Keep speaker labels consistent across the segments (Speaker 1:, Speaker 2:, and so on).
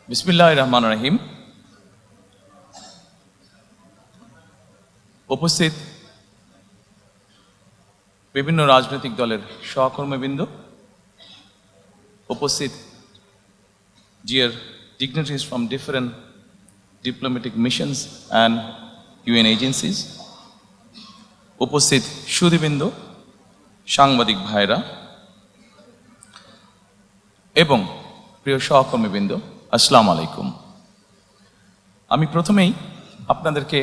Speaker 1: বিসমিল্লাহির রহমানির রহিম। উপস্থিত বিভিন্ন রাজনৈতিক দলের সহকর্মীবৃন্দ, উপস্থিত dear dignitaries from different diplomatic missions and UN agencies, উপস্থিত সুধীবৃন্দ, সাংবাদিক ভাইরা এবং প্রিয় সহকর্মীবৃন্দ, আসসালামু আলাইকুম। আমি প্রথমেই আপনাদেরকে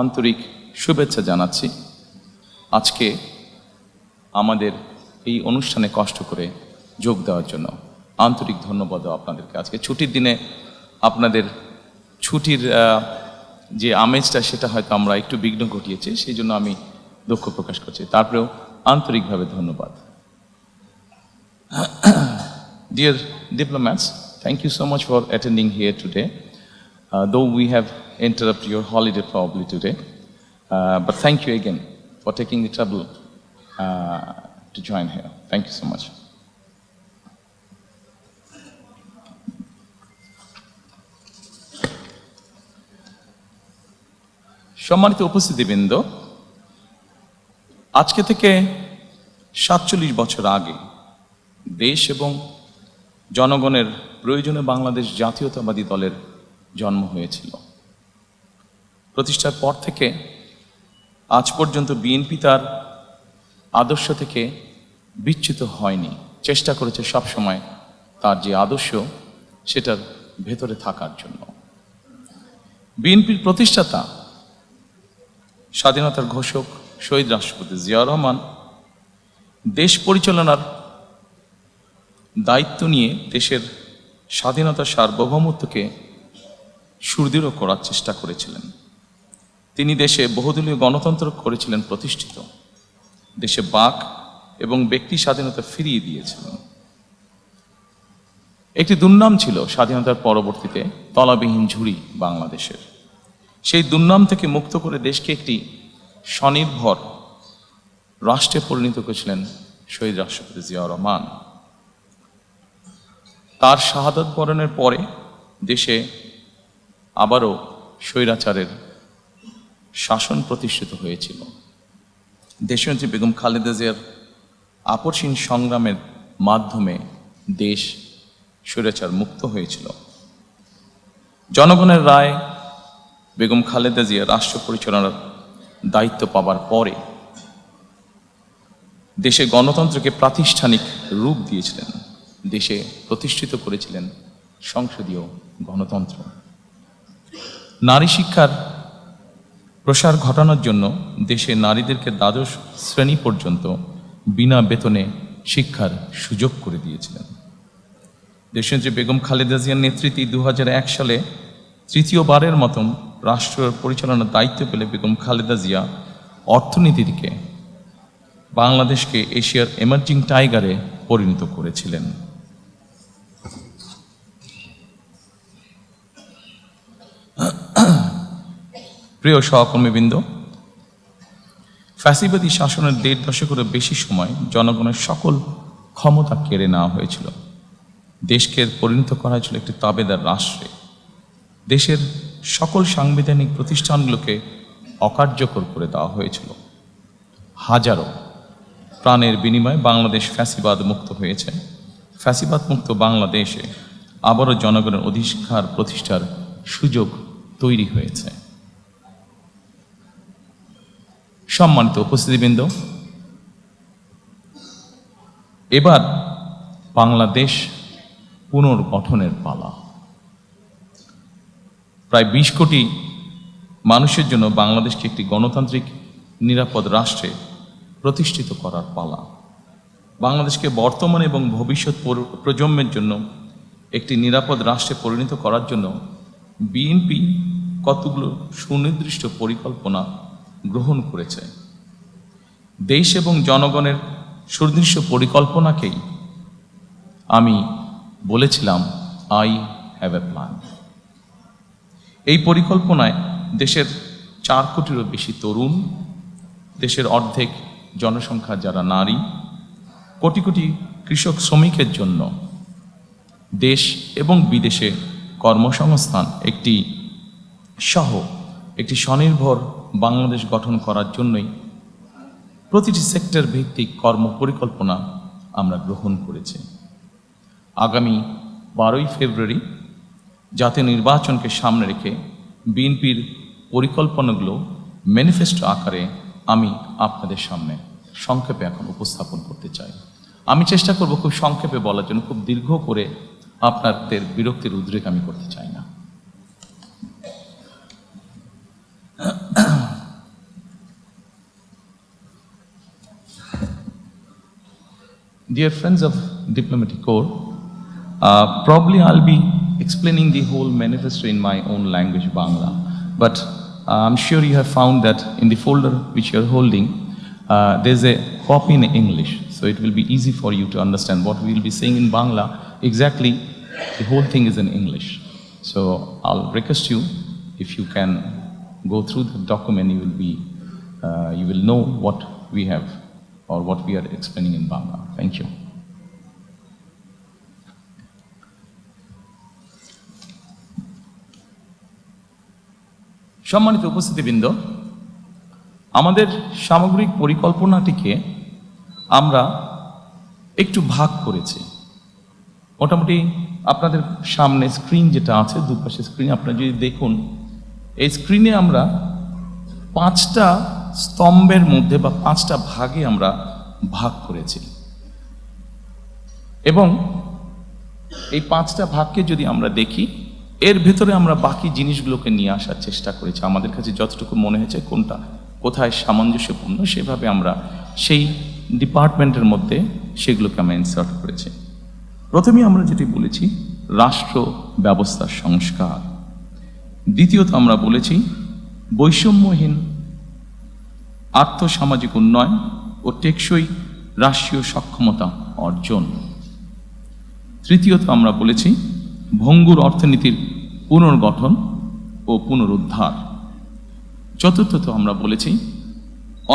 Speaker 1: আন্তরিক শুভেচ্ছা জানাচ্ছি। আজকে আমাদের এই অনুষ্ঠানে কষ্ট করে যোগ দেওয়ার জন্য আন্তরিক ধন্যবাদ আপনাদেরকে। আজকে ছুটির দিনে আপনাদের ছুটির যে আমেজটা সেটা হয়তো আমরা একটু বিঘ্ন ঘটিয়েছি, সেই জন্য আমি দুঃখ প্রকাশ করছি। তারপরেও আন্তরিকভাবে ধন্যবাদ। Dear diplomats, thank you so much for attending here today. Though we have interrupted your holiday probably today, but thank you again for taking the trouble to join here. Thank you so much. সম্মানিত উপস্থিতিবৃন্দ, আজকে থেকে ৪৭ বছর আগে দেশ এবং জনগণের প্রয়োজনে বাংলাদেশ জাতীয়তাবাদী দলের জন্ম হয়েছিল। প্রতিষ্ঠার পর থেকে আজ পর্যন্ত বিএনপি তার আদর্শ থেকে বিচ্যুত হয়নি, চেষ্টা করেছে সবসময় তার যে আদর্শ সেটার ভেতরে থাকার জন্য। বিএনপির প্রতিষ্ঠাতা স্বাধীনতার ঘোষক শহীদ রাষ্ট্রপতি জিয়াউর রহমান দেশ পরিচালনার দায়িত্ব নিয়ে দেশের স্বাধীনতা সার্বভৌমত্বকে সুদৃঢ় করার চেষ্টা করেছিলেন। তিনি দেশে বহুদলীয় গণতন্ত্র করেছিলেন প্রতিষ্ঠিত, দেশে বাক এবং ব্যক্তি স্বাধীনতা ফিরিয়ে দিয়েছিলেন। একটি দুর্নাম ছিল স্বাধীনতার পরবর্তীতে তলাবিহীন ঝুড়ি বাংলাদেশের। সেই দুর্নাম থেকে মুক্ত করে দেশকে একটি স্বনির্ভর রাষ্ট্রে পরিণত করেছিলেন শহীদ রাষ্ট্রপতি জিয়াউর রহমান। তার শাহাদাত বরণের পরে দেশে আবারও স্বৈরাচারের শাসন প্রতিষ্ঠিত হয়েছিল। দেশনেত্রী বেগম খালেদা জিয়ার আপসহীন সংগ্রামের মাধ্যমে দেশ স্বৈরাচার মুক্ত হয়েছিল। জনগণের রায় বেগম খালেদা জিয়া রাষ্ট্র পরিচালনার দায়িত্ব পাবার পরে দেশে গণতন্ত্রকে প্রাতিষ্ঠানিক রূপ দিয়েছিলেন, দেশে প্রতিষ্ঠিত করেছিলেন সংসদীয় গণতন্ত্র। নারী শিক্ষার প্রসার ঘটানোর জন্য দেশে নারীদেরকে দ্বাদশ শ্রেণী পর্যন্ত বিনা বেতনে শিক্ষার সুযোগ করে দিয়েছিলেন। দেশনেত্রী বেগম খালেদা জিয়ার নেতৃত্বে 2001 সালে তৃতীয়বারের মতন রাষ্ট্র পরিচালনার দায়িত্ব পেলে বেগম খালেদা জিয়া অর্থনীতিকে বাংলাদেশকে এশিয়ার এমার্জিং টাইগারে পরিণত করেছিলেন। প্রিয় সহকর্মীবৃন্দ, ফ্যাসিবাদী শাসনের 1.5 দশকেরও বেশি সময় জনগণের সকল ক্ষমতা কেড়ে নেওয়া হয়েছিল। দেশকে পরিণত করা হয়েছিল একটি তাবেদার রাষ্ট্রে। দেশের সকল সাংবিধানিক প্রতিষ্ঠানগুলোকে অকার্যকর করে দেওয়া হয়েছিল। হাজারো প্রাণের বিনিময়ে বাংলাদেশ ফ্যাসিবাদ মুক্ত হয়েছে। ফ্যাসিবাদ মুক্ত বাংলাদেশে আবারও জনগণের অধিকার প্রতিষ্ঠার সুযোগ তৈরি হয়েছে। সম্মানিত উপস্থিতিবৃন্দ, এবার বাংলাদেশ পুনর্গঠনের পালা। প্রায় 20 কোটি মানুষের জন্য বাংলাদেশকে একটি গণতান্ত্রিক নিরাপদ রাষ্ট্রে প্রতিষ্ঠিত করার পালা। বাংলাদেশকে বর্তমান এবং ভবিষ্যৎ প্রজন্মের জন্য একটি নিরাপদ রাষ্ট্রে পরিণত করার জন্য বিএনপি কতগুলো সুনির্দিষ্ট পরিকল্পনা গ্রহণ করেছে। দেশ এবং জনগণের সুনির্দিষ্ট পরিকল্পনাকেই আমি বলেছিলাম আই হ্যাভ এ প্ল্যান। এই পরিকল্পনায় দেশের 4 কোটিরও বেশি তরুণ, দেশের অর্ধেক জনসংখ্যা যারা নারী, কোটি কোটি কৃষক শ্রমিকের জন্য দেশ এবং বিদেশে কর্মসংস্থান সহ একটি স্বনির্ভর বাংলাদেশ গঠন করার জন্যই প্রতিটি সেক্টর ভিত্তিক কর্ম পরিকল্পনা আমরা গ্রহণ করেছি। আগামী 12ই ফেব্রুয়ারি জাতীয় নির্বাচনকে সামনে রেখে বিএনপির পরিকল্পনাগুলো ম্যানিফেস্টো আকারে আমি আপনাদের সামনে সংক্ষেপে এখন উপস্থাপন করতে চাই। আমি চেষ্টা করব খুব সংক্ষেপে বলার জন্য, খুব দীর্ঘ করে আপনাদের বিরক্তির উদ্রেক আমি করতে চাই না। Dear friends of Diplomatic Corps, probably I'll be explaining the whole manifesto in my own language, Bangla. But I'm sure you have found that in the folder which you're holding, there's a copy in English. So it will be easy for you to understand what we will be saying in Bangla. Exactly, the whole thing is in English. So I'll request you, if you can go through the document, you will know what we have or what we are explaining in Bangla. Thank you. সম্মানিত উপস্থিতিবৃন্দ, আমাদের সামগ্রিক পরিকল্পনাটিকে আমরা একটু ভাগ করেছি। মোটামুটি আপনাদের সামনে স্ক্রিন যেটা আছে, দুপাশে স্ক্রিন আপনারা যদি দেখুন, এই স্ক্রিনে আমরা 5টা স্তম্ভের মধ্যে বা 5টা ভাগে আমরা ভাগ করেছি এবং এই 5টা ভাগকে যদি আমরা দেখি, এর ভেতরে আমরা বাকি জিনিসগুলোকে নিয়ে আসার চেষ্টা করেছি। আমাদের কাছে যতটুকু মনে হয়েছে কোনটা কোথায় সামঞ্জস্যপূর্ণ, সেভাবে আমরা সেই ডিপার্টমেন্টের মধ্যে সেগুলোকে আমরা ইনসার্ট করেছি। প্রথমেই আমরা যেটি বলেছি রাষ্ট্র ব্যবস্থার সংস্কার, দ্বিতীয়ত আমরা বলেছি বৈষম্যহীন আর্থসামাজিক উন্নয়ন ও টেকসই রাষ্ট্রীয় সক্ষমতা অর্জন, তৃতীয়ত আমরা বলেছি ভঙ্গুর অর্থনীতির পুনর্গঠন ও পুনরুদ্ধার, চতুর্থত আমরা বলেছি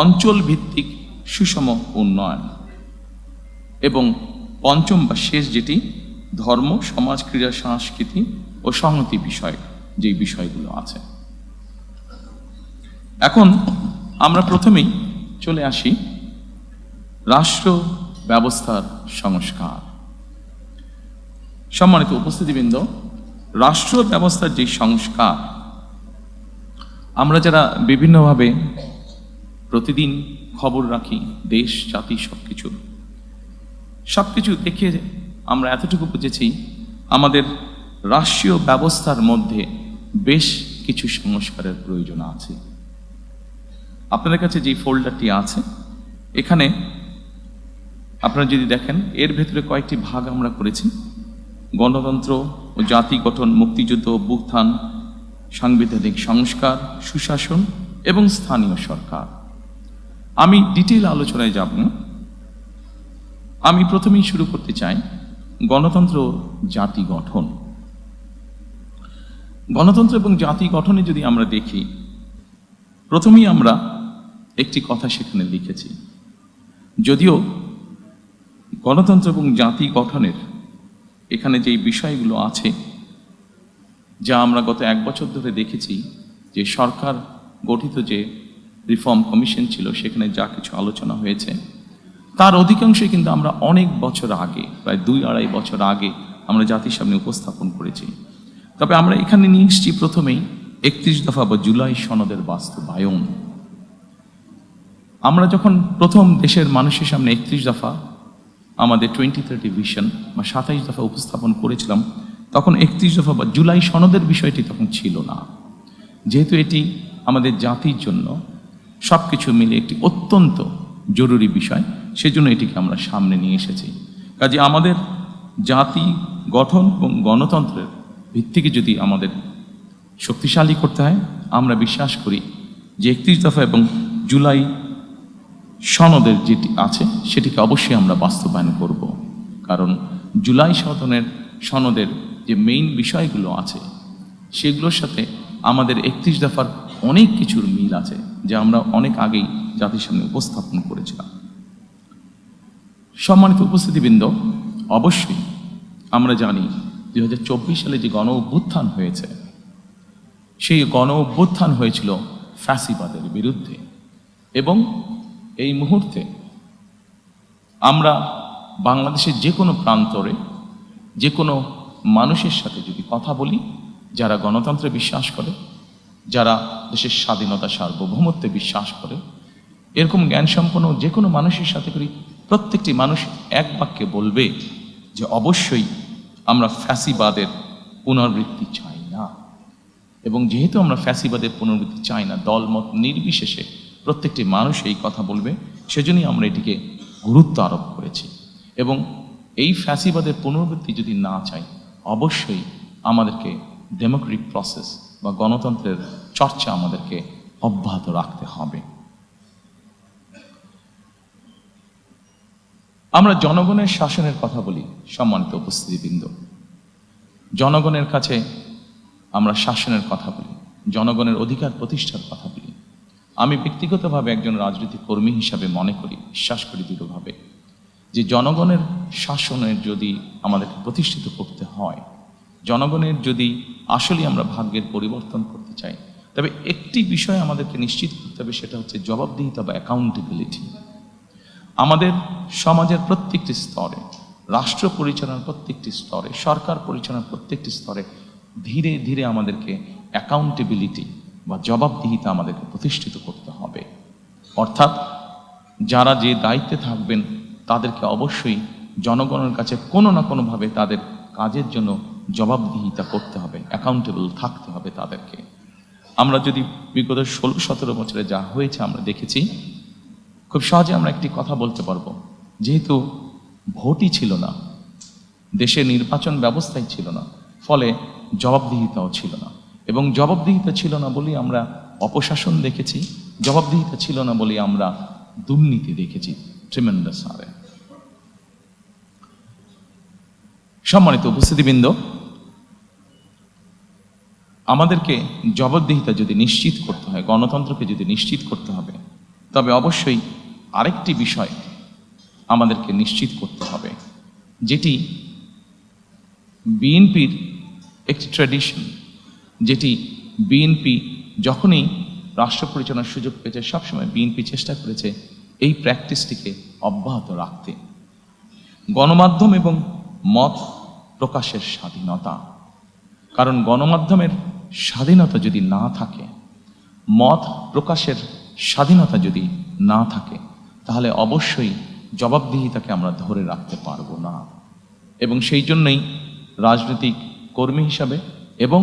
Speaker 1: অঞ্চল ভিত্তিক সুষম উন্নয়ন, এবং পঞ্চম বা শেষ যেটি ধর্ম, সমাজ, ক্রীড়া, সংস্কৃতি ও সংহতি বিষয়, যেই বিষয়গুলো আছে। এখন আমরা প্রথমেই চলে আসি রাষ্ট্র ব্যবস্থার সংস্কার। সম্মানিত উপস্থিতিবৃন্দ, রাষ্ট্র ব্যবস্থার যে সংস্কার, আমরা যারা বিভিন্নভাবে প্রতিদিন খবর রাখি, দেশ জাতি সবকিছু দেখে আমরা এতটুকু বুঝেছি আমাদের রাষ্ট্রীয় ব্যবস্থার মধ্যে বেশ কিছু সংস্কারের প্রয়োজন আছে। আপনাদের কাছে যে ফোল্ডারটি আছে, এখানে আপনারা যদি দেখেন, এর ভেতরে কয়েকটি ভাগ আমরা করেছি: গণতন্ত্র ও জাতি গঠন, মুক্তিযুদ্ধ, অভ্যুত্থান, সাংবিধানিক সংস্কার, সুশাসন এবং স্থানীয় সরকার। আমি ডিটেইল আলোচনায় যাব না। আমি প্রথমেই শুরু করতে চাই গণতন্ত্র ও জাতি গঠন। গণতন্ত্র এবং জাতি গঠনে যদি আমরা দেখি, প্রথমেই আমরা একটি কথা সেখানে লিখেছি। যদিও গণতন্ত্র এবং জাতি গঠনের এখানে যেই বিষয়গুলো আছে, যা আমরা গত 1 বছর ধরে দেখেছি, যে সরকার গঠিত যে রিফর্ম কমিশন ছিল, সেখানে যা কিছু আলোচনা হয়েছে, তার অধিকাংশই কিন্তু আমরা অনেক বছর আগে, প্রায় 2-2.5 বছর আগে আমরা জাতির সামনে উপস্থাপন করেছি। তবে আমরা এখানে নিয়ে এসেছি প্রথমেই 31 দফা বা জুলাই সনদের বাস্তবায়ন। আমরা যখন প্রথম দেশের মানুষের সামনে 31 দফা, আমাদের 2030 ভিশন বা 27 দফা উপস্থাপন করেছিলাম, তখন 31 দফা বা জুলাই সনদের বিষয়টি তখন ছিল না। যেহেতু এটি আমাদের জাতির জন্য সবকিছু মিলে একটি অত্যন্ত জরুরি বিষয়, সেজন্য এটিকে আমরা সামনে নিয়ে এসেছি। কাজে আমাদের জাতি গঠন এবং গণতন্ত্রের ভিত্তিকে যদি আমাদের শক্তিশালী করতে হয়, আমরা বিশ্বাস করি যে 31 দফা এবং জুলাই সনদের যেটি আছে সেটিকে অবশ্যই আমরা বাস্তবায়ন করব। কারণ জুলাই সনদের যে মেইন বিষয়গুলো আছে, সেগুলোর সাথে আমাদের 31 দফার অনেক কিছুর মিল আছে, যা আমরা অনেক আগেই জাতির সামনে উপস্থাপন করেছিলাম। সম্মানিত উপস্থিতিবৃন্দ, অবশ্যই আমরা জানি 2024 সালে যে গণ অভ্যুত্থান হয়েছে, সেই গণ অভ্যুত্থান হয়েছিল ফ্যাসিবাদের বিরুদ্ধে। এবং এই মুহূর্তে আমরা বাংলাদেশের যে কোনো প্রান্তরে যে কোনো মানুষের সাথে যদি কথা বলি, যারা গণতন্ত্রে বিশ্বাস করে, যারা দেশের স্বাধীনতা সার্বভৌমত্বে বিশ্বাস করে, এরকম জ্ঞানসম্পন্ন যে কোনো মানুষের সাথে করি, প্রত্যেকটি মানুষ এক বাক্যে বলবে যে অবশ্যই আমরা ফ্যাসিবাদের পুনরাবৃত্তি চাই না। এবং যেহেতু আমরা ফ্যাসিবাদের পুনরাবৃত্তি চাই না, দলমত নির্বিশেষে প্রত্যেকটি মানুষ এই কথা বলবে, সেজন্যই আমরা এটিকে গুরুত্ব আরোপ করেছি। এবং এই ফ্যাসিবাদের পুনরাবৃত্তি যদি না চাই, অবশ্যই আমাদেরকে ডেমোক্রেটিক প্রসেস বা গণতন্ত্রের চর্চা আমাদেরকে অব্যাহত রাখতে হবে। আমরা জনগণের শাসনের কথা বলি, সম্মানিত উপস্থিতিবৃন্দ। জনগণের কাছে আমরা শাসনের কথা বলি, জনগণের অধিকার প্রতিষ্ঠার কথা বলি। আমি ব্যক্তিগতভাবে একজন রাজনৈতিক কর্মী হিসাবে মনে করি, বিশ্বাস করি দৃঢ়ভাবে, যে জনগণের শাসনের যদি আমাদেরকে প্রতিষ্ঠিত করতে হয়, জনগণের যদি আসলে আমরা ভাগ্যের পরিবর্তন করতে চাই, তবে একটি বিষয় আমাদেরকে নিশ্চিত করতে হবে, সেটা হচ্ছে জবাবদিহিতা বা অ্যাকাউন্টেবিলিটি। আমাদের সমাজের প্রত্যেকটি স্তরে, রাষ্ট্র পরিচালনার প্রত্যেকটি স্তরে, সরকার পরিচালনার প্রত্যেকটি স্তরে ধীরে ধীরে আমাদেরকে অ্যাকাউন্টেবিলিটি বা জবাবদিহিতা আমাদেরকে প্রতিষ্ঠিত করতে হবে। অর্থাৎ যারা যে দায়িত্বে থাকবেন তাদেরকে অবশ্যই জনগণের কাছে কোনো না কোনোভাবে তাদের কাজের জন্য জবাবদিহিতা করতে হবে, অ্যাকাউন্টেবল থাকতে হবে তাদেরকে। আমরা যদি বিগত 16-17 বছরে যা হয়েছে আমরা দেখেছি, খুব সহজে আমরা একটি কথা বলতে পারবো, যেহেতু ভোটই ছিল না, দেশে নির্বাচন ব্যবস্থাই ছিল না, ফলে জবাবদিহিতাও ছিল না। এবং জবাবদিহিতা ছিল না বলেই আমরা অপশাসন দেখেছি, জবাবদিহিতা ছিল না বলেই আমরা দুর্নীতি দেখেছি ট্রিমেন্ডাস হারে। সম্মানিত উপস্থিতিবৃন্দ, আমাদেরকে জবাবদিহিতা যদি নিশ্চিত করতে হয়, গণতন্ত্রকে যদি নিশ্চিত করতে হবে, তবে অবশ্যই আরেকটি বিষয় আমাদেরকে নিশ্চিত করতে হবে, যেটি বিএনপির একটি ট্র্যাডিশন, যেটি বিএনপি যখনই রাষ্ট্র পরিচালনার সুযোগ পেয়েছে, সবসময় বিএনপি চেষ্টা করেছে এই প্র্যাকটিসটিকে অব্যাহত রাখতে। গণমাধ্যম এবং মত প্রকাশের স্বাধীনতা, কারণ গণমাধ্যমের স্বাধীনতা যদি না থাকে, মত প্রকাশের স্বাধীনতা যদি না থাকে, তাহলে অবশ্যই জবাবদিহিতাকে আমরা ধরে রাখতে পারবো না। এবং সেই জন্যই রাজনৈতিক কর্মী হিসাবে এবং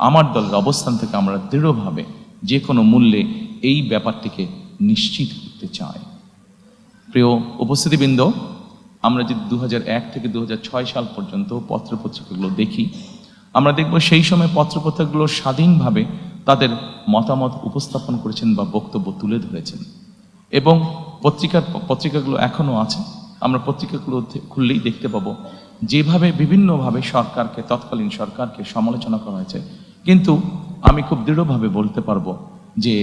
Speaker 1: আমার দলের অবস্থান থেকে আমরা দৃঢ়ভাবে যে কোনো মূল্যে এই ব্যাপারটিকে নিশ্চিত করতে চাই। প্রিয় উপস্থিতিবৃন্দ, আমরা যদি 2001 থেকে 2006 সাল পর্যন্ত পত্রপত্রিকাগুলো দেখি, আমরা দেখব সেই সময় পত্রপত্রিকাগুলো স্বাধীনভাবে তাদের মতামত উপস্থাপন করেছেন বা বক্তব্য তুলে ধরেছেন। এবং পত্রিকাগুলো এখনও আছে, আমরা পত্রিকাগুলো খুললেই দেখতে পাবো যেভাবে বিভিন্নভাবে সরকারকে, তৎকালীন সরকারকে সমালোচনা করা হয়েছে। কিন্তু আমি খুব দৃঢ়ভাবে বলতে পারবো যে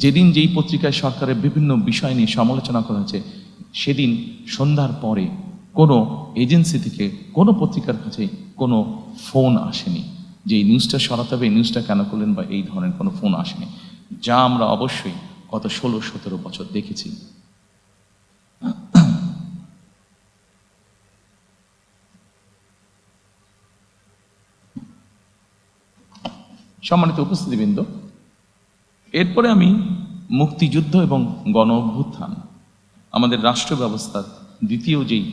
Speaker 1: যেদিন যেই পত্রিকায় সরকারের বিভিন্ন বিষয় নিয়ে সমালোচনা করা হয়েছে, সেদিন সন্ধ্যার পরে কোনো এজেন্সি থেকে কোনো পত্রিকার কাছে কোনো ফোন আসেনি যে এই নিউজটা সরাতে হবে, এই নিউজটা কেন করলেন, বা এই ধরনের কোনো ফোন আসেনি, যা আমরা অবশ্যই গত 16-17 বছর দেখেছি। সম্মানিত উপস্থিতিবৃন্দ, এরপরে আমি মুক্তিযুদ্ধ এবং গণ অভ্যুত্থান, আমাদের রাষ্ট্র ব্যবস্থার দ্বিতীয় যেই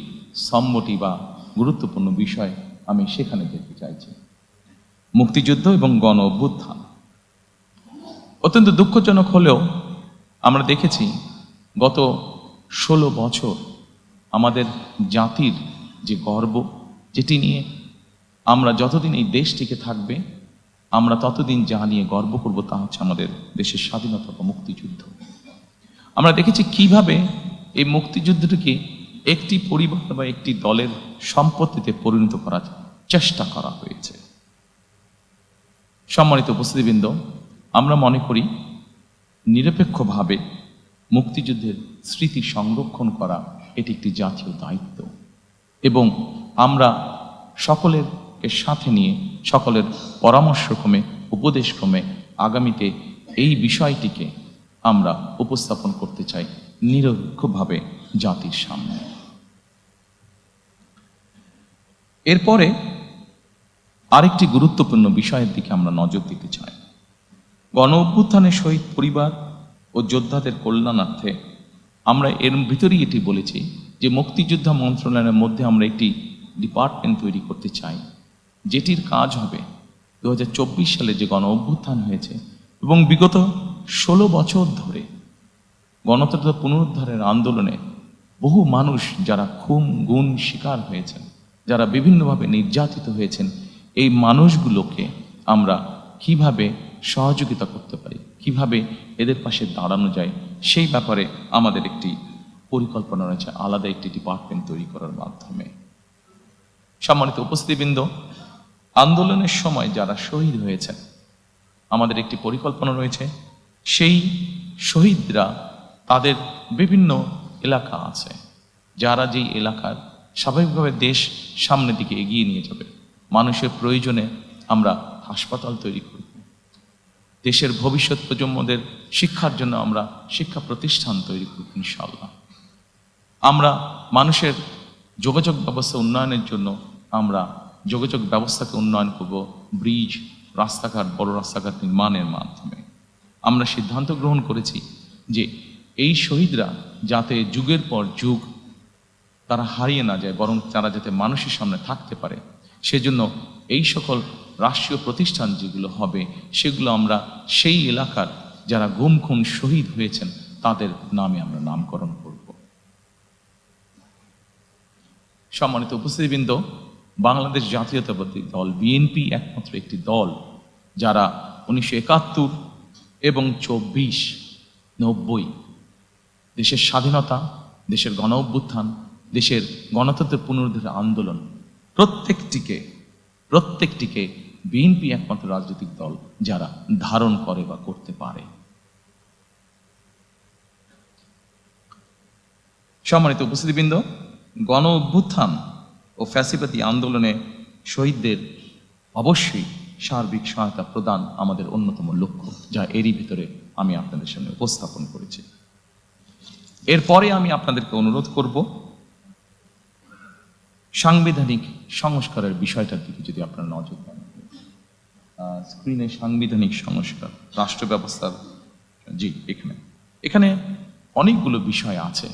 Speaker 1: স্তম্ভটি বা গুরুত্বপূর্ণ বিষয় আমি সেখানে দেখতে চাইছি। মুক্তিযুদ্ধ এবং গণ অভ্যুত্থান অত্যন্ত দুঃখজনক হলেও আমরা দেখেছি গত 16 বছর আমাদের জাতির যে গর্ব, যেটি নিয়ে আমরা যতদিন এই দেশটিকে থাকবে আমরা ততদিন যা নিয়ে গর্ব করব তা হচ্ছে আমাদের দেশের স্বাধীনতা বা মুক্তিযুদ্ধ। আমরা দেখেছি কিভাবে এই মুক্তিযুদ্ধটিকে একটি পরিবার বা একটি দলের সম্পত্তিতে পরিণত করার চেষ্টা করা হয়েছে। সম্মানিত উপস্থিতিবৃন্দ, আমরা মনে করি নিরপেক্ষভাবে মুক্তিযুদ্ধের স্মৃতি সংরক্ষণ করা এটি একটি জাতীয় দায়িত্ব এবং আমরা সকলের এর সাথে নিয়ে সকলের পরামর্শক্রমে উপদেশক্রমে আগামীতে এই বিষয়টিকে আমরা উপস্থাপন করতে চাই নিরপেক্ষভাবে জাতির সামনে। এরপরে আরেকটি গুরুত্বপূর্ণ বিষয়ের দিকে আমরা নজর দিতে চাই। গণ অভ্যুত্থানের শহীদ পরিবার ও যোদ্ধাদের কল্যাণার্থে আমরা এর ভিতরেই এটি বলেছি যে মুক্তিযোদ্ধা মন্ত্রণালয়ের মধ্যে আমরা একটি ডিপার্টমেন্ট তৈরি করতে চাই, যেটির কাজ হবে 2024 সালে যে গণ অভ্যুত্থান হয়েছে এবং বিগত 16 বছর ধরে গণতন্ত্র পুনরুদ্ধারের আন্দোলনে বহু মানুষ যারা খুন গুম শিকার হয়েছেন, যারা বিভিন্নভাবে নির্যাতিত হয়েছেন, এই মানুষগুলোকে আমরা কিভাবে সহযোগিতা করতে পারি, কিভাবে এদের পাশে দাঁড়ানো যায়, সেই ব্যাপারে আমাদের একটি পরিকল্পনা রয়েছে আলাদা একটি ডিপার্টমেন্ট তৈরি করার মাধ্যমে। সম্মানিত উপস্থিতিবৃন্দ, আন্দোলনের সময় যারা শহীদ হয়েছেন আমাদের একটি পরিকল্পনা রয়েছে, সেই শহীদরা তাদের বিভিন্ন এলাকা আছে, যারা যেই এলাকার স্বাভাবিকভাবে দেশ সামনের দিকে এগিয়ে নিয়ে যাবে। মানুষের প্রয়োজনে আমরা হাসপাতাল তৈরি করব, দেশের ভবিষ্যৎ প্রজন্মদের শিক্ষার জন্য আমরা শিক্ষা প্রতিষ্ঠান তৈরি করব ইনশাআল্লাহ। আমরা মানুষের যোগাযোগ ব্যবস্থা উন্নয়নের জন্য আমরা যোগাযোগ ব্যবস্থাকে উন্নয়ন করব ব্রিজ, রাস্তাঘাট, বড় রাস্তাঘাট নির্মাণের মাধ্যমে। আমরা সিদ্ধান্ত গ্রহণ করেছি যে এই শহীদরা যাতে যুগের পর যুগ তারা হারিয়ে না যায়, বরং তারা যাতে মানুষের সামনে থাকতে পারে, সেজন্য এই সকল রাষ্ট্রীয় প্রতিষ্ঠান যেগুলো হবে সেগুলো আমরা সেই এলাকার যারা গুম খুন শহীদ হয়েছেন তাদের নামে আমরা নামকরণ করব। সম্মানিত উপস্থিতিবৃন্দ, বাংলাদেশ জাতীয়তাবাদী দল বিএনপি একমাত্র একটি দল যারা 1971 এবং 24-90 দেশের স্বাধীনতা, দেশের গণ অভ্যুত্থান, দেশের গণতন্ত্রের পুনরুদ্ধারের আন্দোলন প্রত্যেকটিকে বিএনপি একমাত্র রাজনৈতিক দল যারা ধারণ করে বা করতে পারে। সম্মানিত উপস্থিতিবৃন্দ, গণ অভ্যুত্থান ও ফ্যাসিবাদী আন্দোলনে শহীদদের অবশ্যই সার্বিক সহায়তা প্রদান আমাদের অন্যতম লক্ষ্য, যা এরই ভিতরে আমি আপনাদের সামনে উপস্থাপন করেছি। এরপরে আমি আপনাদেরকে অনুরোধ করব সাংবিধানিক সংস্কারের বিষয়টার দিকে যদি আপনারা নজর দেন। স্ক্রিনে সাংবিধানিক সংস্কার, রাষ্ট্র ব্যবস্থার, জি এখানে অনেকগুলো বিষয় আছে।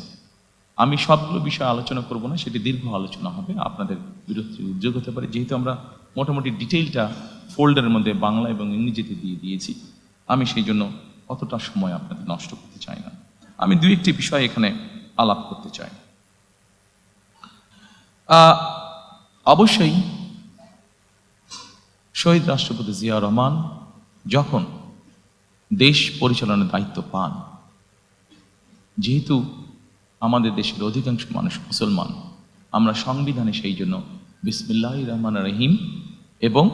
Speaker 1: আমি সবগুলো বিষয় আলোচনা করব না, সেটি দীর্ঘ আলোচনা হবে, আপনাদের বিরক্তির উদ্যোগ হতে পারে, যেহেতু আমরা মোটামুটি ডিটেইলটা ফোল্ডারের মধ্যে বাংলা এবং ইংরেজিতে দিয়ে দিয়েছি। আমি সেই জন্য অতটা সময় আপনাদের নষ্ট করতে চাই না। আমি দুই একটি বিষয় এখানে আলাপ করতে চাই। অবশ্যই শহীদ রাষ্ট্রপতি জিয়া রহমান যখন দেশ পরিচালনার দায়িত্ব পান, যেহেতু আমাদের দেশের অধিকাংশ মানুষ মুসলমান, আমরা সংবিধানে সেই জন্য বিসমিল্লাহির রহমানির রহিম এবং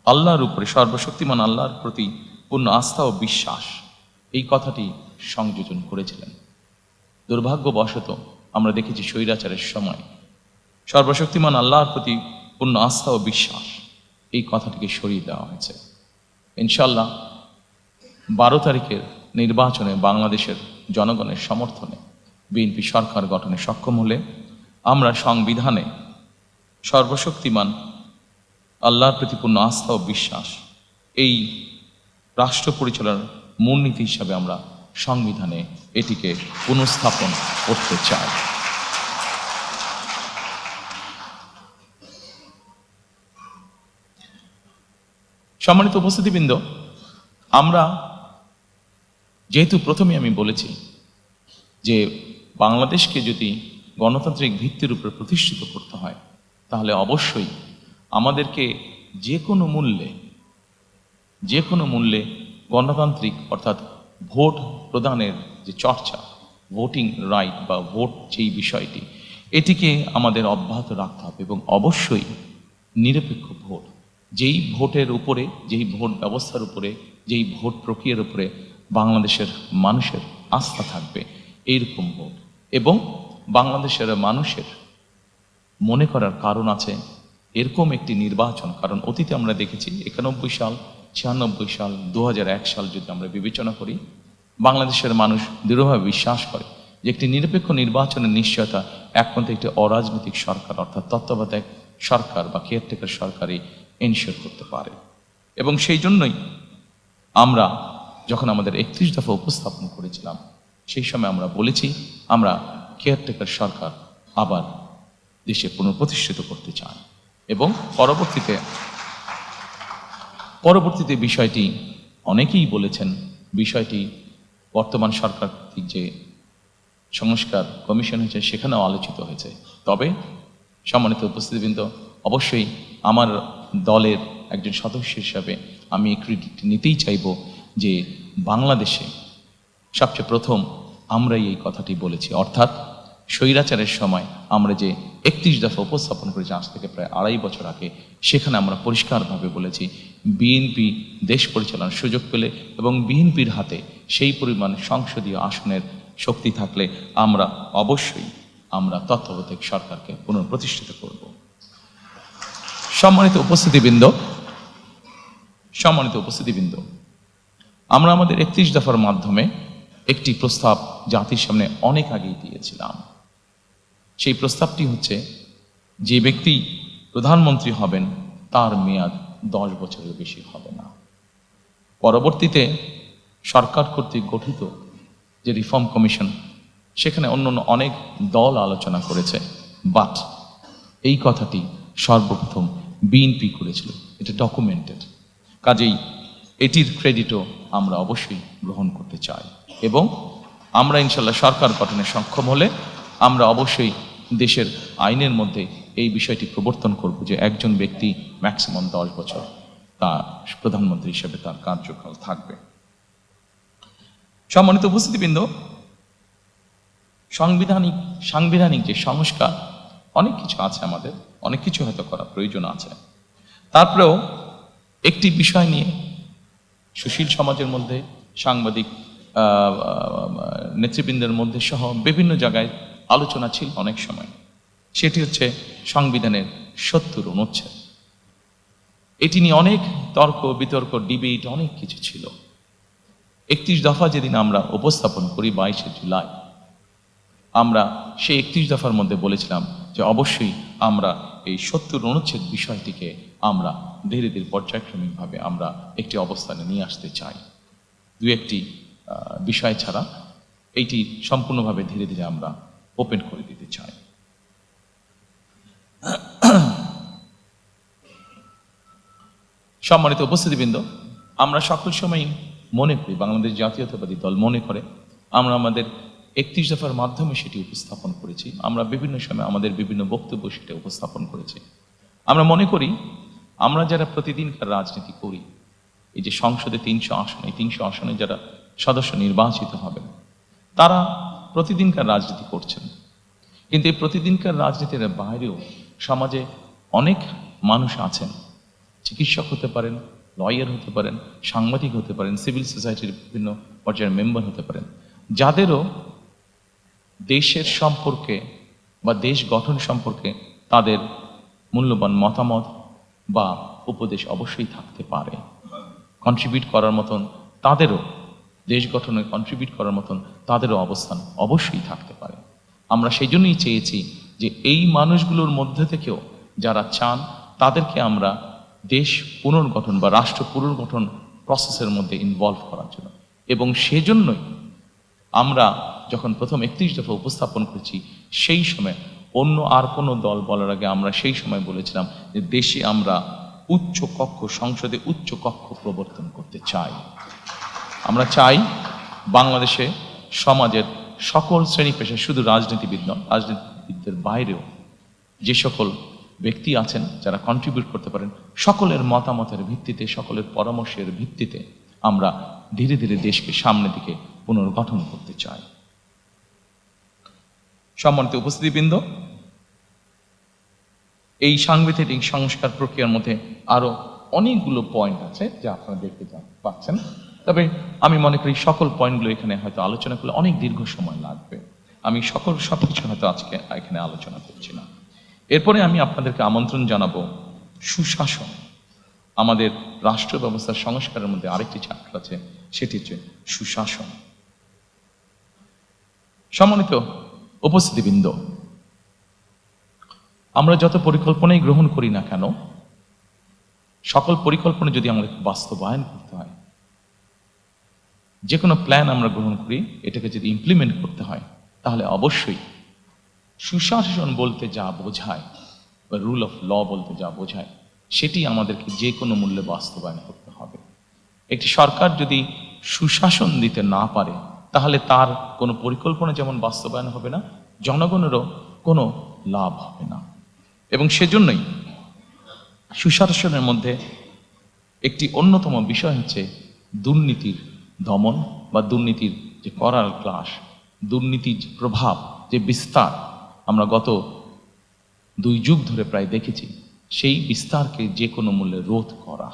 Speaker 1: আল্লাহর উপরে, সর্বশক্তিমান আল্লাহর প্রতি পূর্ণ আস্থা ও বিশ্বাস, এই কথাটি সংযোজন করেছিলেন। দুর্ভাগ্যবশত আমরা দেখেছি স্বৈরাচারের সময় সর্বশক্তিমান আল্লাহর প্রতি পূর্ণ আস্থা ও বিশ্বাস এই কথাটিকে সরিয়ে দেওয়া হয়েছে। ইনশাআল্লাহ 12 তারিখের নির্বাচনে বাংলাদেশের জনগণের সমর্থনে বিএনপি সরকার গঠনে সক্ষম হলে আমরা সংবিধানে সর্বশক্তিমান আল্লাহর প্রতি পূর্ণ আস্থা ও বিশ্বাস এই রাষ্ট্র পরিচালনার মূলনীতি হিসাবে আমরা সংবিধানে এটিকে পুনঃস্থাপন করতে চাই। সম্মানিত উপস্থিতিবৃন্দ, আমরা যেহেতু প্রথমে আমি বলেছি যে বাংলাদেশকে যদি গণতান্ত্রিক ভিত্তির উপর প্রতিষ্ঠিত করতে হয়, তাহলে অবশ্যই আমাদেরকে যে কোনো মূল্যে গণতান্ত্রিক অর্থাৎ ভোট প্রদানের যে চর্চা, ভোটিং রাইট বা ভোট যেই বিষয়টি, এটিকে আমাদের অব্যাহত রাখতে হবে এবং অবশ্যই নিরপেক্ষ ভোট, যেই ভোটের উপরে, যেই ভোট ব্যবস্থার উপরে, যেই ভোট প্রক্রিয়ার উপরে বাংলাদেশের মানুষের আস্থা থাকবে, এইরকম ভোট। এবং বাংলাদেশের মানুষের মনে করার কারণ আছে এরকম একটি নির্বাচন, কারণ অতীতে আমরা দেখেছি 91 সাল, 96 সাল, 2001 সাল যদি আমরা বিবেচনা করি, বাংলাদেশের মানুষ দৃঢ়ভাবে বিশ্বাস করে যে একটি নিরপেক্ষ নির্বাচনের নিশ্চয়তা একমাত্র একটি অরাজনৈতিক সরকার অর্থাৎ তত্ত্বাবধায়ক সরকার বা কেয়ারটেকার সরকারই এনশিওর করতে পারে। এবং সেই জন্যই আমরা যখন আমাদের 31 দফা উপস্থাপন করেছিলাম, সেই সময় আমরা বলেছি আমরা কেয়ারটেকার সরকার আবার দেশে পুনঃপ্রতিষ্ঠিত করতে চাই। এবং পরবর্তীতে বিষয়টি অনেকেই বলেছেন, বিষয়টি বর্তমান সরকার কর্তৃক যে সংস্কার কমিশন হয়েছে সেখানেও আলোচিত হয়েছে। তবে সম্মানিত উপস্থিতিবৃন্দ, অবশ্যই আমার দলের একজন সদস্য হিসাবে আমি ক্রেডিট নিতেই চাইব যে বাংলাদেশে সবচেয়ে প্রথম আমরাই এই কথাটি বলেছি, অর্থাৎ স্বৈরাচারের সময় আমরা যে 31 দফা উপস্থাপন করেছি আজ থেকে প্রায় 2.5 বছর আগে, সেখানে আমরা পরিষ্কারভাবে বলেছি বিএনপি দেশ পরিচালনার সুযোগ পেলে এবং বিএনপির হাতে সেই পরিমাণ সংসদীয় আসনের শক্তি থাকলে আমরা অবশ্যই তত্ত্বাবধায়ক সরকারকে পুনঃপ্রতিষ্ঠিত করব। সম্মানিত উপস্থিতিবৃন্দ, আমরা আমাদের 31 দফার মাধ্যমে একটি প্রস্তাব জাতির সামনে অনেক আগেই দিয়েছিলাম। সেই প্রস্তাবটি হচ্ছে যে ব্যক্তি প্রধানমন্ত্রী হবেন তার মেয়াদ 10 বছরের বেশি হবে না। পরবর্তীতে সরকার কর্তৃক গঠিত যে রিফর্ম কমিশন, সেখানে অন্যান্য অনেক দল আলোচনা করেছে, বাট এই কথাটি সর্বপ্রথম বিএনপি করেছিল, এটা ডকুমেন্টেড। কাজেই এটির ক্রেডিটও আমরা অবশ্যই গ্রহণ করতে চাই এবং আমরা ইনশাল্লাহ সরকার গঠনে সক্ষম হলে আমরা অবশ্যই দেশের আইনের মধ্যে এই বিষয়টি প্রবর্তন করব যে একজন ব্যক্তি ম্যাক্সিমাম 10 বছর তার প্রধানমন্ত্রী হিসেবে তার কার্যকাল থাকবে। সম্মানিত উপস্থিতিবৃন্দ, সাংবিধানিক যে সংস্কার অনেক কিছু আছে, আমাদের অনেক কিছু হয়তো করা প্রয়োজন আছে। তারপরেও একটি বিষয় নিয়ে সুশীল সমাজের মধ্যে, সাংবাদিক নেতৃবৃন্দের মধ্যে সহ বিভিন্ন জায়গায় আলোচনা ছিল অনেক সময়, সেটি হচ্ছে সংবিধানের 70 অনুচ্ছেদ। এটি নিয়ে অনেক তর্ক বিতর্ক, ডিবেট, অনেক কিছু ছিল। 31 দফা যেদিন আমরা উপস্থাপন করি 22শে জুলাই, আমরা সেই 31 দফার মধ্যে বলেছিলাম যে অবশ্যই আমরা এই 70 অনুচ্ছেদ বিষয়টিকে আমরা ধীরে ধীরে পর্যায়ক্রমিকভাবে আমরা একটি অবস্থানে নিয়ে আসতে চাই। দু একটি বিষয় ছাড়া এইটি সম্পূর্ণভাবে ধীরে ধীরে আমরা ওপেন করে দিতে চাই। সম্মানিত উপস্থিতিবৃন্দ, আমরা সকল সময় মনে করি, বাংলাদেশ জাতীয়তাবাদী দল মনে করে, আমরা আমাদের 31 দফার মাধ্যমে সেটি উপস্থাপন করেছি। আমরা বিভিন্ন সময় আমাদের বিভিন্ন বক্তব্য সেটা উপস্থাপন করেছি। আমরা মনে করি আমরা যারা প্রতিদিনকার রাজনীতি করি, এই যে সংসদে 300 আসন, এই 300 আসনে যারা সদস্য নির্বাচিত হবেন তারা প্রতিদিনকার রাজনীতি করছেন, কিন্তু এই প্রতিদিনকার রাজনীতির বাইরেও সমাজে অনেক মানুষ আছেন, চিকিৎসক হতে পারেন, লয়ার হতে পারেন, সাংবাদিক হতে পারেন, সিভিল সোসাইটির বিভিন্ন পর্যায়ের মেম্বার হতে পারেন, যাদেরও দেশের সম্পর্কে বা দেশ গঠন সম্পর্কে তাদের মূল্যবান মতামত বা উপদেশ অবশ্যই থাকতে পারে। কন্ট্রিবিউট করার মতন তাদেরও, দেশ গঠনে কন্ট্রিবিউট করার মতন তাদেরও অবস্থান অবশ্যই থাকতে পারে। আমরা সেই জন্যই চেয়েছি যে এই মানুষগুলোর মধ্যে থেকেও যারা চান তাদেরকে আমরা দেশ পুনর্গঠন বা রাষ্ট্র পুনর্গঠন প্রসেসের মধ্যে ইনভলভ করার জন্য, এবং সেজন্যই আমরা যখন প্রথম 31 দফা উপস্থাপন করেছি সেই সময় অন্য আর কোনো দল বলার আগে আমরা সেই সময় বলেছিলাম যে দেশে আমরা উচ্চ কক্ষ, সংসদে উচ্চ কক্ষ প্রবর্তন করতে চাই। আমরা চাই বাংলাদেশে সমাজের সকল শ্রেণী পেশা, শুধু রাজনীতিবিদ নয়, রাজনীতিবিদদের বাইরেও যে সকল ব্যক্তি আছেন যারা কন্ট্রিবিউট করতে পারেন, সকলের মতামতের ভিত্তিতে, সকলের পরামর্শের ভিত্তিতে আমরা ধীরে ধীরে দেশকে সামনের দিকে পুনর্গঠন করতে চাই। সম্মানিত উপস্থিতিবৃন্দ, এই সাংবিধানিক সংস্কার প্রক্রিয়ার মধ্যে আরো অনেকগুলো পয়েন্ট আছে যা আপনারা দেখতে পাচ্ছেন, তবে আমি মনে করি সকল পয়েন্টগুলো এখানে হয়তো আলোচনা করলে অনেক দীর্ঘ সময় লাগবে। আমি সবকিছু হয়তো আজকে এখানে আলোচনা করছি না। এরপরে আমি আপনাদেরকে আমন্ত্রণ জানাবো সুশাসন। আমাদের রাষ্ট্র ব্যবস্থার সংস্কারের মধ্যে আরেকটি চ্যাপ্টার আছে, সেটি হচ্ছে সুশাসন। সম্মানিত উপস্থিতিবৃন্দ, আমরা যত পরিকল্পনাই গ্রহণ করি না কেন, সকল পরিকল্পনা যদি আমাদের বাস্তবায়ন করতে হয়, যে কোনো প্ল্যান আমরা গ্রহণ করি, এটাকে যদি ইমপ্লিমেন্ট করতে হয়, তাহলে অবশ্যই সুশাসন বলতে যা বোঝায় বা রুল অফ ল বলতে যা বোঝায়, সেটি আমাদেরকে যে কোনো মূল্যে বাস্তবায়ন করতে হবে। একটি সরকার যদি সুশাসন দিতে না পারে, তাহলে তার কোনো পরিকল্পনা যেমন বাস্তবায়ন হবে না, জনগণেরও কোনো লাভ হবে না। এবং সেজন্যই সুশাসনের মধ্যে একটি অন্যতম বিষয় হচ্ছে দুর্নীতির দমন বা দুর্নীতির যে করার ক্লাস, দুর্নীতির যে প্রভাব, যে বিস্তার আমরা গত 2 যুগ ধরে প্রায় দেখেছি, সেই বিস্তারকে যে কোনো মূল্যে রোধ করা।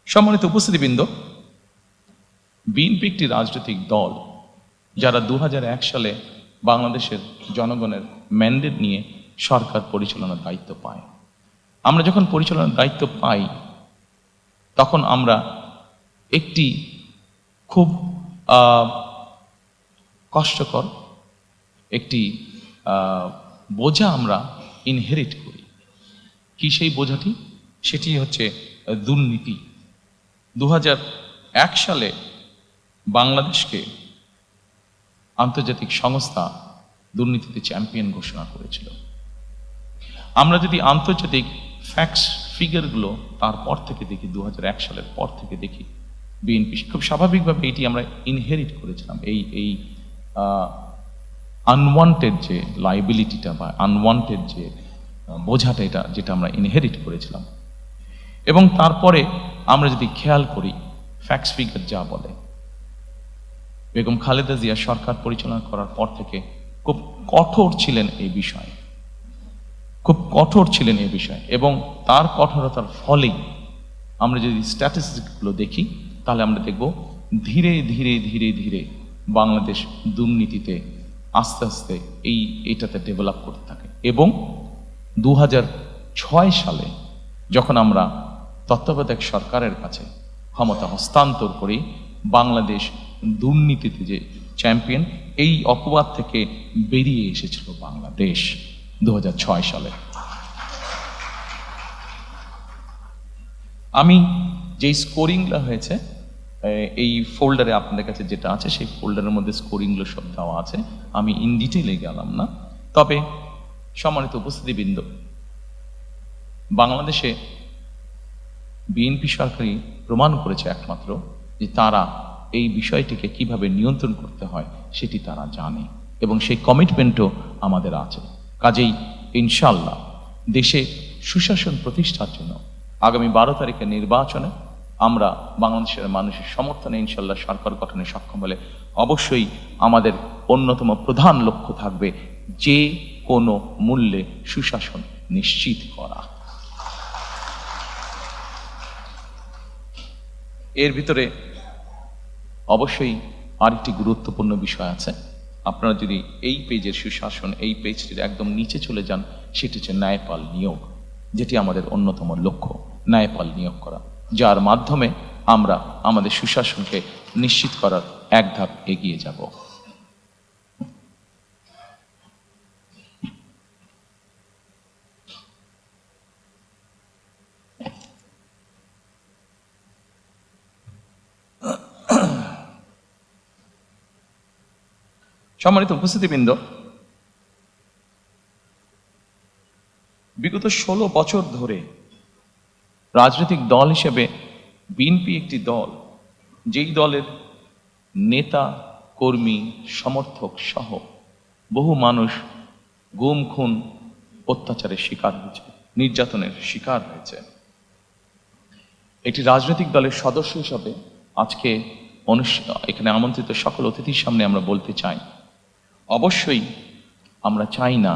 Speaker 1: সম্মানিত উপস্থিতিবৃন্দ, বিএনপি একটি রাজনৈতিক দল যারা 2001 সালে বাংলাদেশের জনগণের ম্যান্ডেট নিয়ে সরকার পরিচালনার দায়িত্ব পায়। আমরা যখন পরিচালনার দায়িত্ব পাই, তখন আমরা একটি খুব কষ্টকর একটি বোঝা আমরা ইনহেরিট করি। কি সেই বোঝাটি? সেটি হচ্ছে দুর্নীতি। 2001 সালে বাংলাদেশকে আন্তর্জাতিক সংস্থা দুর্নীতিতে চ্যাম্পিয়ন ঘোষণা করেছিল। আমরা যদি আন্তর্জাতিক ফ্যাক্টস ফিগারগুলো তারপর থেকে দেখি, 2001 সালের পর থেকে দেখি, বিএনপি খুব স্বাভাবিকভাবে এটি আমরা ইনহেরিট করেছিলাম, এই আনওয়ান্টেড যে লাইবিলিটিটা বা আনওয়ান্টেড যে বোঝাটা, এটা যেটা আমরা ইনহেরিট করেছিলাম। এবং তারপরে আমরা যদি খেয়াল করি, ফ্যাক্টস ফিগার যা বলে, বেগম খালেদা জিয়া সরকার পরিচালনা করার পর থেকে খুব কঠোর ছিলেন এই বিষয়ে, খুব কঠোর ছিলেন এই বিষয়ে। এবং তার কঠোরতার ফলেই আমরা যদি স্ট্যাটিস্টিকগুলো দেখি, তাহলে আমরা দেখব ধীরে ধীরে ধীরে ধীরে বাংলাদেশ দুর্নীতিতে আস্তে আস্তে এইটাতে ডেভেলপ করতে থাকে। এবং 2006 সালে যখন আমরা তত্ত্বাবধায়ক সরকারের কাছে ক্ষমতা হস্তান্তর করি, বাংলাদেশ দুর্নীতিতে যে চ্যাম্পিয়ন, এই অপবাদ থেকে বেরিয়ে এসেছিল বাংলাদেশ 2006 সালে। আমি যেই স্কোরিংগুলো হয়েছে, এই ফোল্ডারে আপনাদের কাছে যেটা আছে, সেই ফোল্ডারের মধ্যে স্কোরিংগুলো সব দেওয়া আছে, আমি ইন ডিটেইলে গেলাম না। তবে সম্মানিত উপস্থিতিবৃন্দ, বাংলাদেশে বিএনপি সরকারই প্রমাণ করেছে একমাত্র যে তারা এই বিষয়টিকে কিভাবে নিয়ন্ত্রণ করতে হয় সেটি তারা জানে, এবং সেই কমিটমেন্টও আমাদের আছে। কাজেই ইনশাআল্লাহ দেশে সুশাসন প্রতিষ্ঠার জন্য আগামী 12 তারিখের নির্বাচনে আমরা বাংলাদেশের মানুষের সমর্থনে ইনশাআল্লাহ সরকার গঠনে সক্ষম হলে অবশ্যই আমাদের অন্যতম প্রধান লক্ষ্য থাকবে যে কোনো মূল্যে সুশাসন নিশ্চিত করা। এর ভিতরে অবশ্যই আরেকটি গুরুত্বপূর্ণ বিষয় আছে। আপনারা যদি এই পেজের সুশাসন, এই পেজটির একদম নিচে চলে যান, সেটি হচ্ছে ন্যায়পাল নিয়োগ, যেটি আমাদের অন্যতম লক্ষ্য, ন্যায়পাল নিয়োগ করা, যার মাধ্যমে আমরা আমাদের সুশাসনকে নিশ্চিত করার এক ধাপ এগিয়ে যাব। সম্মানিত উপস্থিতিবৃন্দ, বিগত 16 বছর ধরে রাজনৈতিক দল হিসেবে বিএনপি একটি দল, যেই দলের নেতা, কর্মী, সমর্থক সহ বহু মানুষ গুম, খুন, অত্যাচারের শিকার হয়েছে, নির্যাতনের শিকার হয়েছে। একটি রাজনৈতিক দলের সদস্য হিসাবে আজকে এখানে আমন্ত্রিত সকল অতিথির সামনে আমরা বলতে চাই, অবশ্যই আমরা চাই না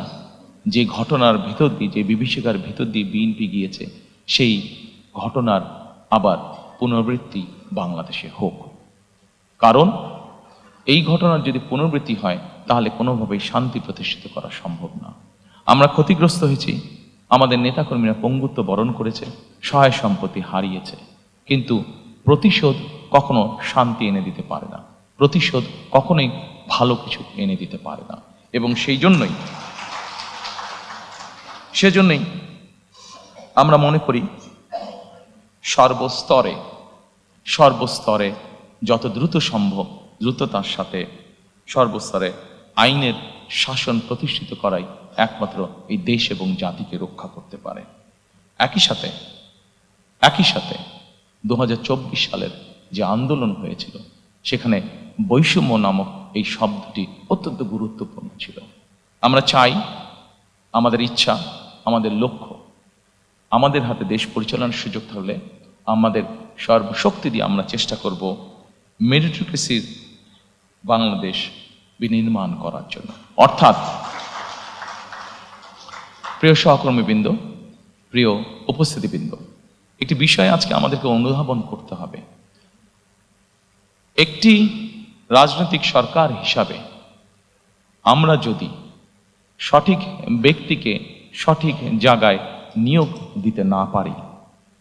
Speaker 1: যে ঘটনার ভিতর দিয়ে, যে বিভীষিকার ভিতর দিয়ে বিএনপি গিয়েছে, সেই ঘটনার আবার পুনরাবৃত্তি বাংলাদেশে হোক। কারণ এই ঘটনার যদি পুনরাবৃত্তি হয়, তাহলে কোনোভাবেই শান্তি প্রতিষ্ঠিত করা সম্ভব না। আমরা ক্ষতিগ্রস্ত হয়েছি আমাদের নেতাকর্মীরা পঙ্গুত্ব বরণ করেছে, সহায় সম্পত্তি হারিয়েছে, কিন্তু প্রতিশোধ কখনো শান্তি এনে দিতে পারে না, প্রতিশোধ কখনোই ভালো কিছু এনে দিতে পারে না। এবং সেজন্যই আমরা মনে করি সর্বস্তরে যত দ্রুত সম্ভব দ্রুততার সাথে সর্বস্তরে আইনের শাসন প্রতিষ্ঠিত করাই একমাত্র এই দেশ এবং জাতিকে রক্ষা করতে পারে। একই সাথে 2024 সালের যে আন্দোলন হয়েছিল, সেখানে বৈষম্য নামক এই শব্দটি অত্যন্ত গুরুত্বপূর্ণ ছিল। আমরা চাই, আমাদের ইচ্ছা, আমাদের লক্ষ্য, আমাদের হাতে দেশ পরিচালনার সুযোগ থাকলে আমাদের সর্বশক্তি দিয়ে আমরা চেষ্টা করব মেরিটোক্রেসির বাংলাদেশ বিনির্মাণ করার জন্য। অর্থাৎ প্রিয় সহকর্মীবৃন্দ, প্রিয় উপস্থিতিবৃন্দ, একটি বিষয় আজকে আমাদেরকে অনুধাবন করতে হবে। একটি রাজনৈতিক সরকার হিসাবে আমরা যদি সঠিক ব্যক্তিকে সঠিক জায়গায় নিয়োগ দিতে না পারি,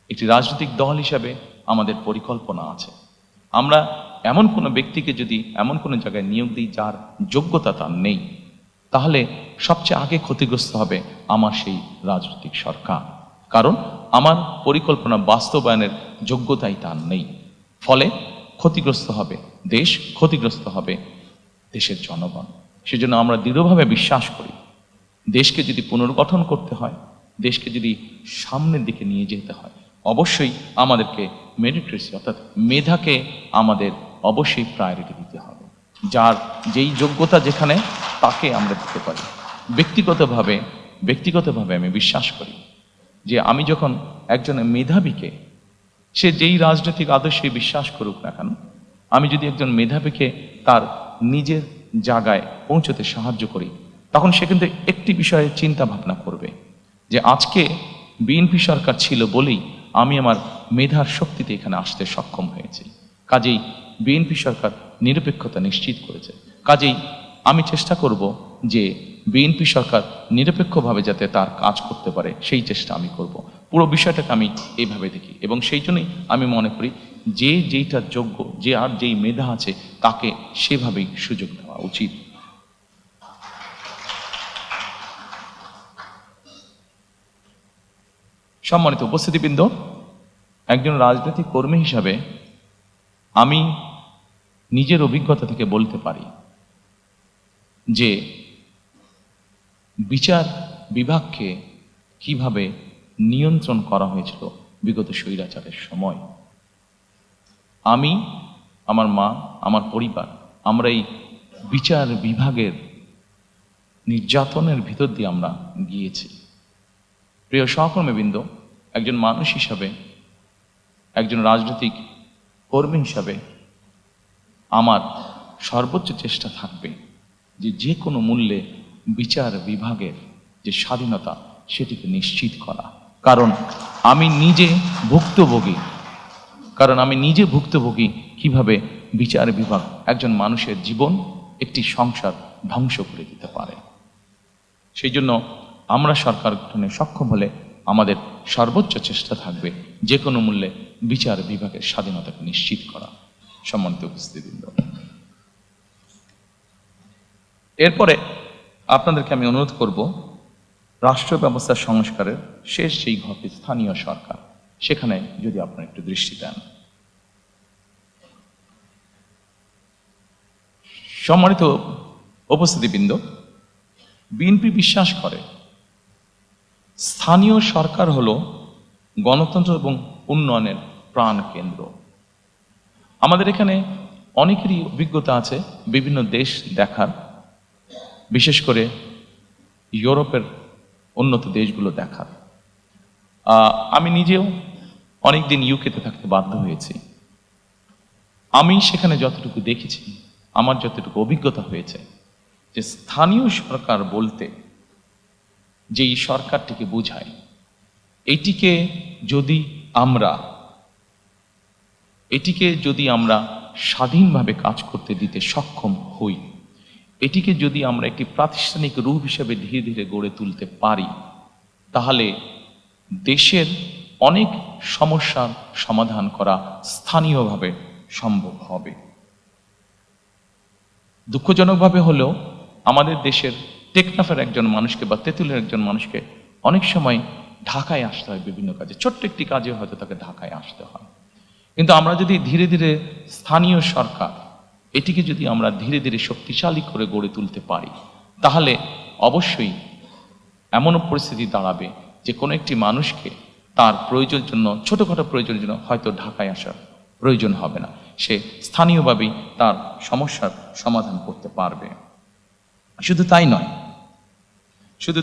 Speaker 1: একটি রাজনৈতিক দল হিসাবে আমাদের পরিকল্পনা আছে, আমরা এমন কোনো ব্যক্তিকে যদি এমন কোনো জায়গায় নিয়োগ দিই যার যোগ্যতা তার নেই, তাহলে সবচেয়ে আগে ক্ষতিগ্রস্ত হবে আমার সেই রাজনৈতিক সরকার। কারণ আমার পরিকল্পনা বাস্তবায়নের যোগ্যতাই তার নেই। ফলে ক্ষতিগ্রস্ত হবে দেশ, ক্ষতিগ্রস্ত হবে দেশের জনগণ। সেজন্য আমরা দৃঢ়ভাবে বিশ্বাস করি, দেশকে যদি পুনর্গঠন করতে হয়, দেশকে যদি সামনের দিকে নিয়ে যেতে হয়, অবশ্যই আমাদেরকে মেরিটোক্রেসি অর্থাৎ মেধাকে আমাদের অবশ্যই প্রায়োরিটি দিতে হবে। যার যেই যোগ্যতা যেখানে, তাকে আমরা দিতে পারি। ব্যক্তিগতভাবে আমি বিশ্বাস করি যে আমি যখন একজন মেধাবীকে, সে যেই রাজনৈতিক আদর্শে বিশ্বাস করুক না কেন, আমি যদি একজন মেধাবীকে তার নিজের জায়গায় পৌঁছতে সাহায্য করি, তখন সে কিন্তু একটি বিষয়ে চিন্তা ভাবনা করবে যে আজকে বিএনপি সরকার ছিল বলেই আমি আমার মেধার শক্তিতে এখানে আসতে সক্ষম হয়েছি। কাজেই বিএনপি সরকার নিরপেক্ষতা নিশ্চিত করেছে। কাজেই আমি চেষ্টা করব যে বিএনপি সরকার নিরপেক্ষভাবে যাতে তার কাজ করতে পারে, সেই চেষ্টা আমি করব। পুরো বিষয়টাকে আমি এইভাবে দেখি এবং সেই জন্যই আমি মনে করি যে যেইটা যোগ্য, যে আর যেই মেধা আছে, তাকে সেভাবেই সুযোগ দেওয়া উচিত। সম্মানিত উপস্থিতিবৃন্দ, একজন রাজনৈতিক কর্মী হিসাবে আমি নিজের অভিজ্ঞতা থেকে বলতে পারি যে বিচার বিভাগকে কিভাবে নিয়ন্ত্রণ করা হয়েছিল বিগত স্বৈরাচারের সময়। আমি, আমার মা, আমার পরিবার, আমরা এই বিচার বিভাগের নির্যাতনের ভিতর দিয়ে আমরা গিয়েছি। প্রিয় সহকর্মীবৃন্দ, একজন মানুষ হিসাবে, একজন রাজনৈতিক কর্মী হিসাবে আমার সর্বোচ্চ চেষ্টা থাকবে যে যে কোনো মূল্যে বিচার বিভাগের যে স্বাধীনতা, সেটিকে নিশ্চিত করা। কারণ আমি নিজে ভুক্তভোগী কিভাবে বিচার বিভাগ একজন মানুষের জীবন, একটি সংসার ধ্বংস করে দিতে পারে। সেই জন্য আমরা সরকার গঠনে সক্ষম হলে আমাদের সর্বোচ্চ চেষ্টা থাকবে যে কোনো মূল্যে বিচার বিভাগের স্বাধীনতাকে নিশ্চিত করা। সম্মানিত উপস্থিতিবৃন্দ, এরপরে আপনাদেরকে আমি অনুরোধ করব, রাষ্ট্র ব্যবস্থা সংস্কারের শেষ যেই ঘটে স্থানীয় সরকার, সেখানে যদি আপনারা একটু দৃষ্টি দেন। সম্মানিত উপস্থিতিবৃন্দ, বিএনপি বিশ্বাস করে স্থানীয় সরকার হলো গণতন্ত্র এবং উন্নয়নের প্রাণ কেন্দ্র। আমাদের এখানে অনেকেরই অভিজ্ঞতা আছে বিভিন্ন দেশ দেখার, বিশেষ করে ইউরোপের উন্নত দেশগুলো দেখার। আমি নিজেও অনেকদিন ইউকেতে থাকতে বাধ্য হয়েছি। আমি সেখানে যতটুকু দেখেছি, আমার যতটুকু অভিজ্ঞতা হয়েছে, যে স্থানীয় সরকার বলতে যেই সরকারটিকে বোঝায়, এটিকে যদি আমরা স্বাধীনভাবে কাজ করতে দিতে সক্ষম হই, এটিকে যদি আমরা একটি প্রাতিষ্ঠানিক রূপ হিসেবে ধীরে ধীরে গড়ে তুলতে পারি, তাহলে দেশের অনেক সমস্যার সমাধান করা স্থানীয়ভাবে সম্ভব হবে। দুঃখজনকভাবে হলেও আমাদের দেশের টেকনাফের একজন মানুষকে বা তেঁতুলের একজন মানুষকে অনেক সময় ঢাকায় আসতে হয় বিভিন্ন কাজে, ছোট্ট একটি কাজে হয়তো তাকে ঢাকায় আসতে হয়। কিন্তু আমরা যদি ধীরে ধীরে স্থানীয় সরকার এটিকে যদি আমরা ধীরে ধীরে শক্তিশালী করে গড়ে তুলতে পারি, তাহলে অবশ্যই এমনও পরিস্থিতি দাঁড়াবে যে কোনো একটি মানুষকে তার প্রয়োজনের জন্য, ছোটখাটো প্রয়োজনের জন্য হয়তো ঢাকায় আসার প্রয়োজন হবে না, সে স্থানীয়ভাবেই তার সমস্যার সমাধান করতে পারবে। শুধু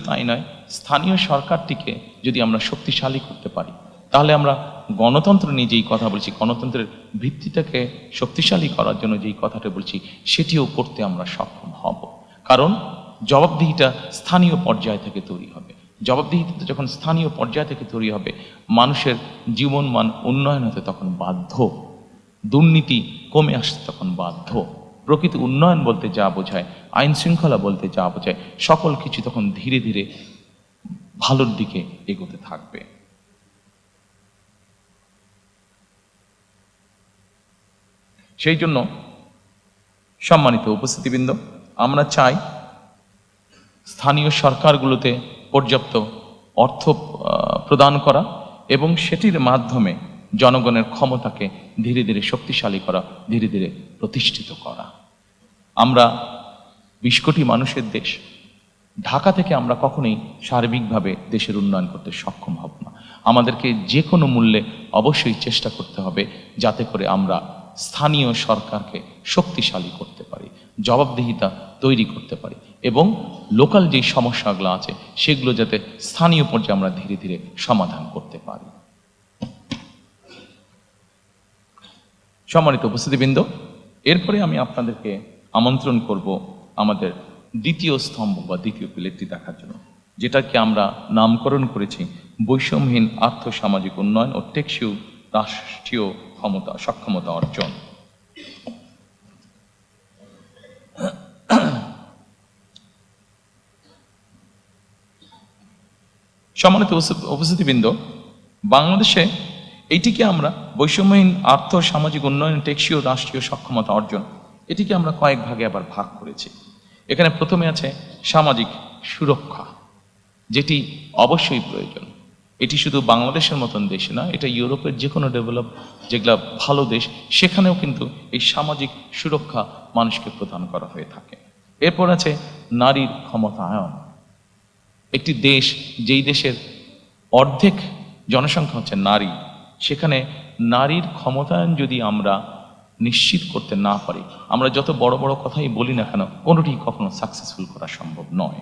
Speaker 1: তাই নয়, স্থানীয় সরকারটিকে যদি আমরা শক্তিশালী করতে পারি, তাহলে আমরা গণতন্ত্র নিয়ে যেই কথা বলছি, গণতন্ত্রের ভিত্তিটাকে শক্তিশালী করার জন্য যেই কথাটা বলছি, সেটিও করতে আমরা সক্ষম হব। কারণ জবাবদিহিটা স্থানীয় পর্যায় থেকে তৈরি হবে। জবাবদিহিতা যখন স্থানীয় পর্যায় থেকে তৈরি হবে, মানুষের জীবনমান উন্নয়ন হতে তখন বাধ্য, দুর্নীতি কমে আসতে তখন বাধ্য, প্রকৃত উন্নয়ন বলতে যা বোঝায়, আইন শৃঙ্খলা বলতে যা বোঝায়, সকল কিছু তখন ধীরে ধীরে ভালোর দিকে এগোতে থাকবে। সেই জন্য সম্মানিত উপস্থিতিবৃন্দ, আমরা চাই স্থানীয় সরকারগুলোতে পর্যাপ্ত অর্থ প্রদান করা এবং সেটির মাধ্যমে জনগণের ক্ষমতাকে ধীরে ধীরে শক্তিশালী করা, ধীরে ধীরে প্রতিষ্ঠিত করা। আমরা 20 কোটি মানুষের দেশ, ঢাকা থেকে আমরা কখনোই সার্বিকভাবে দেশের উন্নয়ন করতে সক্ষম হব না। আমাদেরকে যে কোনো মূল্যে অবশ্যই চেষ্টা করতে হবে যাতে করে আমরা স্থানীয় সরকারকে শক্তিশালী করতে পারি, জবাবদিহিতা তৈরি করতে পারি এবং লোকাল যেই সমস্যাগুলো আছে সেগুলো যাতে স্থানীয় পর্যায়ে আমরা ধীরে ধীরে সমাধান করতে পারি। সম্মানিত উপস্থিতিবৃন্দ, এরপরে আমি আপনাদেরকে আমন্ত্রণ করব আমাদের দ্বিতীয় স্তম্ভ বা দ্বিতীয় পিলারটি দেখার জন্য, যেটাকে আমরা নামকরণ করেছি বৈষম্যহীন আর্থসামাজিক উন্নয়ন ও টেকসই রাষ্ট্রীয় সক্ষমতা অর্জন। সম্মানিত উপস্থিতিবৃন্দ, বাংলাদেশে এইটিকে আমরা বৈষম্যহীন আর্থসামাজিক উন্নয়ন টেকসই রাষ্ট্রীয় সক্ষমতা অর্জন, এটিকে আমরা কয়েক ভাগে আবার ভাগ করেছি। এখানে প্রথমে আছে সামাজিক সুরক্ষা, যেটি অবশ্যই প্রয়োজন। এটি শুধু বাংলাদেশের মতন দেশে না, এটা ইউরোপের যে কোনো ডেভেলপ যেগুলো ভালো দেশ, সেখানেও কিন্তু এই সামাজিক সুরক্ষা মানুষকে প্রদান করা হয়ে থাকে। এরপর আছে নারীর ক্ষমতায়ন। একটি দেশ, যেই দেশের অর্ধেক জনসংখ্যা হচ্ছে নারী, সেখানে নারীর ক্ষমতায়ন যদি আমরা নিশ্চিত করতে না পারি, আমরা যত বড় বড় কথাই বলি না কেন, কোনোটি কখনো সাকসেসফুল করা সম্ভব নয়।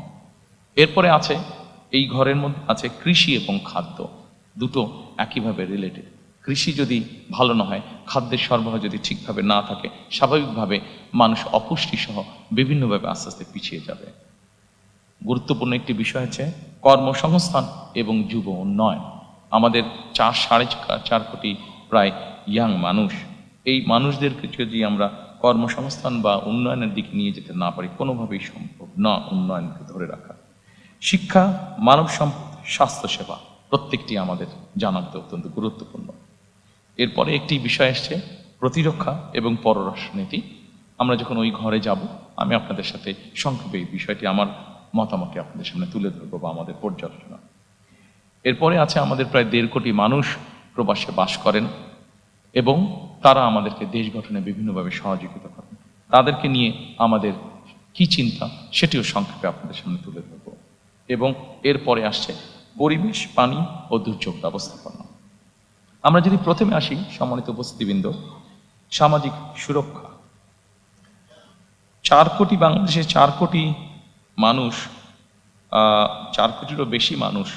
Speaker 1: এরপরে আছে, এই ঘরের মধ্যে আছে কৃষি এবং খাদ্য, দুটো একইভাবে রিলেটেড। কৃষি যদি ভালো না হয়, খাদ্যের সরবরাহ যদি ঠিকভাবে না থাকে, স্বাভাবিকভাবে মানুষ অপুষ্টি সহ বিভিন্নভাবে আস্তে আস্তে পিছিয়ে যাবে। গুরুত্বপূর্ণ একটি বিষয় হচ্ছে কর্মসংস্থান এবং যুব উন্নয়ন। আমাদের 4.5 কোটি প্রায় ইয়াং মানুষ, এই মানুষদেরকে যদি আমরা কর্মসংস্থান বা উন্নয়নের দিকে নিয়ে যেতে না পারি, কোনোভাবেই সম্ভব না উন্নয়নকে ধরে রাখা। শিক্ষা, মানব সম্পদ, স্বাস্থ্যসেবা, প্রত্যেকটি আমাদের জানাতে অত্যন্ত গুরুত্বপূর্ণ। এরপরে একটি বিষয় আসছে প্রতিরক্ষা এবং পররাষ্ট্রনীতি। আমরা যখন ওই ঘরে যাব, আমি আপনাদের সাথে সংক্ষেপে এই বিষয়টি, আমার মতামতকে আপনাদের সামনে তুলে ধরবো বা আমাদের পর্যালোচনা। এরপরে আছে আমাদের প্রায় 1.5 কোটি মানুষ প্রবাসে বাস করেন এবং তারা আমাদেরকে দেশ গঠনে বিভিন্নভাবে সহযোগিতা করেন। তাদেরকে নিয়ে আমাদের কি চিন্তা, সেটিও সংক্ষেপে আপনাদের সামনে তুলে ধরব। এবং এরপরে আসছে পরিবেশ, পানি ও দুর্যোগ ব্যবস্থাপনা। আমরা যদি প্রথমে আসি, সম্মানিত উপস্থিতিবৃন্দ, সামাজিক সুরক্ষা। 4 কোটি, বাংলাদেশে 4 কোটি মানুষ, 4 কোটিরও বেশি মানুষ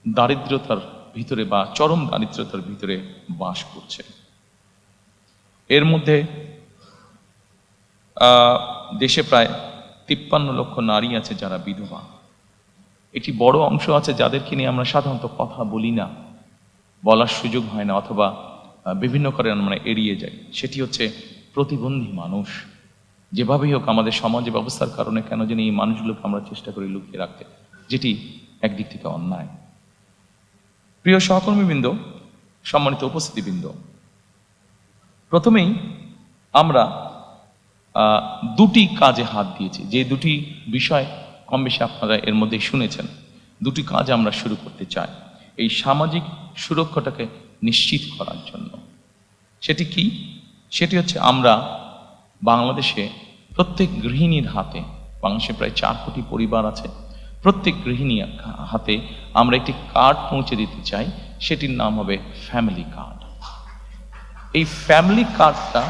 Speaker 1: দারিদ্রতার ভিতরে বা চরম দারিদ্রতার ভিতরে বাস করছে। এর মধ্যে দেশে প্রায় 53 লক্ষ নারী আছে যারা বিধবা। একটি বড় অংশ আছে যাদেরকে নিয়ে আমরা সাধারণত কথা বলি না, বলার সুযোগ হয় না, অথবা বিভিন্ন কারণে আমরা এড়িয়ে যাই। সেটি হচ্ছে প্রতিবন্ধী মানুষ। যেভাবেই হোক আমাদের সমাজ ব্যবস্থার কারণে কেন জানি এই মানুষগুলোকে আমরা চেষ্টা করি লুকিয়ে রাখতে, যেটি একদিক থেকে অন্যায়। প্রিয় সহকর্মীবৃন্দ, সম্মানিত উপস্থিতিবৃন্দ, প্রথমেই আমরা দুটি কাজে হাত দিয়েছি, যে দুটি বিষয় কম বেশি আপনারা এর মধ্যে শুনেছেন। দুটি কাজ আমরা শুরু করতে চাই এই সামাজিক সুরক্ষাটাকে নিশ্চিত করার জন্য। সেটি কি? সেটি হচ্ছে আমরা বাংলাদেশে প্রত্যেক গৃহিণীর হাতে, বাংলাদেশে প্রায় 4 কোটি পরিবার আছে, প্রত্যেক গৃহিণীর হাতে আমরা একটি কার্ড পৌঁছে দিতে চাই। সেটির নাম হবে ফ্যামিলি কার্ড। এই ফ্যামিলি কার্ডটা,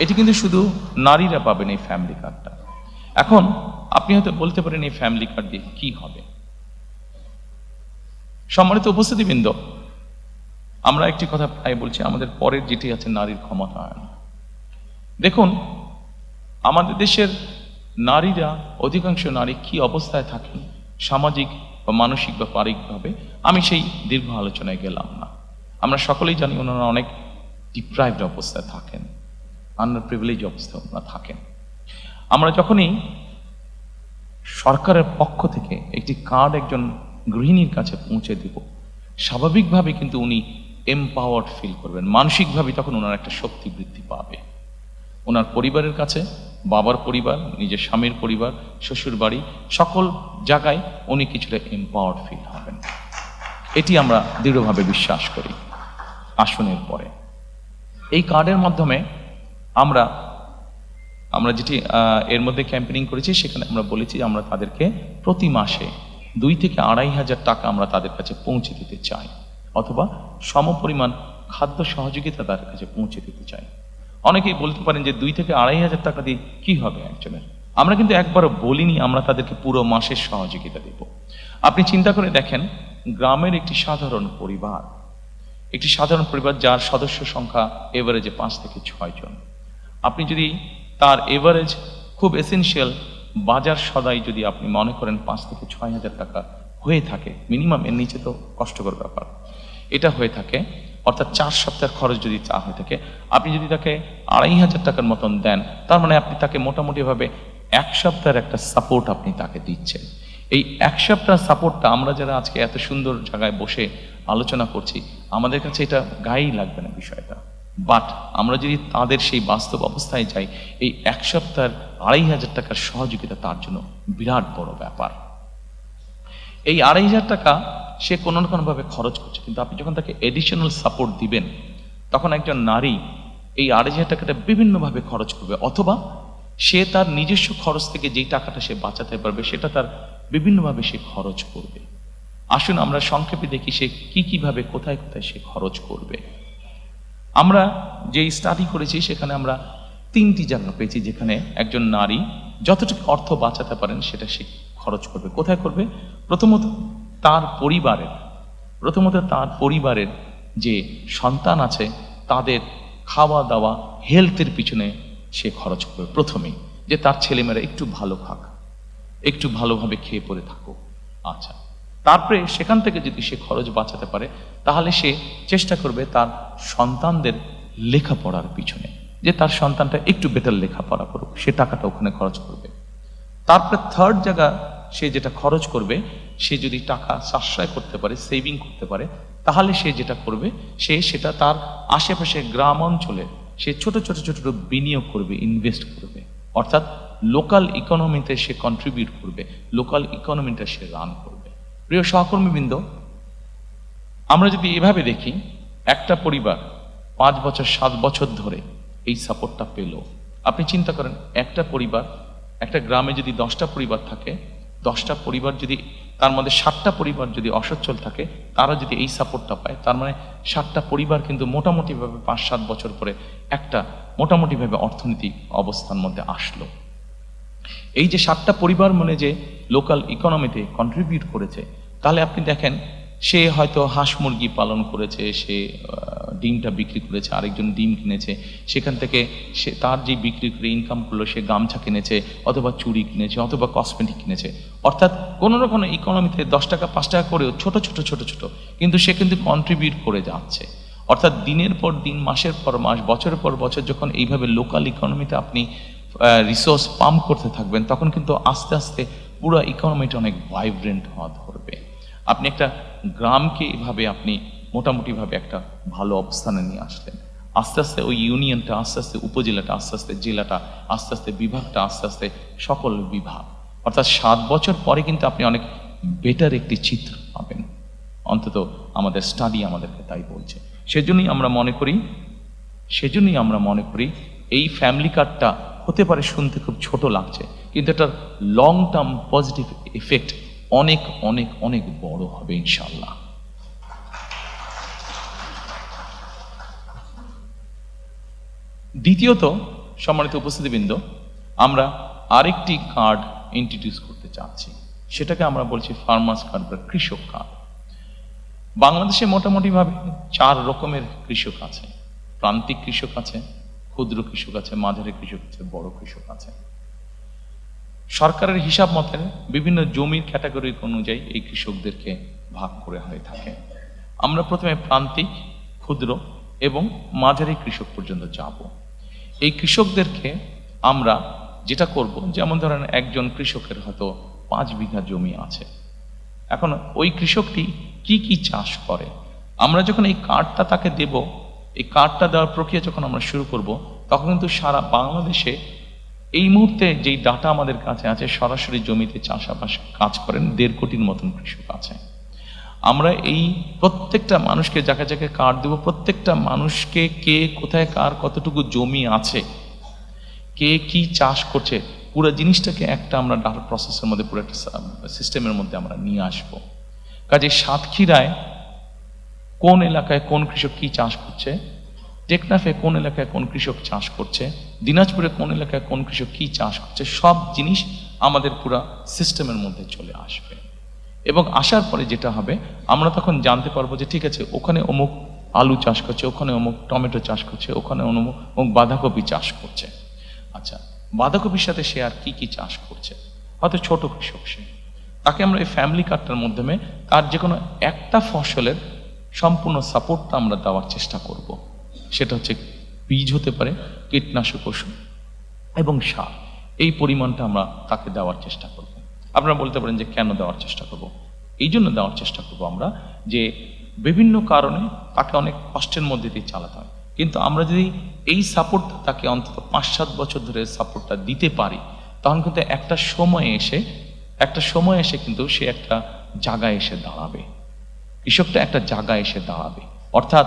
Speaker 1: এটি কিন্তু শুধু নারীরা পাবেন এই ফ্যামিলি কার্ডটা। এখন আপনি হয়তো বলতে পারেন এই ফ্যামিলি কার্ড দিয়ে কি হবে? সম্মানিত উপস্থিতিবৃন্দ, আমরা একটি কথা প্রায় বলছি, আমাদের পরের যেটি আছে নারীর ক্ষমতায়ন। দেখুন, আমাদের দেশের নারীরা, অধিকাংশ নারী কি অবস্থায় থাকেন সামাজিক বা মানসিক বা পারিবারিকভাবে, আমি সেই দীর্ঘ আলোচনায় গেলাম না। আমরা সকলেই জানি ওনারা অনেক ডিপ্রাইভড অবস্থায় থাকেন, আন্ডার প্রিভিলেজ অবস্থায় ওনারা থাকেন। আমরা যখনই সরকারের পক্ষ থেকে একটি কার্ড একজন গৃহিণীর কাছে পৌঁছে দেব, স্বাভাবিকভাবে কিন্তু উনি এম্পাওয়ার্ড ফিল করবেন, মানসিকভাবে তখন ওনার একটা শক্তি বৃদ্ধি পাবে। ওনার পরিবারের কাছে, বাবার পরিবার, নিজের স্বামীর পরিবার, শ্বশুর বাড়ি, সকল জায়গায় উনি কিছুটা এম্পাওয়ার্ড ফিল হবেন। এটি আমরা দৃঢ়ভাবে বিশ্বাস করি। আসনের পরে এই কার্ডের মাধ্যমে আমরা যেটি এর মধ্যে ক্যাম্পেইনিং করেছি, সেখানে আমরা বলেছি আমরা তাদেরকে প্রতি মাসে 2 থেকে 2,500 টাকা আমরা তাদের কাছে পৌঁছে দিতে চাই, অথবা সমপরিমাণ খাদ্য সহযোগিতা তাদের কাছে পৌঁছে দিতে চাই। অনেকেই বলতে পারেন যে 2 থেকে 2,500 টাকা দিয়ে কি হবে একজনের? আমরা কিন্তু একবারও বলিনি আমরা তাদেরকে পুরো মাসের সহযোগিতা দেব। আপনি চিন্তা করে দেখেন, গ্রামের একটি সাধারণ পরিবার, যার সদস্য সংখ্যা এভারেজে 5 থেকে 6 জন, আপনি যদি তার এভারেজ খুব এসেনশিয়াল বাজার সদাই যদি আপনি মনে করেন 5 থেকে 6,000 টাকা হয়ে থাকে মিনিমাম, এর নিচে তো কষ্টকর ব্যাপার, এটা হয়ে থাকে, অর্থাৎ 4 সপ্তাহের খরচ যদি চা হয়ে থাকে, আপনি যদি তাকে 2,500 টাকার মতন দেন, তার মানে আপনি তাকে মোটামুটিভাবে 1 সপ্তাহের একটা সাপোর্ট আপনি তাকে দিচ্ছেন। এই 1 সপ্তাহ সাপোর্টটা আমরা যারা আজকে এত সুন্দর জায়গায় বসে আলোচনা করছি, আমাদের কাছে এটা গায়েই লাগবে না বিষয়টা, বাট আমরা যদি তাদের সেই বাস্তব অবস্থায় যাই, এই 1 সপ্তাহের 2,500 টাকার সহযোগিতা তার জন্য বিরাট বড় ব্যাপার। এই 2,500 টাকা সে কোনো না কোনোভাবে খরচ করছে, কিন্তু আপনি যখন তাকে এডিশনাল সাপোর্ট দিবেন, তখন একজন নারী এই 2,500 টাকাটা বিভিন্নভাবে খরচ করবে, অথবা সে তার নিজস্ব খরচ থেকে যেই টাকাটা সে বাঁচাতে পারবে সেটা তার বিভিন্নভাবে সে খরচ করবে। আসুন আমরা সংক্ষেপে দেখি সে কিভাবে কোথায় কোথায় সে খরচ করবে। আমরা যেই স্টাডি করেছি সেখানে আমরা 3টি জায়গা পেয়েছি যেখানে একজন নারী যতটুকু অর্থ বাঁচাতে পারেন সেটা সে খরচ করবে। কোথায় করবে? প্রথমত তার পরিবারের যে সন্তান আছে তাদের খাওয়া দাওয়া, হেলথের পিছনে সে খরচ করবে প্রথমেই, যে তার ছেলেমেয়েরা একটু ভালো খাক, একটু ভালোভাবে খেয়ে পরে থাকুক। আচ্ছা, তারপরে সেখান থেকে যদি সে খরচ বাঁচাতে পারে, তাহলে সে চেষ্টা করবে তার সন্তানদের লেখাপড়ার পিছনে, যে তার সন্তানটা একটু বেটার লেখাপড়া করুক, সে টাকাটা ওখানে খরচ করবে। তারপরে থার্ড জায়গা সে যেটা খরচ করবে, সে যদি টাকা সাশ্রয় করতে পারে, সেভিং করতে পারে, তাহলে সে যেটা করবে, সেটা তার আশেপাশে গ্রাম অঞ্চলে সে ছোট বিনিয়োগ করবে, ইনভেস্ট করবে, অর্থাৎ লোকাল ইকোনমিতে সে কন্ট্রিবিউট করবে, লোকাল ইকোনমিটা সে রান করবে। প্রিয় সহকর্মীবৃন্দ, আমরা যদি এভাবে দেখি, একটা পরিবার 5 বছর 7 বছর ধরে এই সাপোর্টটা পেল। আপনি চিন্তা করেন, একটা পরিবার, একটা গ্রামে যদি 10টা পরিবার থাকে, 10টা পরিবার যদি, তার মধ্যে 7টা পরিবার যদি অসচ্ছল থাকে, তারা যদি এই সাপোর্টটা পায়, তার মানে 7টা পরিবার কিন্তু মোটামুটিভাবে 5-7 বছর পরে একটা মোটামুটিভাবে অর্থনৈতিক অবস্থার মধ্যে আসলো। এই যে 7টা পরিবার মানে যে লোকাল ইকোনমিতে কন্ট্রিবিউট করেছে, তাহলে আপনি দেখেন সে হয়তো হাঁস মুরগি পালন করেছে, সে ডিমটা বিক্রি করেছে, আরেকজন ডিম কিনেছে, সেখান থেকে সে তার যে বিক্রি করে ইনকাম করলো, সে গামছা কিনেছে, অথবা চুড়ি কিনেছে, অথবা কসমেটিক কিনেছে, অর্থাৎ কোনো না কোনো ইকোনমিতে 10 টাকা 5 টাকা করেও ছোট কিন্তু সে কিন্তু কন্ট্রিবিউট করে যাচ্ছে। অর্থাৎ দিনের পর দিন, মাসের পর মাস, বছরের পর বছর যখন এইভাবে লোকাল ইকোনমিতে আপনি রিসোর্স পাম্প করতে থাকবেন, তখন কিন্তু আস্তে আস্তে পুরো ইকোনমিটা অনেক ভাইব্রেন্ট হওয়া ধরবে। আপনি একটা গ্রামকে এভাবে আপনি মোটামুটিভাবে একটা ভালো অবস্থানে নিয়ে আসলেন, আস্তে আস্তে ওই ইউনিয়নটা, আস্তে আস্তে উপজেলাটা, আস্তে আস্তে জেলাটা, আস্তে আস্তে বিভাগটা, আস্তে আস্তে সকল বিভাগ, অর্থাৎ 7 বছর পরে কিন্তু আপনি অনেক বেটার একটি চিত্র পাবেন। অন্তত আমাদের স্টাডি আমাদেরকে তাই বলছে। সেজন্যই আমরা মনে করি এই ফ্যামিলি কার্ডটা হতে পারে শুনতে খুব ছোট লাগছে, কিন্তু এটার লং টার্ম পজিটিভ এফেক্ট অনেক অনেক অনেক বড় হবে ইনশাআল্লাহ। দ্বিতীয়ত, সম্মানিত উপস্থিতিবৃন্দ, আমরা আরেকটি কার্ড ইন্ট্রোডিউস করতে চাচ্ছি, সেটাকে আমরা বলছি ফার্মার্স কার্ড বা কৃষক কার্ড। বাংলাদেশে মোটামুটিভাবে 4 রকমের কৃষক আছে। প্রান্তিক কৃষক আছে, ক্ষুদ্র কৃষক আছে, মাঝারি কৃষক আছে, বড় কৃষক আছে। সরকারের হিসাব মতে বিভিন্ন জমির ক্যাটাগরি অনুযায়ী এই কৃষকদেরকে ভাগ করে হয়ে থাকে। আমরা প্রথমে প্রান্তিক, ক্ষুদ্র এবং মাঝারি কৃষক পর্যন্ত যাব। এই কৃষকদেরকে আমরা যেটা করব, যেমন ধরেন একজন কৃষকের হয়তো 5 বিঘা জমি আছে। এখন ওই কৃষকটি কি কি চাষ করে, আমরা যখন এই কার্ডটা তাকে দেব, এই কার্ডটা দেওয়ার প্রক্রিয়া যখন আমরা শুরু করব, তখন কিন্তু সারা বাংলাদেশে এই মুহূর্তে যেই ডাটা আমাদের কাছে আছে, সরাসরি জমিতে চাষাবাস কাজ করেন 1.5 কোটির মতন কৃষক আছে। আমরা এই প্রত্যেকটা মানুষকে যাকে যাকে কার্ড দেব, প্রত্যেকটা মানুষকে কে কোথায় কার কতটুকু জমি আছে, কে কি চাষ করছে, পুরো জিনিসটাকে একটা আমরা ডাটা প্রসেসের মধ্যে, পুরো একটা সিস্টেমের মধ্যে আমরা নিয়ে আসবো। কাজে সাতক্ষীরায় কোন এলাকায় কোন কৃষক কি চাষ করছে, টেকনাফে কোন এলাকায় কোন কৃষক চাষ করছে, দিনাজপুরে কোন এলাকায় কোন কৃষক কি চাষ করছে, সব জিনিস আমাদের পুরো সিস্টেমের মধ্যে চলে আসবে। এবং আসার পরে যেটা হবে, আমরা তখন জানতে পারবো যে ঠিক আছে, ওখানে অমুক আলু চাষ করছে, ওখানে অমুক টমেটো চাষ করছে, ওখানে অমুক বাঁধাকপি চাষ করছে। আচ্ছা, বাঁধাকপির সাথে সে আর কি কি চাষ করছে, হয়তো ছোট কৃষক সে, তাকে আমরা এই ফ্যামিলি কার্ডটার মাধ্যমে তার যে কোনো একটা ফসলের সম্পূর্ণ সাপোর্টটা আমরা দেওয়ার চেষ্টা করব। সেটা হচ্ছে বীজ হতে পারে, কীটনাশক ওষুধ এবং সার, এই পরিমাণটা আমরা তাকে দেওয়ার চেষ্টা করব। আপনারা বলতে পারেন যে কেন দেওয়ার চেষ্টা করব? এই জন্য দেওয়ার চেষ্টা করব আমরা যে বিভিন্ন কারণে তাকে অনেক কষ্টের মধ্যে দিয়ে চালাতে হয়, কিন্তু আমরা যদি এই সাপোর্টটা তাকে অন্তত 5-7 বছর ধরে সাপোর্টটা দিতে পারি, তখন কিন্তু একটা সময় এসে কিন্তু সে একটা জায়গায় এসে দাঁড়াবে, কৃষকটা একটা জায়গায় এসে দাঁড়াবে। অর্থাৎ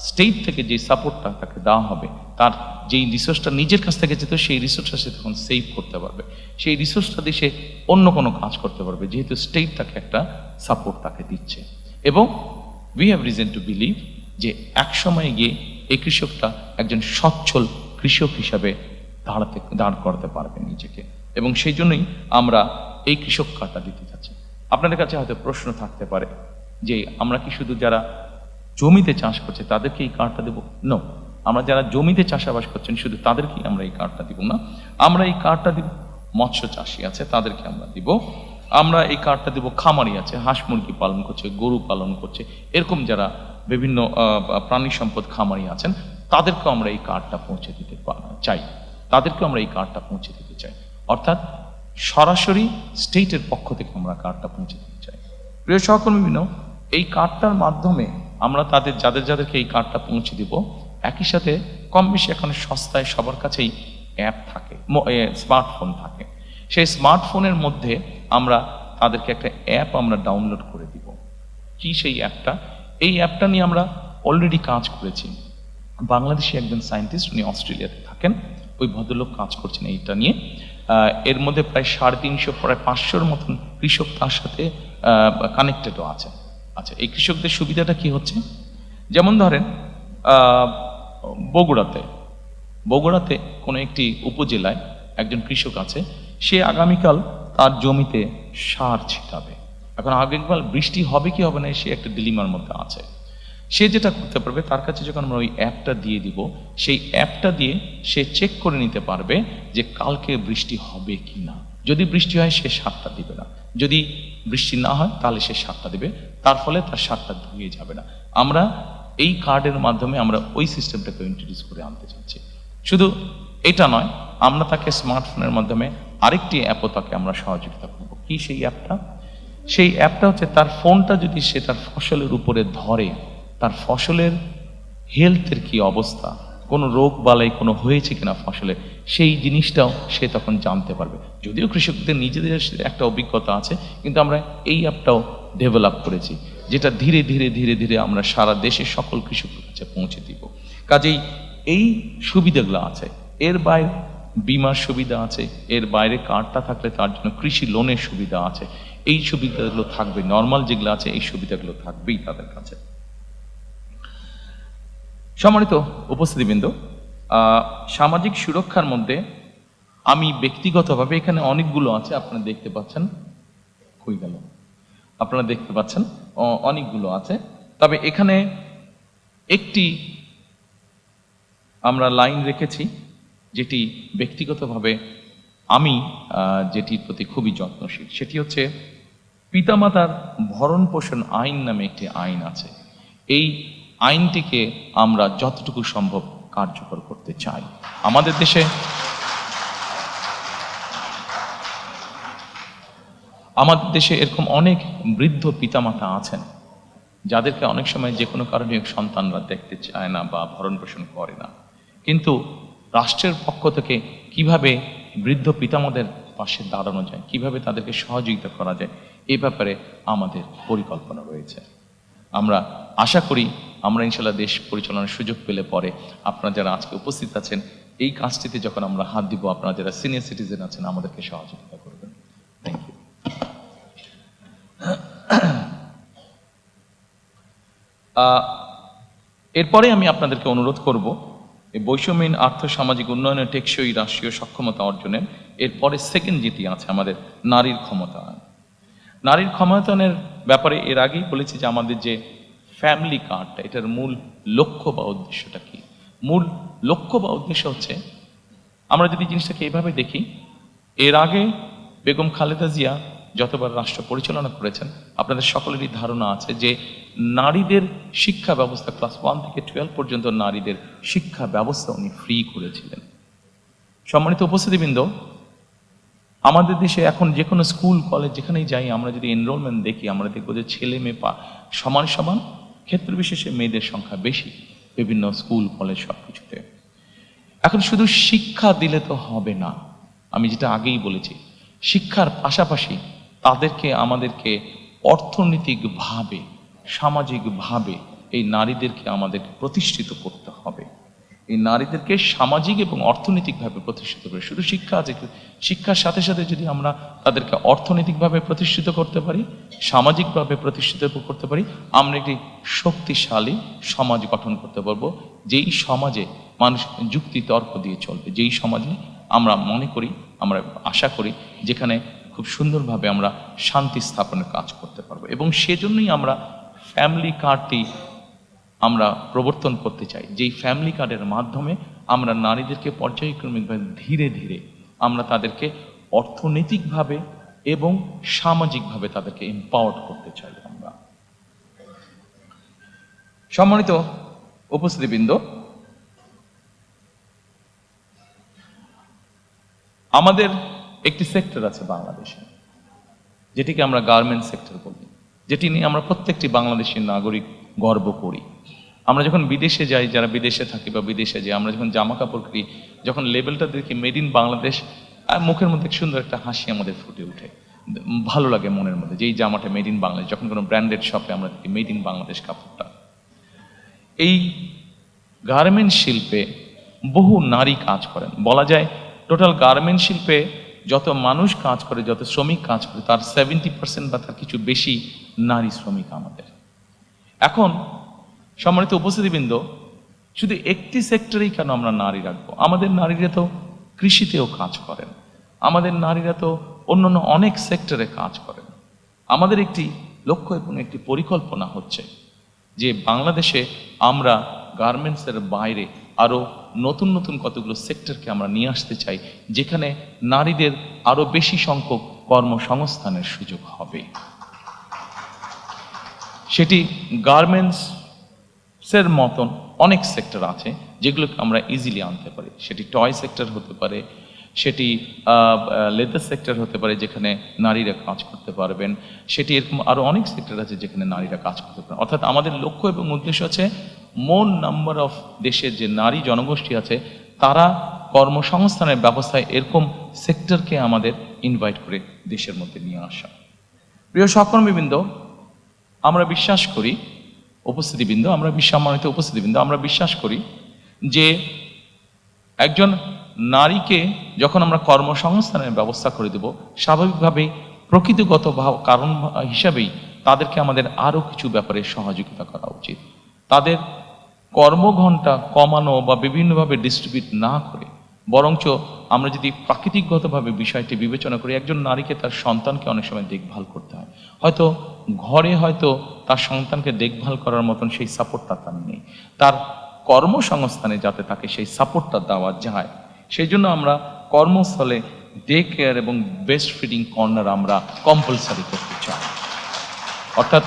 Speaker 1: স্টেট থেকে যে সাপোর্টটা তাকে দেওয়া হবে, তার যেই রিসোর্সটা নিজের কাছ থেকে যেত, সেই রিসোর্সটা সে তখন সেভ করতে পারবে, সেই রিসোর্সটা দিয়ে সে অন্য কোনো কাজ করতে পারবে, যেহেতু স্টেট তাকে একটা সাপোর্ট তাকে দিচ্ছে। এবং we have reason to believe যে এক সময় গিয়ে এই কৃষকটা একজন সচ্ছল কৃষক হিসাবে দাঁড় করাতে পারবে নিজেকে। এবং সেই জন্যই আমরা এই কৃষক কার্ডটা দিতে চাচ্ছি। আপনাদের কাছে হয়তো প্রশ্ন থাকতে পারে যে আমরা কি শুধু যারা জমিতে চাষ করছে তাদেরকে এই কার্ডটা দেবো? নো, আমরা যারা জমিতে চাষাবাস করছেন শুধু তাদেরকেই আমরা এই কার্ডটা দিব না। আমরা এই কার্ডটা দিব মৎস্য চাষি আছে তাদেরকে আমরা দিব, আমরা এই কার্ডটা দিব খামারি আছে, হাঁস মুরগি পালন করছে, গরু পালন করছে, এরকম যারা বিভিন্ন প্রাণী সম্পদ খামারি আছেন, তাদেরকেও আমরা এই কার্ডটা পৌঁছে দিতে চাই, তাদেরকেও আমরা এই কার্ডটা পৌঁছে দিতে চাই। অর্থাৎ সরাসরি স্টেটের পক্ষ থেকে আমরা কার্ডটা পৌঁছে দিতে চাই। প্রিয় সহকর্মীবৃন্দ, এই কার্ডটার মাধ্যমে আমরা যাদেরকে এই কার্ডটা পৌঁছে দিব, একই সাথে কম বেশি এখন সস্তায় সবার কাছেই অ্যাপ থাকে, স্মার্টফোন থাকে। সেই স্মার্টফোনের মধ্যে আমরা তাদেরকে একটা অ্যাপ আমরা ডাউনলোড করে দিব। কি সেই অ্যাপটা? এই অ্যাপটা নিয়ে আমরা অলরেডি কাজ করেছি। বাংলাদেশি একজন সায়েন্টিস্ট, উনি অস্ট্রেলিয়াতে থাকেন, ওই ভদ্রলোক কাজ করছেন এইটা নিয়ে। এর মধ্যে প্রায় 350 প্রায় 500-র মতন কৃষক তার সাথে কানেক্টেডও আছে। আচ্ছা, এই কৃষকদের সুবিধাটা কি হচ্ছে? যেমন ধরেন বগুড়াতে কোনো একটি উপজেলায় একজন কৃষক আছে, সে আগামীকাল তার জমিতে সার ছিটাবে। এখন আগামীকাল বৃষ্টি হবে কি হবে না, সে একটা ডিলিমার মধ্যে আছে। সে যেটা করতে পারবে, তার কাছে যখন আমরা ওই অ্যাপটা দিয়ে দিব, সেই অ্যাপটা দিয়ে সে চেক করে নিতে পারবে যে কালকে বৃষ্টি হবে কি না। যদি বৃষ্টি হয় সে সারটা দিবে না, যদি বৃষ্টি না হয় তাহলে সে সারটা দিবে, তার ফলে তার সারটা ধুয়ে যাবে না। আমরা এই কার্ডের মাধ্যমে আমরা ওই সিস্টেমটাকে ইন্ট্রোডিউস করে আনতে চাচ্ছি। শুধু এটা নয়, আমরা তাকে স্মার্টফোনের মাধ্যমে আরেকটি অ্যাপও তাকে আমরা সহযোগিতা করবো। কি কি সেই অ্যাপটা? সেই অ্যাপটা হচ্ছে তার ফোনটা যদি সে তার ফসলের উপরে ধরে, তার ফসলের হেলথের কি অবস্থা, কোনো রোগ বালাই কোনো হয়েছে কিনা ফসলে, সেই জিনিসটাও সে তখন জানতে পারবে। যদিও কৃষকদের নিজেদের একটা অভিজ্ঞতা আছে, কিন্তু আমরা এই অ্যাপটাও ডেভেলপ করেছি, যেটা ধীরে ধীরে ধীরে ধীরে আমরা সারা দেশের সকল কৃষকের কাছে পৌঁছে দিব। কাজেই এই সুবিধাগুলো আছে। এর বাইরে বীমার সুবিধা আছে, এর বাইরে কার্ডটা থাকলে তার জন্য কৃষি লোনের সুবিধা আছে। এই সুবিধাগুলো থাকবে, নর্মাল যেগুলো আছে এই সুবিধাগুলো থাকবেই তাদের কাছে। সম্মানিত উপস্থিতিবৃন্দ, সামাজিক সুরক্ষার মধ্যে আমি ব্যক্তিগতভাবে, এখানে অনেকগুলো আছে আপনারা দেখতে পাচ্ছেন, কই গেল, আপনারা দেখতে পাচ্ছেন অনেকগুলো আছে, তবে এখানে একটি আমরা লাইন রেখেছি যেটি ব্যক্তিগতভাবে আমি যেটির প্রতি খুবই যত্নশীল, সেটি হচ্ছে পিতামাতার ভরণ পোষণ আইন নামে একটি আইন আছে। এই আইনটিকে আমরা যতটুকু সম্ভব কার্যকর করতে চাই। আমাদের দেশে এরকম অনেক বৃদ্ধ পিতামাতা আছেন যাদেরকে অনেক সময় যে কোনো কারণে সন্তানরা দেখতে চায় না বা ভরণ পোষণ করে না, কিন্তু রাষ্ট্রের পক্ষ থেকে কিভাবে বৃদ্ধ পিতামাতাদের পাশে দাঁড়ানো যায়, কিভাবে তাদেরকে সহযোগিতা করা যায়, এই ব্যাপারে আমাদের পরিকল্পনা রয়েছে। আমরা আশা করি আমরা ইনশাল্লাহ দেশ পরিচালনার সুযোগ পেলে পরে আপনারা যারা আজকে উপস্থিত আছেন, এই কাজটিতে যখন আমরা হাত দিব, আপনারা যারা সিনিয়র সিটিজেন আছেন আমাদেরকে সহযোগিতা করবেন। Thank you. এরপরে আমি আপনাদেরকে অনুরোধ করব, এই বৈষম্যহীন আর্থ সামাজিক উন্নয়নের টেকসই রাষ্ট্রীয় সক্ষমতা অর্জনের এরপরে সেকেন্ড যেটি আছে আমাদের নারীর ক্ষমতায়ন। নারীর ক্ষমতায়নের ব্যাপারে এর আগেই বলেছি যে আমাদের যে ফ্যামিলি কার্ডটা, এটার মূল লক্ষ্য বা উদ্দেশ্যটা কি? মূল লক্ষ্য বা উদ্দেশ্য হচ্ছে, আমরা যদি জিনিসটাকে এইভাবে দেখি, এর আগে বেগম খালেদা জিয়া যতবার রাষ্ট্র পরিচালনা করেছেন, আপনাদের সকলেরই ধারণা আছে যে নারীদের শিক্ষা ব্যবস্থা ক্লাস 1 থেকে 12 পর্যন্ত নারীদের শিক্ষা ব্যবস্থা উনি ফ্রি করেছিলেন। সম্মানিত উপস্থিতিবৃন্দ, আমাদের দেশে এখন যে কোনো স্কুল কলেজ যেখানেই যাই, আমরা যদি এনরোলমেন্ট দেখি, আমরা দেখবো যে ছেলে মেয়ে সমান সমান, ক্ষেত্র বিশেষে মেয়েদের সংখ্যা বেশি বিভিন্ন স্কুল কলেজ সবকিছুতে। এখন শুধু শিক্ষা দিলে তো হবে না, আমি যেটা আগেই বলেছি, শিক্ষার পাশাপাশি আমাদেরকে অর্থনৈতিকভাবে, সামাজিকভাবে এই নারীদেরকে আমাদেরকে প্রতিষ্ঠিত করতে হবে। এই নারীদেরকে সামাজিক এবং অর্থনৈতিকভাবে প্রতিষ্ঠিত করে, শুধু শিক্ষা আছে, শিক্ষার সাথে সাথে যদি আমরা তাদেরকে অর্থনৈতিকভাবে প্রতিষ্ঠিত করতে পারি, সামাজিকভাবে প্রতিষ্ঠিত করতে পারি, আমরা একটি শক্তিশালী সমাজ গঠন করতে পারবো, যেই সমাজে মানুষ যুক্তি তর্ক দিয়ে চলবে, যেই সমাজে আমরা মনে করি, আমরা আশা করি, যেখানে খুব সুন্দরভাবে আমরা শান্তি স্থাপনের কাজ করতে পারবো। এবং সেজন্যই আমরা ফ্যামিলি কার্ডটি আমরা প্রবর্তন করতে চাই, যেই ফ্যামিলি কার্ডের মাধ্যমে আমরা নারীদেরকে পর্যায়ক্রমিকভাবে ধীরে ধীরে আমরা তাদেরকে অর্থনৈতিকভাবে এবং সামাজিকভাবে তাদেরকে এম্পাওয়ার্ড করতে চাই। আমরা সম্মানিত উপস্থিতিবৃন্দ, আমাদের একটি সেক্টর আছে বাংলাদেশে, যেটিকে আমরা গার্মেন্টস সেক্টর বলি, যেটি নিয়ে আমরা প্রত্যেকটি বাংলাদেশী নাগরিক গর্ব করি। আমরা যখন বিদেশে যাই, যারা বিদেশে থাকি বা বিদেশে যাই, আমরা যখন জামা কাপড় কিনি, যখন লেবেলটা দেখি মেড ইন বাংলাদেশ, মুখের মধ্যে সুন্দর একটা হাসি আমাদের ফুটে ওঠে, ভালো লাগে মনের মধ্যে যে এই জামাটা মেড ইন বাংলাদেশ। যখন কোনো ব্র্যান্ডেড শপে আমরা দেখি মেড ইন বাংলাদেশ কাপড়টা, এই গার্মেন্ট শিল্পে বহু নারী কাজ করেন। বলা যায় টোটাল গার্মেন্ট শিল্পে যত মানুষ কাজ করে, যত শ্রমিক কাজ করে, তার 70% বা তার কিছু বেশি নারী শ্রমিক আমাদের। এখন সম্মানিত উপস্থিতিবৃন্দ, শুধু একটি সেক্টরেই কেন আমরা নারী রাখবো? আমাদের নারীরা তো কৃষিতেও কাজ করেন, আমাদের নারীরা তো অন্যান্য অনেক সেক্টরে কাজ করেন। আমাদের একটি লক্ষ্য এবং একটি পরিকল্পনা হচ্ছে যে বাংলাদেশে আমরা গার্মেন্টসের বাইরে আরো নতুন নতুন কতগুলো সেক্টরকে আমরা নিয়ে আসতে চাই, যেখানে নারীদের আরো বেশি সংখ্যক কর্মসংস্থানের সুযোগ হবে। সেটি গার্মেন্টসের মতন অনেক সেক্টর আছে যেগুলোকে আমরা ইজিলি আনতে পারি। সেটি টয় সেক্টর হতে পারে, সেটি লেদার সেক্টর হতে পারে যেখানে নারীরা কাজ করতে পারবেন, সেটি এরকম আরও অনেক সেক্টর আছে যেখানে নারীরা কাজ করতে পারেন। অর্থাৎ আমাদের লক্ষ্য এবং উদ্দেশ্য আছে মোর নাম্বার অফ দেশের যে নারী জনগোষ্ঠী আছে তারা কর্মসংস্থানের ব্যবস্থায় এরকম সেক্টরকে আমাদের ইনভাইট করে দেশের মধ্যে নিয়ে আসা। প্রিয় সহকর্মীবৃন্দ, আমরা বিশ্বাস করি উপস্থিতিবৃন্দ, সম্মানিত উপস্থিতিবৃন্দ, আমরা বিশ্বাস করি যে একজন নারীকে যখন আমরা কর্মসংস্থানের ব্যবস্থা করে দেব, স্বাভাবিকভাবেই প্রকৃতিগত কারণ হিসাবেই তাদেরকে আমাদের আরও কিছু ব্যাপারে সহযোগিতা করা উচিত। তাদের কর্মঘণ্টা কমানো বা বিভিন্নভাবে ডিস্ট্রিবিউট না করে বরঞ্চ আমরা যদি প্রাকৃতিকগতভাবে বিষয়টি বিবেচনা করি, একজন নারীকে তার সন্তানকে অনেক সময় দেখভাল করতে হয়, হয়তো ঘরে হয়তো তার সন্তানকে দেখভাল করার মতন সেই সাপোর্টটা তার নেই, তার কর্মসংস্থানে যাতে তাকে সেই সাপোর্টটা দেওয়া যায় সেই জন্য আমরা কর্মস্থলে ডে কেয়ার এবং বেস্ট ফিডিং কর্নার আমরা কম্পালসারি করতে চাই। অর্থাৎ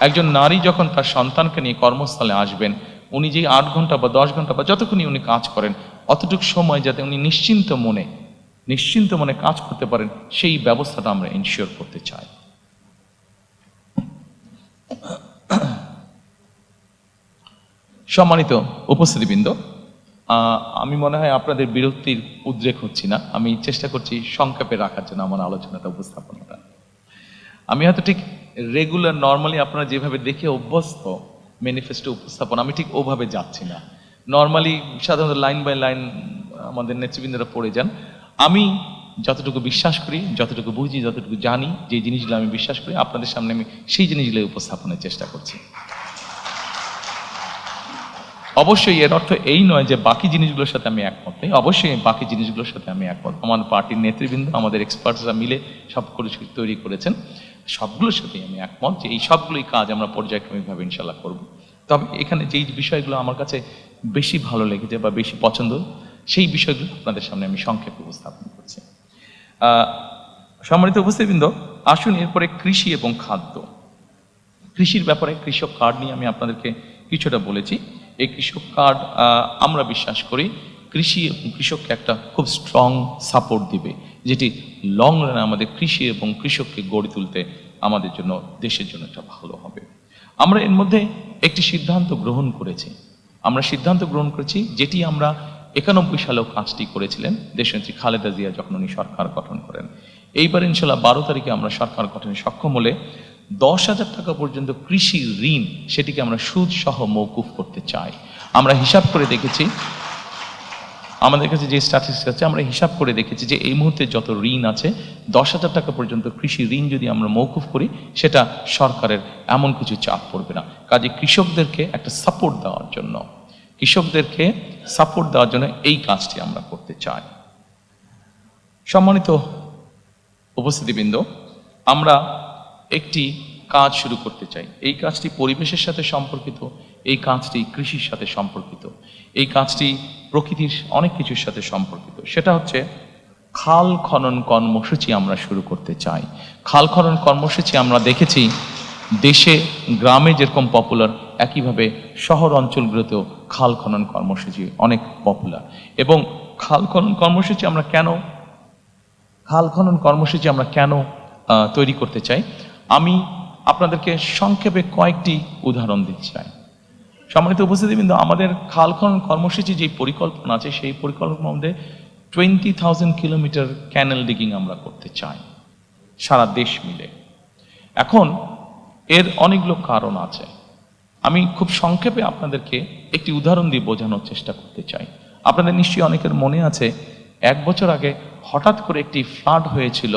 Speaker 1: একজন নারী যখন তার সন্তানকে নিয়ে কর্মস্থলে আসবেন, উনি যেই 8 ঘন্টা বা 10 ঘন্টা বা যতক্ষণই উনি কাজ করেন অতটুকু সময় যাতে উনি নিশ্চিন্ত মনে কাজ করতে পারেন সেই ব্যবস্থাটা আমরা ইনশিওর করতে চাই। সম্মানিত উপস্থিতিবৃন্দ, আমি মনে হয় আপনাদের বিরক্তির উদ্রেক হচ্ছি না, আমি চেষ্টা করছি সংক্ষেপে রাখার জন্য আমার আলোচনাটা, উপস্থাপনাটা। আমি হয়তো ঠিক রেগুলার নর্মালি আপনারা যেভাবে দেখে অভ্যস্ত ম্যানিফেস্টো উপস্থাপন, আমি ঠিক ওভাবে যাচ্ছি না। নর্মালি সাধারণত লাইন বাই লাইন আমাদের নেতৃবৃন্দরা পড়ে যান। আমি যতটুকু বিশ্বাস করি, যতটুকু বুঝি, যতটুকু জানি, যে জিনিসগুলো আমি বিশ্বাস করি আপনাদের সামনে আমি সেই জিনিসগুলো উপস্থাপনের চেষ্টা করছি। অবশ্যই এর অর্থ এই নয় যে বাকি জিনিসগুলোর সাথে আমি একমত নেই, অবশ্যই বাকি জিনিসগুলোর সাথে আমি একমত। আমার পার্টির নেতৃবৃন্দ, আমাদের এক্সপার্টসরা মিলে সব কিছু তৈরি করেছেন, সবগুলোর সাথেই আমি একমত যে এই সবগুলোই কাজ আমরা পর্যায়ক্রমিকভাবে ইনশাল্লাহ করব। তবে এখানে যেই বিষয়গুলো আমার কাছে বেশি ভালো লেগেছে বা বেশি পছন্দ, সেই বিষয়গুলো আপনাদের সামনে আমি সংক্ষেপে উপস্থাপন করছি। সম্মানিত উপস্থিতিবৃন্দ, আসুন এরপরে কৃষি এবং খাদ্য। কৃষির ব্যাপারে কৃষক কার্ড নিয়ে আমি আপনাদেরকে কিছুটা বলেছি। এই কৃষক কার্ড আমরা বিশ্বাস করি কৃষি এবং কৃষককে একটা খুব স্ট্রং সাপোর্ট দিবে, যেটি লং রানে আমাদের কৃষি এবং কৃষককে গড়ে তুলতে আমাদের জন্য, দেশের জন্য একটা ভালো হবে। আমরা এর মধ্যে একটি সিদ্ধান্ত গ্রহণ করেছি, যেটি আমরা 91 সালেও কাজটি করেছিলেন দেশনেত্রী খালেদা জিয়া যখন উনি সরকার গঠন করেন। এইবার ইনশাল্লাহ 12 তারিখে আমরা সরকার গঠনে সক্ষম হলে 10,000 টাকা পর্যন্ত কৃষি ঋণ, সেটিকে আমরা সুদ সহ মওকুফ করতে চাই। আমরা হিসাব করে দেখেছি, আমাদের কাছে যে স্ট্যাটিস্টিক্স আছে, আমরা হিসাব করে দেখেছি যে এই মুহূর্তে যত ঋণ আছে 10,000 টাকা পর্যন্ত কৃষি ঋণ যদি আমরা মওকুফ করি, সেটা সরকারের এমন কিছু চাপ পড়বে না। কাজে কৃষকদেরকে একটা সাপোর্ট দেওয়ার জন্য এই কাজটি আমরা করতে চাই। সম্মানিত উপস্থিতিবৃন্দ, আমরা একটি কাজ শুরু করতে চাই। এই কাজটি পরিবেশের সাথে সম্পর্কিত, এই কাজটি কৃষির সাথে সম্পর্কিত, এই কাজটি প্রকৃতির অনেক কিছুর সাথে সম্পর্কিত। সেটা হচ্ছে খাল খনন কর্মসূচি আমরা শুরু করতে চাই। খাল খনন কর্মসূচি আমরা দেখেছি দেশে গ্রামে যেরকম পপুলার, একইভাবে শহর অঞ্চলগুলোতেও খাল খনন কর্মসূচি অনেক পপুলার। এবং খাল খনন কর্মসূচি আমরা কেন তৈরি করতে চাই, আমি আপনাদেরকে সংক্ষেপে কয়েকটি উদাহরণ দিতে চাই। সম্মানিত উপস্থিতিবৃন্দ, আমাদের খাল খনন কর্মসূচি যে পরিকল্পনা আছে, সেই পরিকল্পনার মধ্যে 20,000 কিলোমিটার ক্যানেল ডিগিং আমরা করতে চাই সারা দেশ মিলে। এখন এর অনেকগুলো কারণ আছে, আমি খুব সংক্ষেপে আপনাদেরকে একটি উদাহরণ দিয়ে বোঝানোর চেষ্টা করতে চাই। আপনাদের নিশ্চয়ই অনেকের মনে আছে 1 বছর আগে হঠাৎ করে একটি ফ্লাড হয়েছিল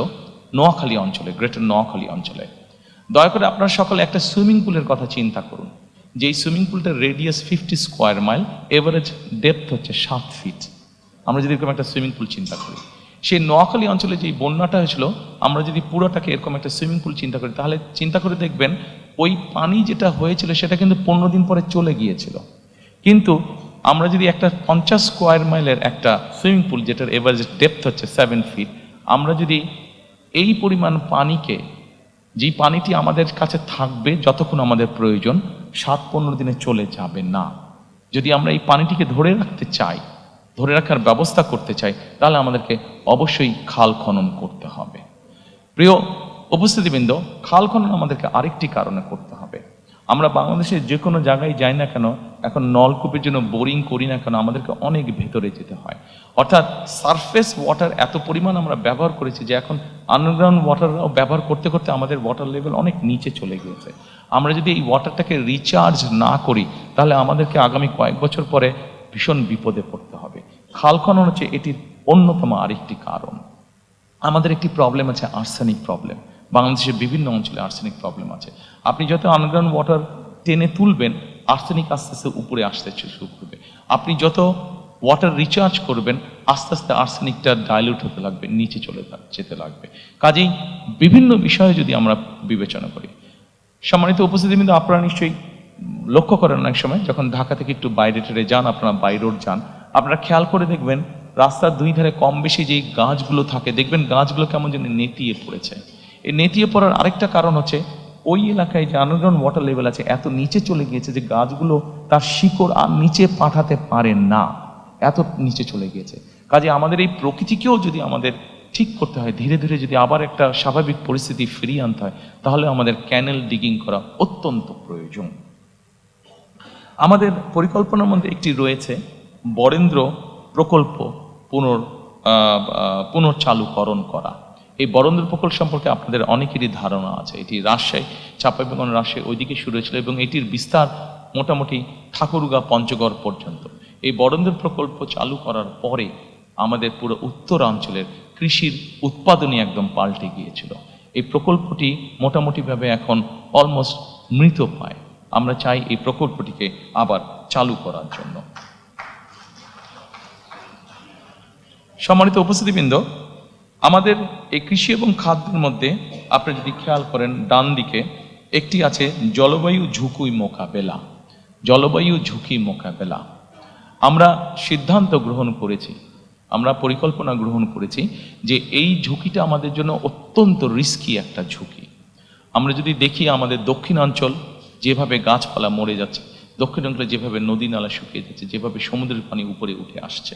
Speaker 1: নোয়াখালী অঞ্চলে, গ্রেটার নোয়াখালী অঞ্চলে। দয়া করে আপনারা সকলে একটা সুইমিং পুলের কথা চিন্তা করুন, যেই সুইমিং পুলটার radius 50 square mile, average depth হচ্ছে 7 ফিট। আমরা যদি এরকম একটা সুইমিং পুল চিন্তা করি, সেই নোয়াখালী অঞ্চলে যেই বন্যাটা হয়েছিল, আমরা যদি পুরোটাকে এরকম একটা সুইমিং পুল চিন্তা করি, তাহলে চিন্তা করে দেখবেন ওই পানি যেটা হয়েছিল সেটা কিন্তু 15 দিন পরে চলে গিয়েছিল। কিন্তু আমরা যদি একটা 50 স্কোয়ার মাইলের একটা সুইমিং পুল, যেটার এভারেজ ডেপথ হচ্ছে 7 ফিট, আমরা যদি এই পরিমাণ পানিকে, যেই পানিটি আমাদের কাছে থাকবে যতক্ষণ আমাদের প্রয়োজন, 7-15 দিনে চলে যাবে না। যদি আমরা এই পানিটিকে ধরে রাখতে চাই, ধরে রাখার ব্যবস্থা করতে চাই, তাহলে আমাদেরকে অবশ্যই খাল খনন করতে হবে। প্রিয় উপস্থিতিবৃন্দ, খাল খনন আমাদেরকে আরেকটি কারণে করতে হবে। আমরা বাংলাদেশের যে কোনো জায়গায় যাই না কেন, এখন নলকূপের জন্য বোরিং করি না কেন, আমাদেরকে অনেক ভেতরে যেতে হয়। অর্থাৎ সারফেস ওয়াটার এত পরিমাণ আমরা ব্যবহার করেছি যে এখন আন্ডারগ্রাউন্ড ওয়াটারও ব্যবহার করতে করতে আমাদের ওয়াটার লেভেল অনেক নিচে চলে গিয়েছে। আমরা যদি এই ওয়াটারটাকে রিচার্জ না করি, তাহলে আমাদেরকে আগামী কয়েক বছর পরে ভীষণ বিপদে পড়তে হবে। খাল খনন হচ্ছে এটির অন্যতম আরেকটি কারণ। আমাদের একটি প্রবলেম আছে, আর্সেনিক প্রবলেম। বাংলাদেশের বিভিন্ন অঞ্চলে আর্সেনিক প্রবলেম আছে। আপনি যত আন্ডারগ্রাউন্ড ওয়াটার টেনে তুলবেন, আর্সেনিক আস্তে আস্তে উপরে আসতে শুরু করবে। আপনি যত ওয়াটার রিচার্জ করবেন, আস্তে আস্তে আর্সেনিকটা ডাইলিউট হতে লাগবে, নিচে যেতে লাগবে। কাজেই বিভিন্ন বিষয়ে যদি আমরা বিবেচনা করি, সম্মানিত উপস্থিতি, কিন্তু আপনারা নিশ্চয়ই লক্ষ্য করেন অনেক সময় যখন ঢাকা থেকে একটু বাইরে টেরে যান, আপনারা বাই রোড যান, আপনারা খেয়াল করে দেখবেন রাস্তার দুই ধারে কম বেশি যেই গাছগুলো থাকে, দেখবেন গাছগুলো কেমন যেন নেতিয়ে পড়েছে। এই নেতিয়ে পড়ার আরেকটা কারণ হচ্ছে ওই এলাকায় যে আন্ডারগ্রাউন্ড ওয়াটার লেভেল আছে এত নিচে চলে গিয়েছে যে গাছগুলো তার শিকড় আর নিচে পাঠাতে পারে না, এত নিচে চলে গিয়েছে। কাজে আমাদের এই প্রকৃতিকেও যদি আমাদের ঠিক করতে হয়, ধীরে ধীরে যদি আবার একটা স্বাভাবিক পরিস্থিতি ফিরিয়ে আনতে হয়, তাহলে আমাদের ক্যানেল ডিগিং করা অত্যন্ত প্রয়োজন। আমাদের পরিকল্পনার মধ্যে একটি রয়েছে বরেন্দ্র প্রকল্প পুনর্চালুকরণ করা। এই বরেন্দ্র প্রকল্প সম্পর্কে আপনাদের অনেকেরই ধারণা আছে। এটি রাজশাহী, চাঁপাইনবাবগঞ্জ, রাজশাহী ওইদিকে শুরু হয়েছিল এবং এটির বিস্তার মোটামুটি ঠাকুরগাঁ, পঞ্চগড় পর্যন্ত। এই বরেন্দ্র প্রকল্প চালু করার পরে আমাদের পুরো উত্তরাঞ্চলের কৃষির উৎপাদনই একদম পাল্টে গিয়েছিল। এই প্রকল্পটি মোটামুটিভাবে এখন অলমোস্ট মৃত পায়। আমরা চাই এই প্রকল্পটিকে আবার চালু করার জন্য। সম্মানিত উপস্থিতিবৃন্দ, আমাদের এই কৃষি এবং খাদ্যের মধ্যে আপনি যদি খেয়াল করেন, ডান দিকে একটি আছে জলবায়ু ঝুঁকি মোকাবেলা। জলবায়ু ঝুঁকি মোকাবেলা আমরা সিদ্ধান্ত গ্রহণ করেছি, আমরা পরিকল্পনা গ্রহণ করেছি যে এই ঝুঁকিটা আমাদের জন্য অত্যন্ত রিস্কি একটা ঝুঁকি। আমরা যদি দেখি আমাদের দক্ষিণাঞ্চল যেভাবে গাছপালা মরে যাচ্ছে, দক্ষিণাঞ্চলে যেভাবে নদী নালা শুকিয়ে যাচ্ছে, যেভাবে সমুদ্রের পানি উপরে উঠে আসছে,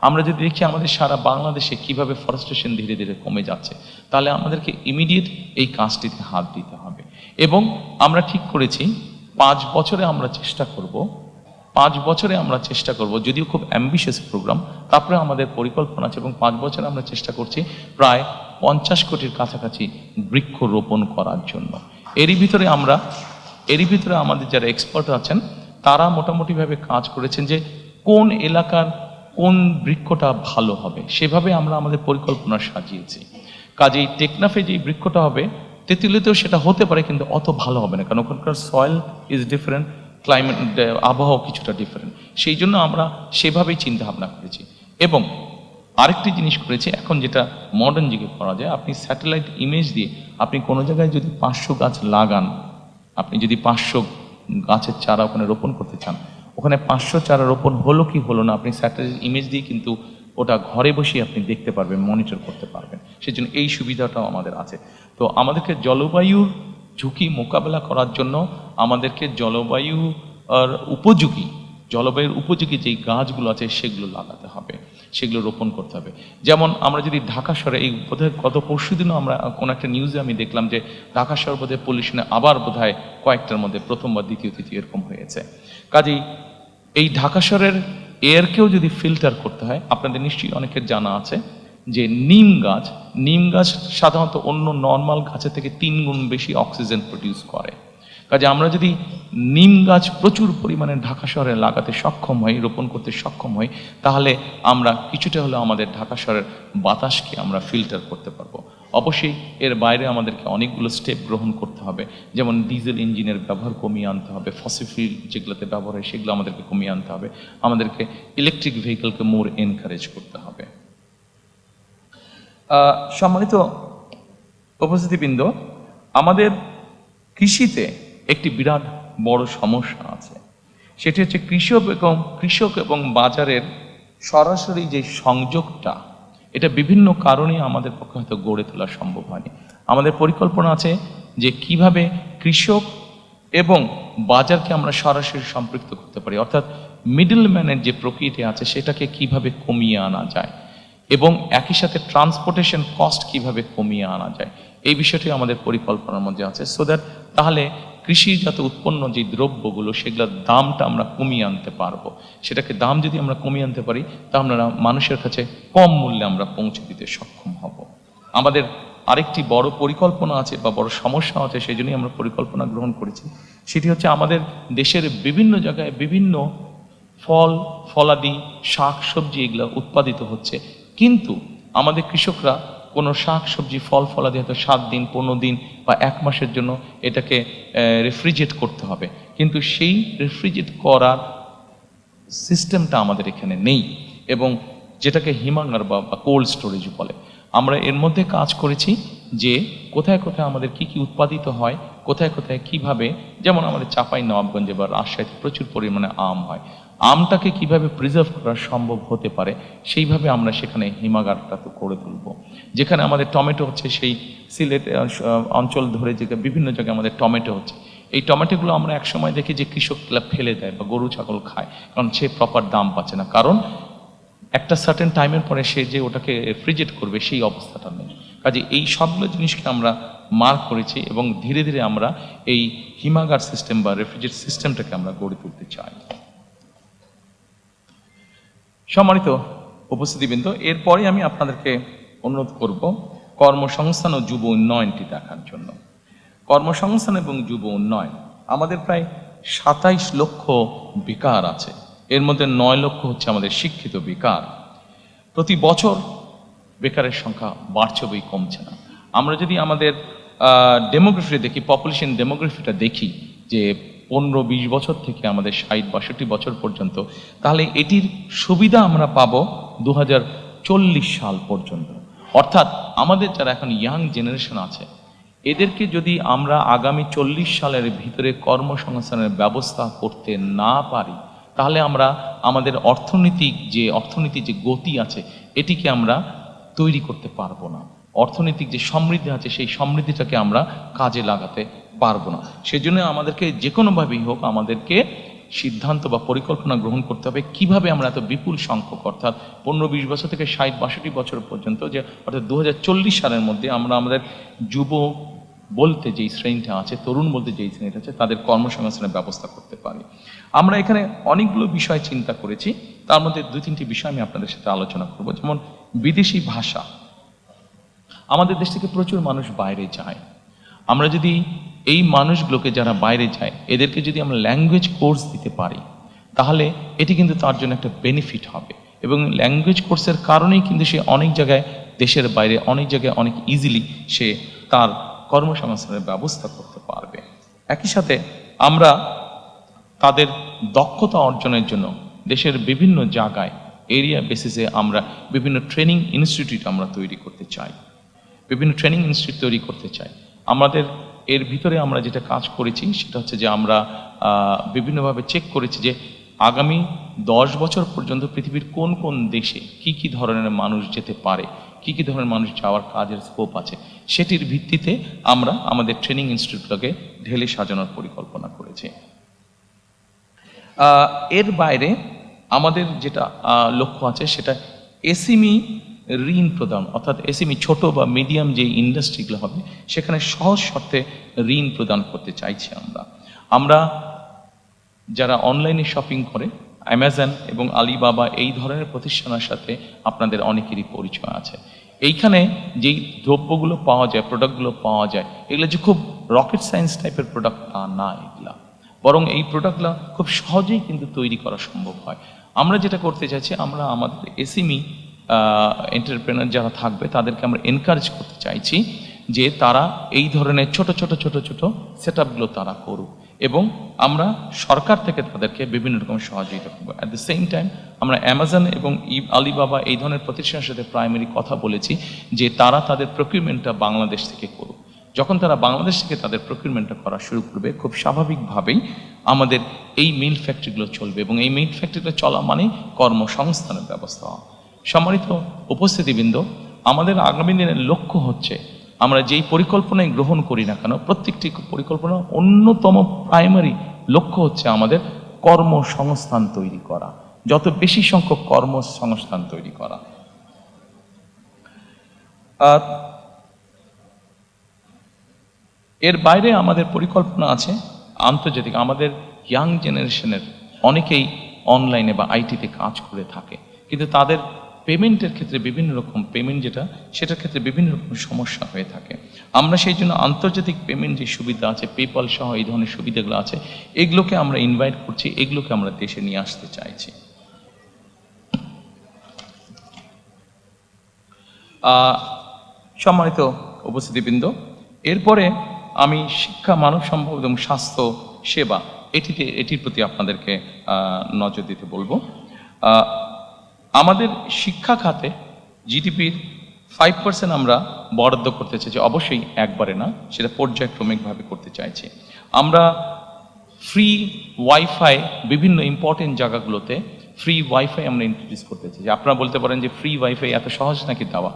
Speaker 1: আমরা যদি দেখি আমাদের সারা বাংলাদেশে কিভাবে ফরেস্টেশন ধীরে ধীরে কমে যাচ্ছে, তাহলে আমাদেরকে ইমিডিয়েট এই কাজটিতে হাত দিতে হবে। এবং আমরা ঠিক করেছি 5 বছরে আমরা চেষ্টা করব, 5 বছরে আমরা চেষ্টা করব, যদিও খুব অ্যাম্বিশিয়াস প্রোগ্রাম, তারপরে আমাদের পরিকল্পনা আছে এবং 5 বছরে আমরা চেষ্টা করছি প্রায় 50 কোটির কাছাকাছি বৃক্ষ রোপণ করার জন্য। এরই ভিতরে আমাদের যারা এক্সপার্ট আছেন তারা মোটামুটিভাবে কাজ করেছেন যে কোন এলাকার কোন বৃক্ষটা ভালো হবে, সেভাবে আমরা আমাদের পরিকল্পনা সাজিয়েছি। কাজেই টেকনাফে যে বৃক্ষটা হবে, তেঁতুলিয়াতেও সেটা হতে পারে, কিন্তু অত ভালো হবে না, কারণ ওখানকার সয়েল ইজ ডিফারেন্ট, ক্লাইমেট আবহাওয়া কিছুটা ডিফারেন্ট। সেই জন্য আমরা সেভাবেই চিন্তা ভাবনা করেছি। এবং আরেকটি জিনিস করেছি, এখন যেটা মডার্ন যুগে করা যায়, আপনি স্যাটেলাইট ইমেজ দিয়ে আপনি কোনো জায়গায় যদি 500 গাছ লাগান, আপনি যদি 500 গাছের চারা ওখানে রোপণ করতে চান, ওখানে 500 চারা রোপণ হলো কি হলো না, আপনি স্যাটেলাইট ইমেজ দিয়ে কিন্তু ওটা ঘরে বসে আপনি দেখতে পারবেন, মনিটর করতে পারবেন। সেজন্য এই সুবিধাটাও আমাদের আছে। তো আমাদেরকে জলবায়ুর ঝুঁকি মোকাবেলা করার জন্য আমাদেরকে জলবায়ুর উপযোগী যেই গাছগুলো আছে সেগুলো লাগাতে হবে, সেগুলো রোপণ করতে হবে। যেমন আমরা যদি ঢাকা শহরে, এই বোধহয় গত পরশু দিনও আমরা কোনো একটা নিউজে আমি দেখলাম যে ঢাকা শহর বোধহয় পলিউশনে আবার বোধহয় কয়েকটার মধ্যে প্রথম বা দ্বিতীয় তৃতীয় এরকম হয়েছে। কাজেই এই ঢাকা শহরের এয়ারকেও যদি ফিল্টার করতে হয়, আপনাদের নিশ্চয়ই অনেকের জানা আছে যে নিম গাছ সাধারণত অন্য নর্মাল গাছের থেকে 3 গুণ বেশি অক্সিজেন প্রডিউস করে। কাজে আমরা যদি নিম গাছ প্রচুর পরিমাণে ঢাকা শহরে লাগাতে সক্ষম হই, রোপণ করতে সক্ষম হই, তাহলে আমরা কিছুটা হলেও আমাদের ঢাকা শহরের বাতাসকে আমরা ফিল্টার করতে পারবো। অবশ্যই এর বাইরে আমাদেরকে অনেকগুলো স্টেপ গ্রহণ করতে হবে, যেমন ডিজেল ইঞ্জিনের ব্যবহার কমিয়ে আনতে হবে, ফসিল ফুয়েল যেগুলোতে ব্যবহার হয় সেগুলো আমাদেরকে কমিয়ে আনতে হবে, আমাদেরকে ইলেকট্রিক ভেহিকলকে মোর এনকারেজ করতে হবে। সম্মানিত উপস্থিতিবৃন্দ, আমাদের কৃষিতে একটি বিরাট বড় সমস্যা আছে, সেটি হচ্ছে কৃষক এবং বাজারের সরাসরি যে সংযোগটা, এটা বিভিন্ন কারণে আমাদের পক্ষে হয়তো গড়ে তোলা সম্ভব হয়নি। আমাদের পরিকল্পনা আছে যে কিভাবে কৃষক এবং বাজারকে আমরা সরাসরি সম্পৃক্ত করতে পারি, অর্থাৎ মিডলম্যানের যে প্রক্রিয়া আছে সেটাকে কিভাবে কমিয়ে আনা যায় এবং একই সাথে ট্রান্সপোর্টেশন কস্ট কিভাবে কমিয়ে আনা যায়, এই বিষয়টি আমাদের পরিকল্পনার মধ্যে আছে। সো দ্যাট তাহলে কৃষিজাত উৎপন্ন যে দ্রব্যগুলো সেগুলোর দামটা আমরা কমিয়ে আনতে পারবো। সেটাকে দাম যদি আমরা কমিয়ে আনতে পারি তাহলে আমরা মানুষের কাছে কম মূল্যে আমরা পৌঁছে দিতে সক্ষম হব। আমাদের আরেকটি বড় পরিকল্পনা আছে বা বড় সমস্যা আছে, সেই জন্যই আমরা পরিকল্পনা গ্রহণ করেছি। সেটি হচ্ছে আমাদের দেশের বিভিন্ন জায়গায় বিভিন্ন ফল ফলাদি শাক সবজি এগুলো উৎপাদিত হচ্ছে, কিন্তু আমাদের কৃষকরা কোনো শাক সবজি ফল ফলাদি হয়তো 7 দিন 15 দিন বা 1 মাসের জন্য এটাকে রেফ্রিজারেট করতে হবে, কিন্তু সেই রেফ্রিজারেট করার সিস্টেমটা আমাদের এখানে নেই, এবং যেটাকে হিমাগার বা কোল্ড স্টোরেজ বলে। আমরা এর মধ্যে কাজ করেছি যে কোথায় কোথায় আমাদের কি কি উৎপাদিত হয়, কোথায় কোথায় কিভাবে, যেমন আমাদের চাঁপাই নবাবগঞ্জে বা রাজশাহীতে প্রচুর পরিমাণে আম হয়, আমটাকে কিভাবে প্রিজার্ভ করা সম্ভব হতে পারে সেইভাবে আমরা সেখানে হিমাগারটা তো করে তুলব। যেখানে আমাদের টমেটো হচ্ছে, সেই সিলেট অঞ্চল ধরে যে বিভিন্ন জায়গায় আমাদের টমেটো হচ্ছে, এই টমেটোগুলো আমরা একসময় দেখি যে কৃষকরা ফেলে দেয় বা গরু ছাগল খায়, কারণ সে প্রপার দাম পাচ্ছে না, কারণ একটা সার্টেন টাইমের পরে সে যে ওটাকে রেফ্রিজারেট করবে সেই অবস্থাটা নেই। কাজে এই সবগুলো জিনিসকে আমরা মার্ক করেছি এবং ধীরে ধীরে আমরা এই হিমাগার সিস্টেম বা রেফ্রিজারেট সিস্টেমটাকে আমরা গড়ে তুলতে চাই। সম্মানিত উপস্থিতিবৃন্দ, এরপরে আমি আপনাদেরকে অনুরোধ করব কর্মসংস্থান ও যুব উন্নয়নটি দেখার জন্য। কর্মসংস্থান এবং যুব উন্নয়ন, আমাদের প্রায় 27 লক্ষ বেকার আছে, এর মধ্যে 9 লক্ষ হচ্ছে আমাদের শিক্ষিত বেকার। প্রতি বছর বেকারের সংখ্যা বাড়ছে বই কমছে না। আমরা যদি আমাদের ডেমোগ্রাফি দেখি, পপুলেশন ডেমোগ্রাফিটা দেখি যে 15-20 বছর থেকে আমাদের 60-62 বছর পর্যন্ত, তাহলে এটির সুবিধা আমরা পাবো 2040 সাল পর্যন্ত। অর্থাৎ আমাদের যারা এখন ইয়াং জেনারেশন আছে, এদেরকে যদি আমরা আগামী 40 সালের ভিতরে কর্মসংস্থানের ব্যবস্থা করতে না পারি, তাহলে আমরা আমাদের অর্থনৈতিক যে গতি আছে এটিকে আমরা তৈরি করতে পারবো না। অর্থনৈতিক যে সমৃদ্ধি আছে সেই সমৃদ্ধিটাকে আমরা কাজে লাগাতে পারবো না। সেজন্য আমাদেরকে যে কোনোভাবেই হোক আমাদেরকে সিদ্ধান্ত বা পরিকল্পনা গ্রহণ করতে হবে কিভাবে আমরা এত বিপুল সংখ্যক, অর্থাৎ 15-20 বছর থেকে 60-62 বছর পর্যন্ত, যে অর্থাৎ 2040 সালের মধ্যে আমরা আমাদের যুব বলতে যেই শ্রেণীটা আছে, তরুণ বলতে যেই শ্রেণীটা আছে, তাদের কর্মসংস্থানের ব্যবস্থা করতে পারি। আমরা এখানে অনেকগুলো বিষয় চিন্তা করেছি, তার মধ্যে 2-3টি বিষয় আমি আপনাদের সাথে আলোচনা করব। যেমন বিদেশি ভাষা, আমাদের দেশ থেকে প্রচুর মানুষ বাইরে যায়। আমরা যদি এই মানুষগুলোকে যারা বাইরে যায় এদেরকে যদি আমরা ল্যাঙ্গুয়েজ কোর্স দিতে পারি, তাহলে এটি কিন্তু তার জন্য একটা বেনিফিট হবে, এবং ল্যাঙ্গুয়েজ কোর্সের কারণেই কিন্তু সে অনেক জায়গায়, দেশের বাইরে অনেক জায়গায় অনেক ইজিলি সে তার কর্মসংস্থানের ব্যবস্থা করতে পারবে। একই সাথে আমরা তাদের দক্ষতা অর্জনের জন্য দেশের বিভিন্ন জায়গায় এরিয়া বেসিসে আমরা বিভিন্ন ট্রেনিং ইনস্টিটিউট আমরা তৈরি করতে চাই, বিভিন্ন ট্রেনিং ইনস্টিটিউট তৈরি করতে চাই। আমাদের এর ভিতরে আমরা যেটা কাজ করেছি সেটা হচ্ছে যে আমরা বিভিন্নভাবে চেক করেছি যে আগামী 10 বছর পর্যন্ত পৃথিবীর কোন কোন দেশে কি কি ধরনের মানুষ যেতে পারে, কি কি ধরনের মানুষ যাওয়ার কাজের স্কোপ আছে, সেটির ভিত্তিতে আমরা আমাদের ট্রেনিং ইনস্টিটিউটগুলোকে ঢেলে সাজানোর পরিকল্পনা করেছি। এর বাইরে আমাদের যেটা লক্ষ্য আছে সেটা এসএমই ঋণ প্রদান, অর্থাৎ এসএমই ছোট বা মিডিয়াম যে ইন্ডাস্ট্রিগুলো হবে সেখানে সহজ শর্তে ঋণ প্রদান করতে চাইছি। আমরা যারা অনলাইনে শপিং করে, অ্যামাজন এবং আলিবাবা এই ধরনের প্রতিষ্ঠানের সাথে আপনাদের অনেকেরই পরিচয় আছে। এইখানে যেই দ্রব্যগুলো পাওয়া যায়, প্রোডাক্টগুলো পাওয়া যায়, এগুলো যে খুব রকেট সায়েন্স টাইপের প্রোডাক্ট তা না, এগুলা বরং এই প্রোডাক্টগুলো খুব সহজেই কিন্তু তৈরি করা সম্ভব হয়। আমরা যেটা করতে চাইছি, আমরা আমাদের এসএমই এন্টারপ্রেনার যারা থাকবে তাদেরকে আমরা এনকারেজ করতে চাইছি যে তারা এই ধরনের ছোট ছোট ছোট ছোট সেট আপগুলো তারা করুক, এবং আমরা সরকার থেকে তাদেরকে বিভিন্ন রকম সহযোগিতা করবো। অ্যাট দ্য সেম টাইম আমরা অ্যামাজন এবং আলিবাবা এই ধরনের প্রতিষ্ঠানের সাথে প্রাইমারি কথা বলেছি যে তারা তাদের প্রকিউরমেন্টটা বাংলাদেশ থেকে করুক। যখন তারা বাংলাদেশ থেকে তাদের প্রকিউরমেন্টটা করা শুরু করবে, খুব স্বাভাবিকভাবেই আমাদের এই মিল ফ্যাক্টরিগুলো চলবে, এবং এই মিল ফ্যাক্টরিগুলো চলা মানে কর্মসংস্থানের ব্যবস্থা। সম্মানিত উপস্থিতিবৃন্দ, আমাদের আগামী দিনের লক্ষ্য হচ্ছে আমরা যেই পরিকল্পনায় গ্রহণ করি না কেন, প্রত্যেকটি পরিকল্পনা অন্যতম প্রাইমারি লক্ষ্য হচ্ছে আমাদের কর্মসংস্থান তৈরি করা, যত বেশি সংখ্যক কর্মসংস্থান তৈরি করা। আর এর বাইরে আমাদের পরিকল্পনা আছে আন্তর্জাতিক, আমাদের ইয়াং জেনারেশনের অনেকেই অনলাইনে বা আইটিতে কাজ করে থাকে, কিন্তু তাদের পেমেন্টের ক্ষেত্রে বিভিন্ন রকম পেমেন্ট সেটার ক্ষেত্রে বিভিন্ন রকম সমস্যা হয়ে থাকে। আমরা সেই জন্য আন্তর্জাতিক পেমেন্ট যে সুবিধা আছে, পেপাল সহ এই ধরনের সুবিধাগুলো আছে, এগুলোকে আমরা ইনভাইট করছি, এগুলোকে আমরা দেশে নিয়ে আসতে চাইছি। সম্মানিত উপস্থিতিবৃন্দ, এরপরে আমি শিক্ষা, মানব সম্পদ এবং স্বাস্থ্য সেবা এটির প্রতি আপনাদেরকে নজর দিতে বলবো। আমাদের শিক্ষা খাতে জিডিপির 5% আমরা বরাদ্দ করতে চাইছি, অবশ্যই একবারে না, সেটা পর্যায়ক্রমিকভাবে করতে চাইছি। আমরা ফ্রি ওয়াইফাই বিভিন্ন ইম্পর্টেন্ট জায়গাগুলোতে ফ্রি ওয়াইফাই আমরা ইন্ট্রোডিউস করতে চাই। আপনারা বলতে পারেন যে ফ্রি ওয়াইফাই এত সহজ নাকি দেওয়া?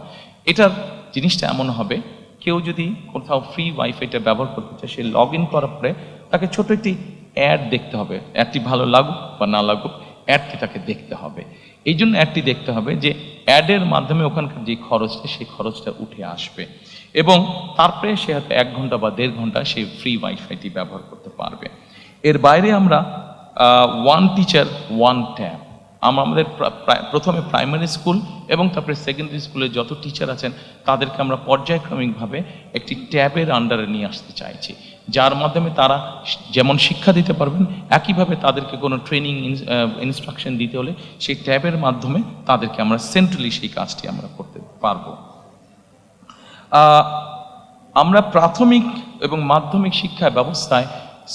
Speaker 1: এটার জিনিসটা এমন হবে, কেউ যদি কোথাও ফ্রি ওয়াইফাইটা ব্যবহার করতে চায়, সে লগ ইন করার পরে তাকে ছোট একটি অ্যাড দেখতে হবে। অ্যাডটি ভালো লাগুক বা না লাগুক, অ্যাডটি তাকে দেখতে হবে। এই জন্য অ্যাডটি দেখতে হবে যে অ্যাডের মাধ্যমে ওখানকার যে খরচটা, সেই খরচটা উঠে আসবে, এবং তারপরে সে হয়তো 1 ঘন্টা বা 1.5 ঘন্টা সেই ফ্রি ওয়াইফাইটি ব্যবহার করতে পারবে। এর বাইরে আমরা ওয়ান টিচার ওয়ান ট্যাব, আমাদের প্রথমে প্রাইমারি স্কুল এবং তারপরে সেকেন্ডারি স্কুলে যত টিচার আছেন তাদেরকে আমরা পর্যায়ক্রমিকভাবে একটি ট্যাবের আন্ডারে নিয়ে আসতে চাইছি, যার মাধ্যমে তারা যেমন শিক্ষা দিতে পারবেন, একইভাবে তাদেরকে কোনো ট্রেনিং ইনস্ট্রাকশন দিতে হলে সেই ট্যাবের মাধ্যমে তাদেরকে আমরা সেন্ট্রালি সেই কাজটি আমরা করতে পারবো। আমরা প্রাথমিক এবং মাধ্যমিক শিক্ষা ব্যবস্থায়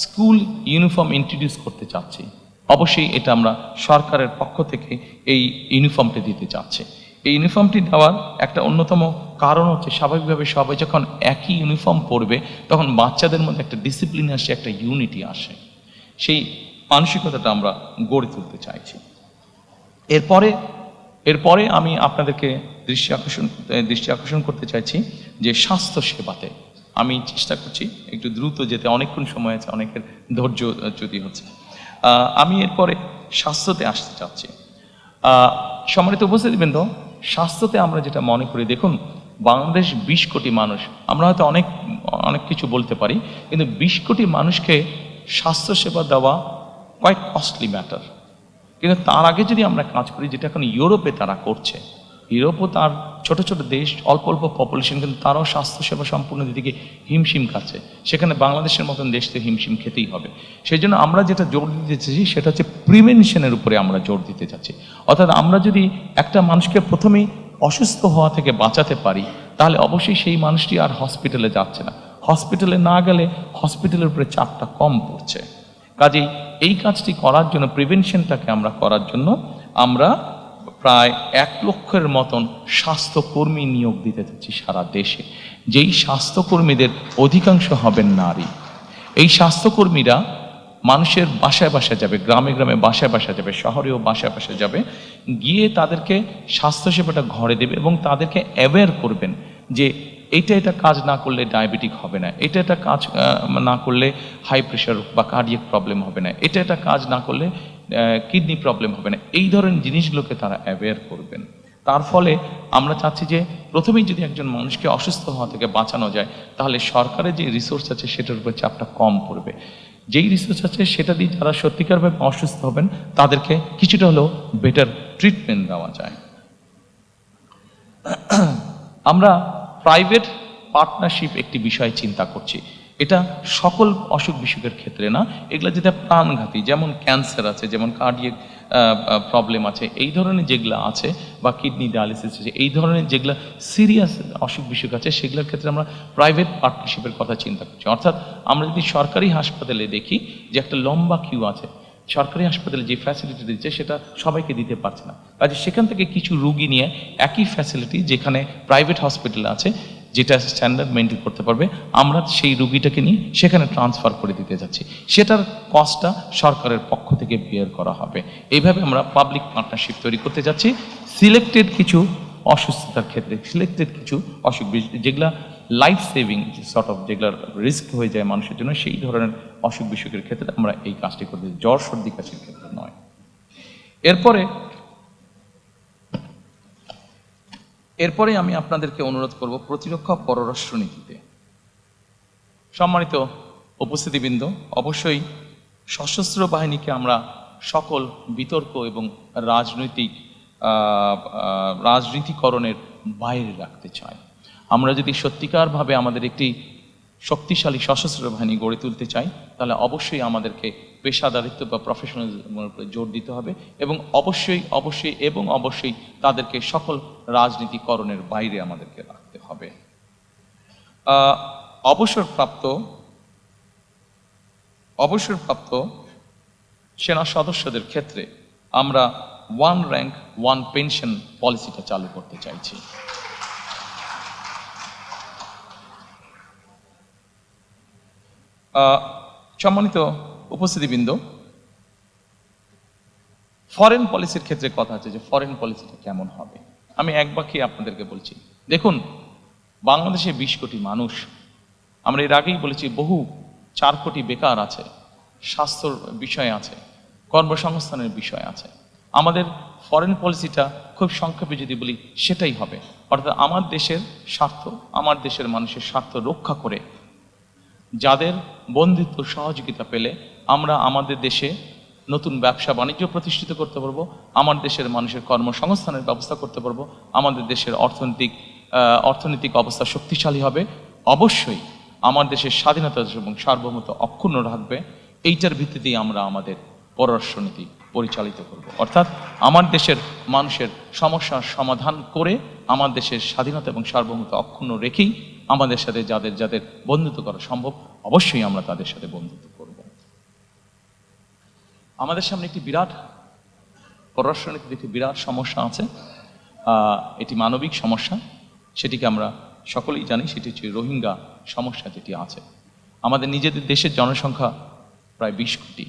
Speaker 1: স্কুল ইউনিফর্ম ইন্ট্রোডিউস করতে চাচ্ছি। অবশ্যই এটা আমরা সরকারের পক্ষ থেকে এই ইউনিফর্মটি দিতে চাচ্ছি। এই ইউনিফর্মটি দেওয়ার একটা অন্যতম কারণ হচ্ছে, স্বাভাবিকভাবে সবাই যখন একই ইউনিফর্ম পরবে তখন বাচ্চাদের মধ্যে একটা ডিসিপ্লিন আসে, একটা ইউনিটি আসে, সেই মানসিকতাটা আমরা গড়ে তুলতে চাইছি। এরপরে আমি আপনাদেরকে দৃষ্টি আকর্ষণ করতে চাইছি যে স্বাস্থ্য সেবাতে আমি চেষ্টা করছি একটু দ্রুত যেতে, অনেকক্ষণ সময় আছে, অনেকের ধৈর্য চ্যুতি হচ্ছে। আমি এরপরে স্বাস্থ্যতে আসতে চাচ্ছি। সম্মানিত উপস্থিতিবৃন্দ, স্বাস্থ্যতে আমরা যেটা মনে করি, দেখুন বাংলাদেশ 20 কোটি মানুষ, আমরা হয়তো অনেক কিছু বলতে পারি, কিন্তু 20 কোটি মানুষকে স্বাস্থ্যসেবা দেওয়া কোয়াইট কস্টলি ম্যাটার। কিন্তু তার আগে যদি আমরা কাজ করি, যেটা এখন ইউরোপে তারা করছে, ইউরোপও তার ছোট ছোট দেশ, অল্প অল্প পপুলেশন, কিন্তু তারাও স্বাস্থ্যসেবা সম্পূর্ণ দিকে হিমশিম খাচ্ছে। সেখানে বাংলাদেশের মতন দেশকে হিমশিম খেতেই হবে। সেই জন্য আমরা যেটা জোর দিতে চাচ্ছি সেটা হচ্ছে প্রিভেনশনের উপরে আমরা জোর দিতে চাচ্ছি। অর্থাৎ আমরা যদি একটা মানুষকে প্রথমেই অসুস্থ হওয়া থেকে বাঁচাতে পারি, তাহলে অবশ্যই সেই মানুষটি আর হসপিটালে যাচ্ছে না। হসপিটালে না গেলে হসপিটালের উপরে চাপটা কম পড়ছে। কাজেই এই কাজটি করার জন্য, প্রিভেনশনটাকে আমরা করার জন্য আমরা প্রায় 1 লক্ষের মতন স্বাস্থ্যকর্মী নিয়োগ দিতে চাচ্ছি সারা দেশে, যেই স্বাস্থ্যকর্মীদের অধিকাংশ হবেন নারী। এই স্বাস্থ্যকর্মীরা মানুষের বাসায় বাসায় যাবে, গ্রামে গ্রামে বাসায় বাসায় যাবে, শহরেও বাসায় বাসায় যাবে, গিয়ে তাদেরকে স্বাস্থ্যসেবাটা ঘরে দেবে এবং তাদেরকে অ্যাওয়্যার করবেন যে এটা কাজ না করলে ডায়াবেটিক হবে না, এটা কাজ না করলে হাই প্রেশার বা কার্ডিয়াক প্রবলেম হবে না, এটা কাজ না করলে কিডনি প্রবলেম হবে না। এই ধরনের জিনিসগুলোকে তারা অ্যাওয়্যার করবেন। তার ফলে আমরা চাচ্ছি যে প্রথমেই যদি একজন মানুষকে অসুস্থ হওয়া থেকে বাঁচানো যায়, তাহলে সরকারের যে রিসোর্স আছে সেটার উপর চাপটা কম পড়বে। যেই রিসোর্স আছে সেটা দিয়ে যারা সত্যিকারভাবে অসুস্থ হবেন তাদেরকে কিছুটা হলেও বেটার ট্রিটমেন্ট দেওয়া যায়। আমরা প্রাইভেট পার্টনারশিপ একটি বিষয় চিন্তা করছি। এটা সকল অসুখ বিসুখের ক্ষেত্রে না, এগুলো যেটা প্রাণঘাতী, যেমন ক্যান্সার আছে, যেমন কার্ডিয়াক প্রবলেম আছে, এই ধরনের যেগুলো আছে, বা কিডনি ডায়ালিসিস আছে, এই ধরনের যেগুলো সিরিয়াস অসুখ বিসুখ আছে, সেগুলোর ক্ষেত্রে আমরা প্রাইভেট পার্টনারশিপের কথা চিন্তা করছি। অর্থাৎ আমরা যদি সরকারি হাসপাতালে দেখি যে একটা লম্বা কিউ আছে, সরকারি হাসপাতালে যে ফ্যাসিলিটি দিচ্ছে সেটা সবাইকে দিতে পারছে না, কাজে সেখান থেকে কিছু রুগী নিয়ে একই ফ্যাসিলিটি যেখানে প্রাইভেট হসপিটাল আছে, যেটা স্ট্যান্ডার্ড মেনটেন করতে পারবে, আমরা সেই রুগীটাকে নিয়ে সেখানে ট্রান্সফার করে দিতে যাচ্ছি। সেটার কস্টটা সরকারের পক্ষ থেকে বেয়ার করা হবে। এইভাবে আমরা পাবলিক পার্টনারশিপ তৈরি করতে যাচ্ছি। সিলেক্টেড কিছু অসুস্থতার ক্ষেত্রে, সিলেক্টেড কিছু অসুখ যেগুলা লাইফ সেভিং সর্ট অফ যেগুলো রিস্ক হয়ে যায় মানুষের জন্য, সেই ধরনের অসুখ বিসুখের ক্ষেত্রে আমরা এই কাজটি করতে, জ্বর সর্দি কাশির ক্ষেত্রে নয়। এরপরে আমি আপনাদেরকে অনুরোধ করব প্রতিরক্ষা পররাষ্ট্রনীতিতে। সম্মানিত উপস্থিতিবৃন্দ, অবশ্যই সশস্ত্র বাহিনীকে আমরা সকল বিতর্ক এবং রাজনীতিকরণের বাইরে রাখতে চাই। আমরা যদি সত্যিকারভাবে আমাদের একটি শক্তিশালী সশস্ত্র বাহিনী গড়ে তুলতে চাই, তাহলে অবশ্যই আমাদেরকে পেশাদারিত্ব বা প্রফেশনালিজমের উপরে জোর দিতে হবে এবং অবশ্যই তাদেরকে সকল রাজনীতিকরণের বাইরে আমাদেরকে রাখতে হবে। অবসরপ্রাপ্ত সেনা সদস্যদের ক্ষেত্রে আমরা ওয়ান র্যাঙ্ক ওয়ান পেনশন পলিসিটা চালু করতে চাইছি। সম্মানিত উপস্থিতিবৃন্দ, ফরেন পলিসির ক্ষেত্রে কথা আছে যে ফরেন পলিসিটা কেমন হবে। আমি এক বাক্যে আপনাদেরকে বলছি, দেখুন, বাংলাদেশে 20 কোটি মানুষ, আমরা এর আগেই বলেছি বহু 4 কোটি বেকার আছে, স্বাস্থ্যর বিষয় আছে, কর্মসংস্থানের বিষয় আছে। আমাদের ফরেন পলিসিটা খুব সংক্ষেপে যদি বলি সেটাই হবে, অর্থাৎ আমার দেশের স্বার্থ, আমার দেশের মানুষের স্বার্থ রক্ষা করে যাদের বন্ধুত্ব সহযোগিতা পেলে আমরা আমাদের দেশে নতুন ব্যবসা বাণিজ্য প্রতিষ্ঠিত করতে পারবো, আমার দেশের মানুষের কর্মসংস্থানের ব্যবস্থা করতে পারবো, আমাদের দেশের অর্থনৈতিক অবস্থা শক্তিশালী হবে, অবশ্যই আমার দেশের স্বাধীনতা এবং সার্বভৌমত্ব অক্ষুণ্ণ রাখবে। এইটার ভিত্তিতেই আমরা আমাদের পররাষ্ট্রনীতি পরিচালিত করব। অর্থাৎ আমার দেশের মানুষের সমস্যার সমাধান করে আমার দেশের স্বাধীনতা এবং সার্বভৌমত্ব অক্ষুণ্ণ রেখেই আমাদের সাথে যাদের বন্ধুত্ব করা সম্ভব, অবশ্যই আমরা তাদের সাথে বন্ধুত্ব করব। আমাদের সামনে একটি বিরাট পররাষ্ট্রনীতিতে একটি বিরাট সমস্যা আছে, এটি মানবিক সমস্যা, সেটিকে আমরা সকলেই জানি, সেটি হচ্ছে রোহিঙ্গা সমস্যা যেটি আছে। আমাদের নিজেদের দেশের জনসংখ্যা প্রায় 20 কোটি।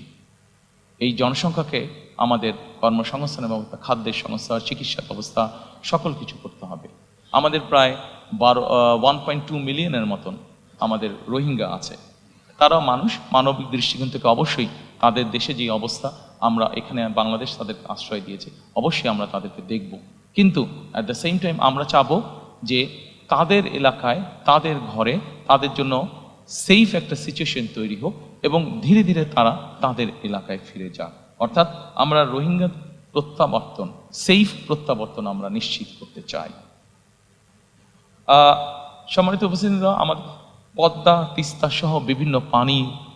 Speaker 1: এই জনসংখ্যাকে আমাদের কর্মসংস্থানের ব্যবস্থা, খাদ্যের সংস্থা, চিকিৎসা ব্যবস্থা সকল কিছু করতে হবে। আমাদের প্রায় 1.2 মিলিয়নের মতন আমাদের রোহিঙ্গা আছে। তারা মানুষ, মানবিক দৃষ্টিকোণ থেকে অবশ্যই তাদের দেশে যে অবস্থা, আমরা এখানে বাংলাদেশ তাদেরকে আশ্রয় দিয়েছে, অবশ্যই আমরা তাদেরকে দেখব, কিন্তু অ্যাট দ্য সেম টাইম আমরা চাবো যে তাদের এলাকায়, তাদের ঘরে, তাদের জন্য সেফ একটা সিচুয়েশন তৈরি হোক এবং ধীরে ধীরে তারা তাদের এলাকায় ফিরে যাক। অর্থাৎ আমরা রোহিঙ্গা প্রত্যাবর্তন, সেফ প্রত্যাবর্তন আমরা নিশ্চিত করতে চাই। সম্মানিত উপস্থিতিরা, আমাদের পদ্মা, তিস্তা সহ বিভিন্ন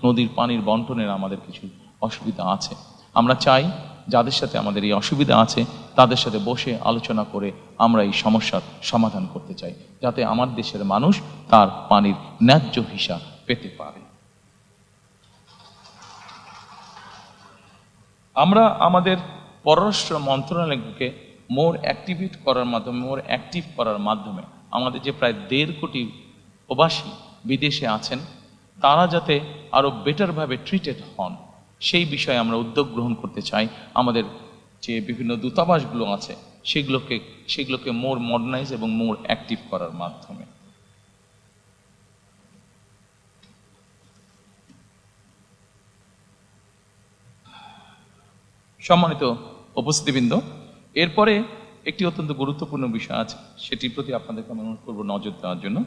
Speaker 1: নদীর পানির বন্টনের আমাদের কিছু অসুবিধা আছে। আমরা চাই যাদের সাথে আমাদের এই অসুবিধা আছে তাদের সাথে বসে আলোচনা করে আমরা এই সমস্যার সমাধান করতে চাই, যাতে আমার দেশের মানুষ তার পানির ন্যায্য হিসাব পেতে পারে। আমরা আমাদের পররাষ্ট্র মন্ত্রণালয়কে মোর অ্যাক্টিভ করার মাধ্যমে আমাদের যে প্রায় 1.5 কোটি প্রবাসী বিদেশে আছেন, তারা যাতে আরো বেটারভাবে ট্রিটেড হন, সেই বিষয়ে আমরা উদ্যোগ গ্রহণ করতে চাই। আমাদের যে বিভিন্ন দূতাবাসগুলো আছে সেগুলোকে মোর মডার্নাইজ এবং মোর অ্যাক্টিভ করার মাধ্যমে। সম্মানিত উপস্থিতিবৃন্দ, এরপরে একটি অত্যন্ত গুরুত্বপূর্ণ বিষয় আছে, সেটির প্রতি আপনাদেরকে আমি অনুরোধ করব নজর দেওয়ার জন্য।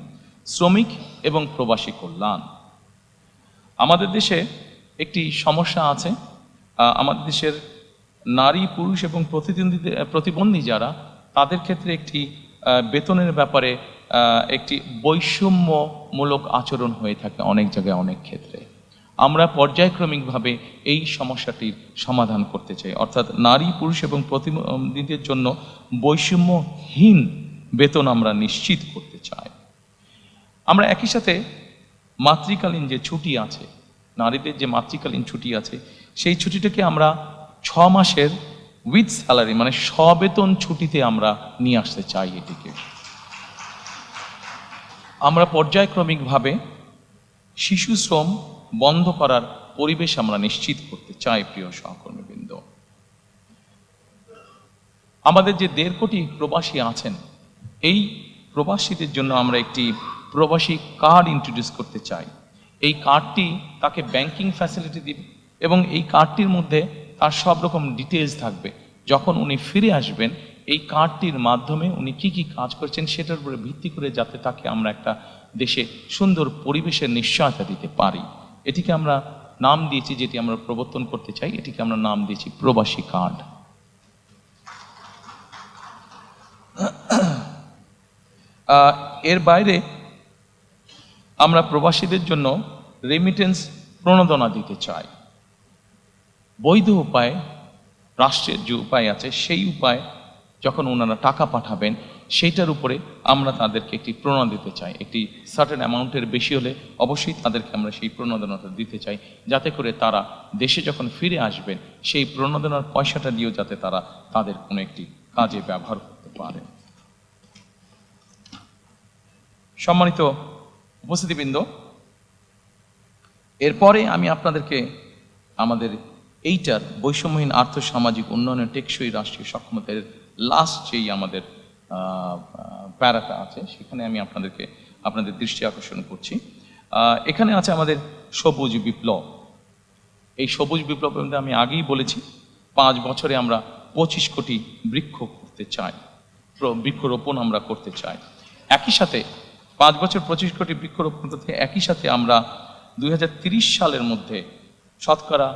Speaker 1: শ্রমিক এবং প্রবাসী কল্যাণ। আমাদের দেশে একটি সমস্যা আছে, আমাদের দেশের নারী, পুরুষ এবং প্রতিবন্ধী যারা, তাদের ক্ষেত্রে একটি বেতনের ব্যাপারে একটি বৈষম্যমূলক আচরণ হয়ে থাকে অনেক জায়গায়, অনেক ক্ষেত্রে। আমরা পর্যায়ক্রমিকভাবে এই সমস্যাটির সমাধান করতে চাই, অর্থাৎ নারী, পুরুষ এবং প্রতিবন্ধীদের জন্য বৈষম্যহীন বেতন আমরা নিশ্চিত করতে চাই। আমরা একই সাথে মাতৃকালীন যে ছুটি আছে, নারীদের যে মাতৃকালীন ছুটি আছে, সেই ছুটিটাকে আমরা 6 মাসের উইথ স্যালারি, মানে সবেতন ছুটিতে আমরা নিয়ে আসতে চাই। এটিকে আমরা পর্যায়ক্রমিকভাবে শিশু শ্রম বন্ধ করার পরিবেশ আমরা নিশ্চিত করতে চাই। প্রিয় সহকর্মীবৃন্দ, আমাদের যে 1.5 কোটি প্রবাসী আছেন, এই প্রবাসীদের জন্য আমরা একটি প্রবাসী কার্ড ইন্ট্রোডিউস করতে চাই। এই কার্ডটি তাকে ব্যাংকিং ফ্যাসিলিটি দিবে এবং এই কার্ডটির মধ্যে তার সব রকম ডিটেলস থাকবে। যখন উনি ফিরে আসবেন এই কার্ডটির মাধ্যমে উনি কি কি কাজ করছেন সেটার উপরে ভিত্তি করে যাতে তাকে আমরা একটা দেশে সুন্দর পরিবেশের নিশ্চয়তা দিতে পারি, এটিকে আমরা নাম দিয়েছি, যেটি আমরা প্রবর্তন করতে চাই, এটিকে আমরা নাম দিয়েছি প্রবাসী কার্ড। এর বাইরে আমরা প্রবাসীদের জন্য রেমিটেন্স প্রণোদনা দিতে চাই। বৈধ উপায়ে, রাষ্ট্রের যে উপায় আছে সেই উপায় যখন ওনারা টাকা পাঠাবেন সেইটার উপরে আমরা তাদেরকে একটি প্রণোদনা দিতে চাই। একটি সার্টেন অ্যামাউন্টের বেশি হলে অবশ্যই তাদেরকে আমরা সেই প্রণোদনাটা দিতে চাই, যাতে করে তারা দেশে যখন ফিরে আসবেন সেই প্রণোদনার পয়সাটা দিয়েও যাতে তারা তাদের কোনো একটি কাজে ব্যবহার করতে পারে। সম্মানিত উপস্থিতিবৃন্দ, এরপরে আমি আপনাদেরকে আমাদের এইটার বৈষম্যহীন আর্থসামাজিক উন্নয়নের টেকসই রাষ্ট্রীয় সক্ষমতার লাস্ট যেই আমাদের প্যারাটা আছে সেখানে আমি আপনাদের দৃষ্টি আকর্ষণ করছি। এখানে আছে আমাদের সবুজ বিপ্লব। এই সবুজ বিপ্লবের মধ্যে আমি আগেই বলেছি 5 বছরে আমরা 25 কোটি বৃক্ষ করতে চাই, বৃক্ষরোপণ আমরা করতে চাই। একই সাথে 5 বছর 25 কোটি বৃক্ষরোপণ করতে একই সাথে আমরা 2030 সালের মধ্যে শতকরা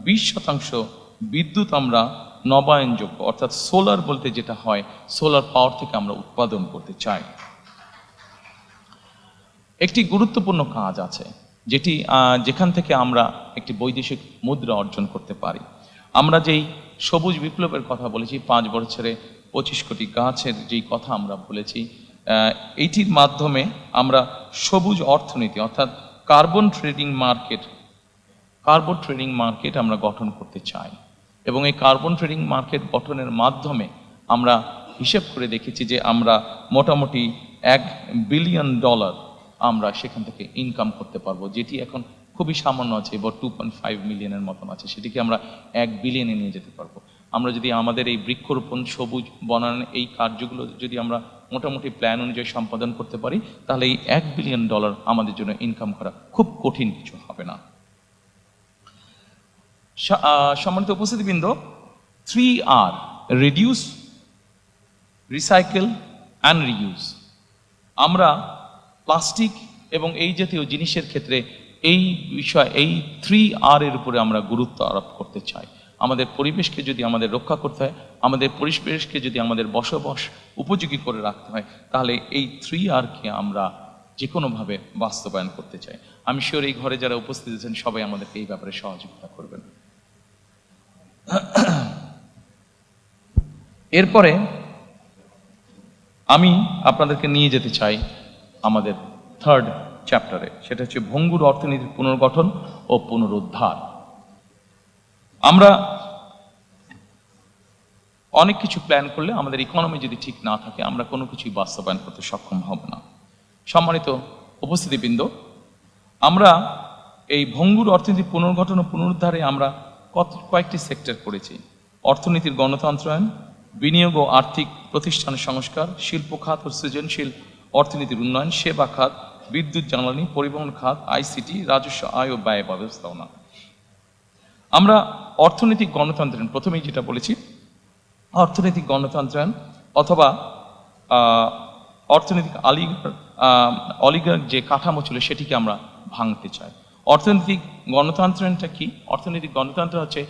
Speaker 1: 20% বিদ্যুৎ আমরা নবায়নযোগ্য অর্থাৎ সোলার বলতে যেটা হয় সোলার পাওয়ার থেকে আমরা উৎপাদন করতে চাই। একটি গুরুত্বপূর্ণ কাজ আছে যেখান থেকে আমরা একটি বৈদেশিক মুদ্রা অর্জন করতে পারি। আমরা যেই সবুজ বিপ্লবের কথা বলেছি, 5 বছরে 25 কোটি গাছের যেই কথা আমরা বলেছি, এইটির মাধ্যমে আমরা সবুজ অর্থনীতি অর্থাৎ কার্বন ট্রেডিং মার্কেট আমরা গঠন করতে চাই। এবং এই কার্বন ট্রেডিং মার্কেট গঠনের মাধ্যমে আমরা হিসেব করে দেখেছি যে আমরা মোটামুটি $1 বিলিয়ন আমরা সেখান থেকে ইনকাম করতে পারবো, যেটি এখন খুবই সামান্য আছে, এবার 2.5 মিলিয়নের মতন আছে, সেটিকে আমরা 1 বিলিয়নে নিয়ে যেতে পারবো। আমরা যদি আমাদের এই বৃক্ষরোপণ সবুজ বনায়ন এই কার্যগুলো যদি আমরা মোটামুটি প্ল্যান অনুযায়ী সম্পাদন করতে পারি তাহলে এই $1 বিলিয়ন আমাদের জন্য ইনকাম করা খুব কঠিন কিছু হবে না। সম্মানিত উপস্থিতিবৃন্দ, 3R reduce, recycle and reuse. আমরা প্লাস্টিক এবং এই জাতীয় জিনিসের ক্ষেত্রে এই 3R এর উপরে আমরা গুরুত্ব আরোপ করতে চাই। আমাদের পরিবেশকে যদি আমাদের রক্ষা করতে হয়, আমাদের পরিবেশকে যদি আমাদের বসবাস উপযোগী করে রাখতে হয়, তাহলে এই 3Rকে আমরা যে কোনোভাবে বাস্তবায়ন করতে চাই। আমি শিওর এই ঘরে যারা উপস্থিত আছেন সবাই আমাদেরকে এই ব্যাপারে সহযোগিতা করবেন। এরপরে আমি আপনাদেরকে নিয়ে যেতে চাই আমাদের 3rd চ্যাপ্টারে, সেটা হচ্ছে ভঙ্গুর অর্থনীতির পুনর্গঠন ও পুনরুদ্ধার। আমরা অনেক কিছু প্ল্যান করলে আমাদের ইকোনমি যদি ঠিক না থাকে আমরা কোনো কিছুই বাস্তবায়ন করতে সক্ষম হব না। সম্মানিত উপস্থিতিবৃন্দ, আমরা এই ভঙ্গুর অর্থনীতি পুনর্গঠন ও পুনরুদ্ধারে আমরা কয়েকটি সেক্টর করেছি। অর্থনীতির গণতন্ত্রায়ন, বিনিয়োগ ও আর্থিক প্রতিষ্ঠান সংস্কার, শিল্প খাত ও সৃজনশীল অর্থনীতির উন্নয়ন, সেবা খাত, বিদ্যুৎ জ্বালানি, পরিবহন খাত, আইসিটি, রাজস্ব আয় ও ব্যয় ব্যবস্থাপনা। আমরা অর্থনৈতিক গণতন্ত্রায়ন, প্রথমেই যেটা বলেছি অর্থনৈতিক গণতন্ত্রায়ন অথবা অর্থনৈতিক অলিগার্ক যে কাঠামো ছিল সেটিকে আমরা ভাঙতে চাই। অর্থনৈতিক গণতন্ত্রায়নটা কি? অর্থনৈতিক গণতন্ত্র হচ্ছে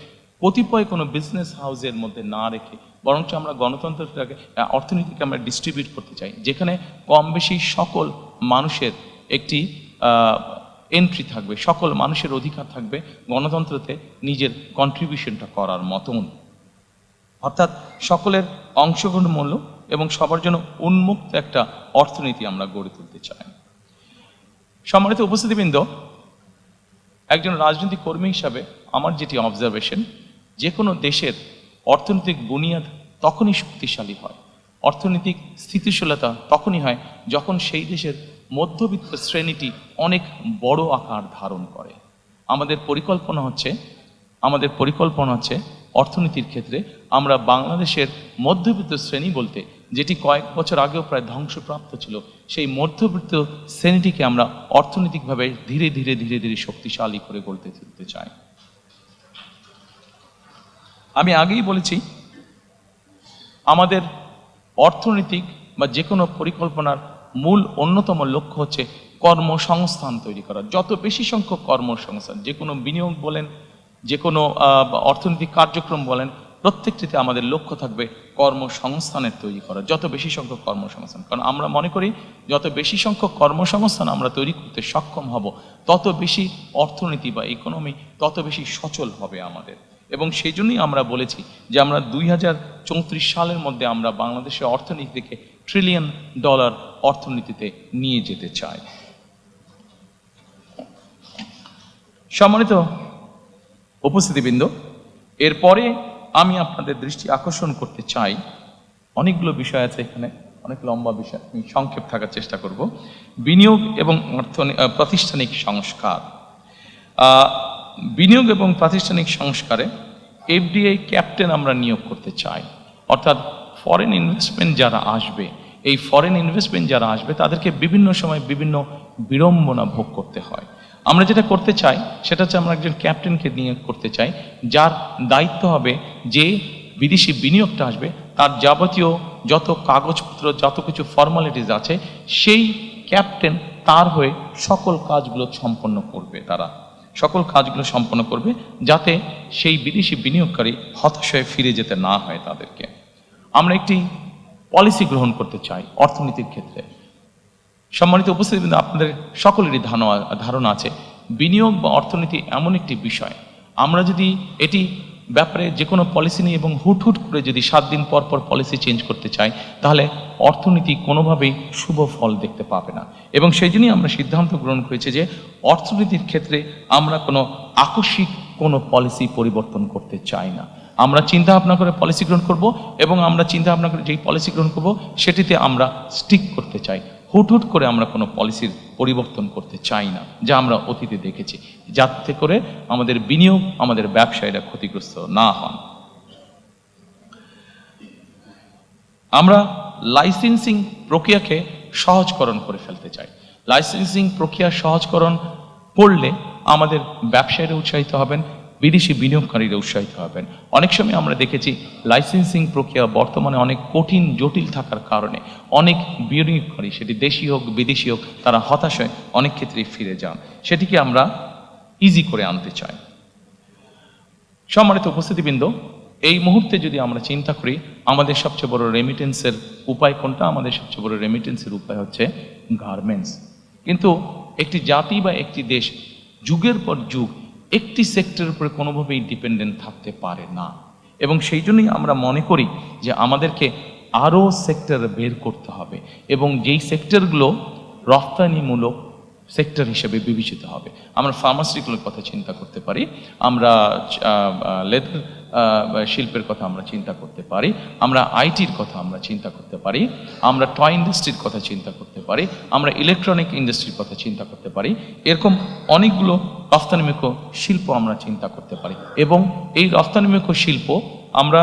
Speaker 1: কতিপয় কোনো বিজনেস হাউসের মধ্যে না রেখে বরঞ্চ আমরা গণতন্ত্রটাকে অর্থনীতিকে আমরা ডিস্ট্রিবিউট করতে চাই, যেখানে কম বেশি সকল মানুষের একটি এন্ট্রি থাকবে, সকল মানুষের অধিকার থাকবে গণতন্ত্রতে নিজের কন্ট্রিবিউশনটা করার মতন, অর্থাৎ সকলের অংশগ্রহণমূল্য এবং সবার জন্য উন্মুক্ত একটা অর্থনীতি আমরা গড়ে তুলতে চাই। সম্মানিত উপস্থিতিবৃন্দ, একজন রাজনৈতিক কর্মী হিসাবে আমার যেটি অবজারভেশন, যে কোনো দেশের অর্থনৈতিক বুনিয়াদ তখনই শক্তিশালী হয়, অর্থনৈতিক স্থিতিশীলতা তখনই হয় যখন সেই দেশের মধ্যবিত্ত শ্রেণীটি অনেক বড় আকার ধারণ করে। আমাদের পরিকল্পনা হচ্ছে অর্থনীতির ক্ষেত্রে আমরা বাংলাদেশের মধ্যবিত্ত শ্রেণী বলতে যেটি কয়েক বছর আগেও প্রায় ধ্বংসপ্রাপ্ত ছিল, সেই মধ্যবিত্ত শ্রেণীটিকে আমরা অর্থনৈতিকভাবে ধীরে ধীরে ধীরে ধীরে শক্তিশালী করে গড়তে তুলতে চাই। আমি আগেই বলেছি, আমাদের অর্থনৈতিক বা যে কোনো পরিকল্পনার মূল অন্যতম লক্ষ্য হচ্ছে কর্মসংস্থান তৈরি করা। যত বেশি সংখ্যক কর্মসংস্থান, যে কোনো বিনিয়োগ বলেন, যে কোনো অর্থনৈতিক কার্যক্রম বলেন, প্রত্যেকটিতে আমাদের লক্ষ্য থাকবে কর্মসংস্থানের তৈরি করা, যত বেশি সংখ্যক কর্মসংস্থান। কারণ আমরা মনে করি যত বেশি সংখ্যক কর্মসংস্থান আমরা তৈরি করতে সক্ষম হব, তত বেশি অর্থনীতি বা ইকোনমি তত বেশি সচল হবে আমাদের। এবং সেই জন্যই আমরা বলেছি যে আমরা 2034 সালের মধ্যে আমরা বাংলাদেশের অর্থনীতিকে $1 ট্রিলিয়ন অর্থনীতিতে নিয়ে যেতে চাই। সম্মানিত উপস্থিতিবৃন্দ, এরপরে আমি আপনাদের দৃষ্টি আকর্ষণ করতে চাই, অনেকগুলো বিষয় আছে এখানে, অনেক লম্বা বিষয়, আমি সংক্ষেপ থাকার চেষ্টা করব। বিনিয়োগ এবং প্রাতিষ্ঠানিক সংস্কার। বিনিয়োগ এবং প্রাতিষ্ঠানিক সংস্কারে এফডিআই ক্যাপ্টেন আমরা নিয়োগ করতে চাই। অর্থাৎ ফরেন ইনভেস্টমেন্ট যারা আসবে, এই ফরেন ইনভেস্টমেন্ট যারা আসবে তাদেরকে বিভিন্ন সময় বিভিন্ন বিড়ম্বনা ভোগ করতে হয়। আমরা যেটা করতে চাই সেটা হচ্ছে আমরা একজন ক্যাপ্টেনকে নিয়োগ করতে চাই, যার দায়িত্ব হবে যে বিদেশি বিনিয়োগটা আসবে তার যাবতীয় যত কাগজপত্র, যত কিছু ফর্মালিটিস আছে, সেই ক্যাপ্টেন তার হয়ে সকল কাজগুলো সম্পন্ন করবে। তারা সকল কাজগুলো সম্পন্ন করবে যাতে সেই বিদেশি বিনিয়োগকারী হতাশ হয়ে ফিরে যেতে না হয় তাদেরকে। আমরা একটি পলিসি গ্রহণ করতে চাই অর্থনীতির ক্ষেত্রে। সম্মানিত উপস্থিতি, আপনাদের সকলেরই ধারণা আছে বিনিয়োগ বা অর্থনীতি এমন একটি বিষয়, আমরা যদি এটি ব্যাপারে যে কোনো পলিসি নিয়ে এবং হুট করে যদি 7 দিন পর পর পলিসি চেঞ্জ করতে চাই, তাহলে অর্থনীতি কোনোভাবেই শুভ ফল দেখতে পাবে না। এবং সেই জন্যই আমরা সিদ্ধান্ত গ্রহণ করেছি যে অর্থনীতির ক্ষেত্রে আমরা কোনো আকস্মিক কোনো পলিসি পরিবর্তন করতে চাই না। আমরা চিন্তা ভাবনা করে পলিসি গ্রহণ করব, এবং আমরা চিন্তা ভাবনা করে যেই পলিসি গ্রহণ করব সেটিতে আমরা স্টিক করতে চাই। হুট করে আমরা কোনো পলিসির পরিবর্তন করতে চাই না, যা আমরা অতীতে দেখেছি, যাতে করে আমাদের বিনিয়োগ, আমাদের ব্যবসায়ীরা ক্ষতিগ্রস্ত না হন। আমরা লাইসেন্সিং প্রক্রিয়াকে সহজকরণ করে ফেলতে চাই। লাইসেন্সিং প্রক্রিয়া সহজকরণ করলে আমাদের ব্যবসায়ীরা উৎসাহিত হবেন, বিদেশি বিনিয়োগকারীরা উৎসাহিত হবেন। অনেক সময় আমরা দেখেছি লাইসেন্সিং প্রক্রিয়া বর্তমানে অনেক কঠিন, জটিল থাকার কারণে অনেক বিনিয়োগকারী, সেটি দেশি হোক বিদেশি হোক, তারা হতাশ হয়ে অনেক ক্ষেত্রেই ফিরে যান। সেটিকে আমরা ইজি করে আনতে চাই। সম্মানিত উপস্থিতিবৃন্দ, এই মুহূর্তে যদি আমরা চিন্তা করি আমাদের সবচেয়ে বড় রেমিটেন্সের উপায় কোনটা? আমাদের সবচেয়ে বড় রেমিটেন্সের উপায় হচ্ছে গার্মেন্টস। কিন্তু একটি জাতি বা একটি দেশ যুগের পর যুগ একটি সেক্টরের উপরে কোনোভাবেই ডিপেন্ডেন্ট থাকতে পারে না। এবং সেই জন্যই আমরা মনে করি যে আমাদেরকে আরও সেক্টর বের করতে হবে, এবং যেই সেক্টরগুলো রপ্তানিমূলক সেক্টর হিসেবে বিবেচিত হবে। আমরা ফার্মাসিউটিক্যালের কথা চিন্তা করতে পারি, আমরা লেদার শিল্পের কথা আমরা চিন্তা করতে পারি, আমরা আইটির কথা আমরা চিন্তা করতে পারি, আমরা টয় ইন্ডাস্ট্রির কথা চিন্তা করতে পারি, আমরা ইলেকট্রনিক ইন্ডাস্ট্রির কথা চিন্তা করতে পারি। এরকম অনেকগুলো রপ্তানিমুখী শিল্প আমরা চিন্তা করতে পারি। এবং এই রপ্তানিমুখী শিল্প, আমরা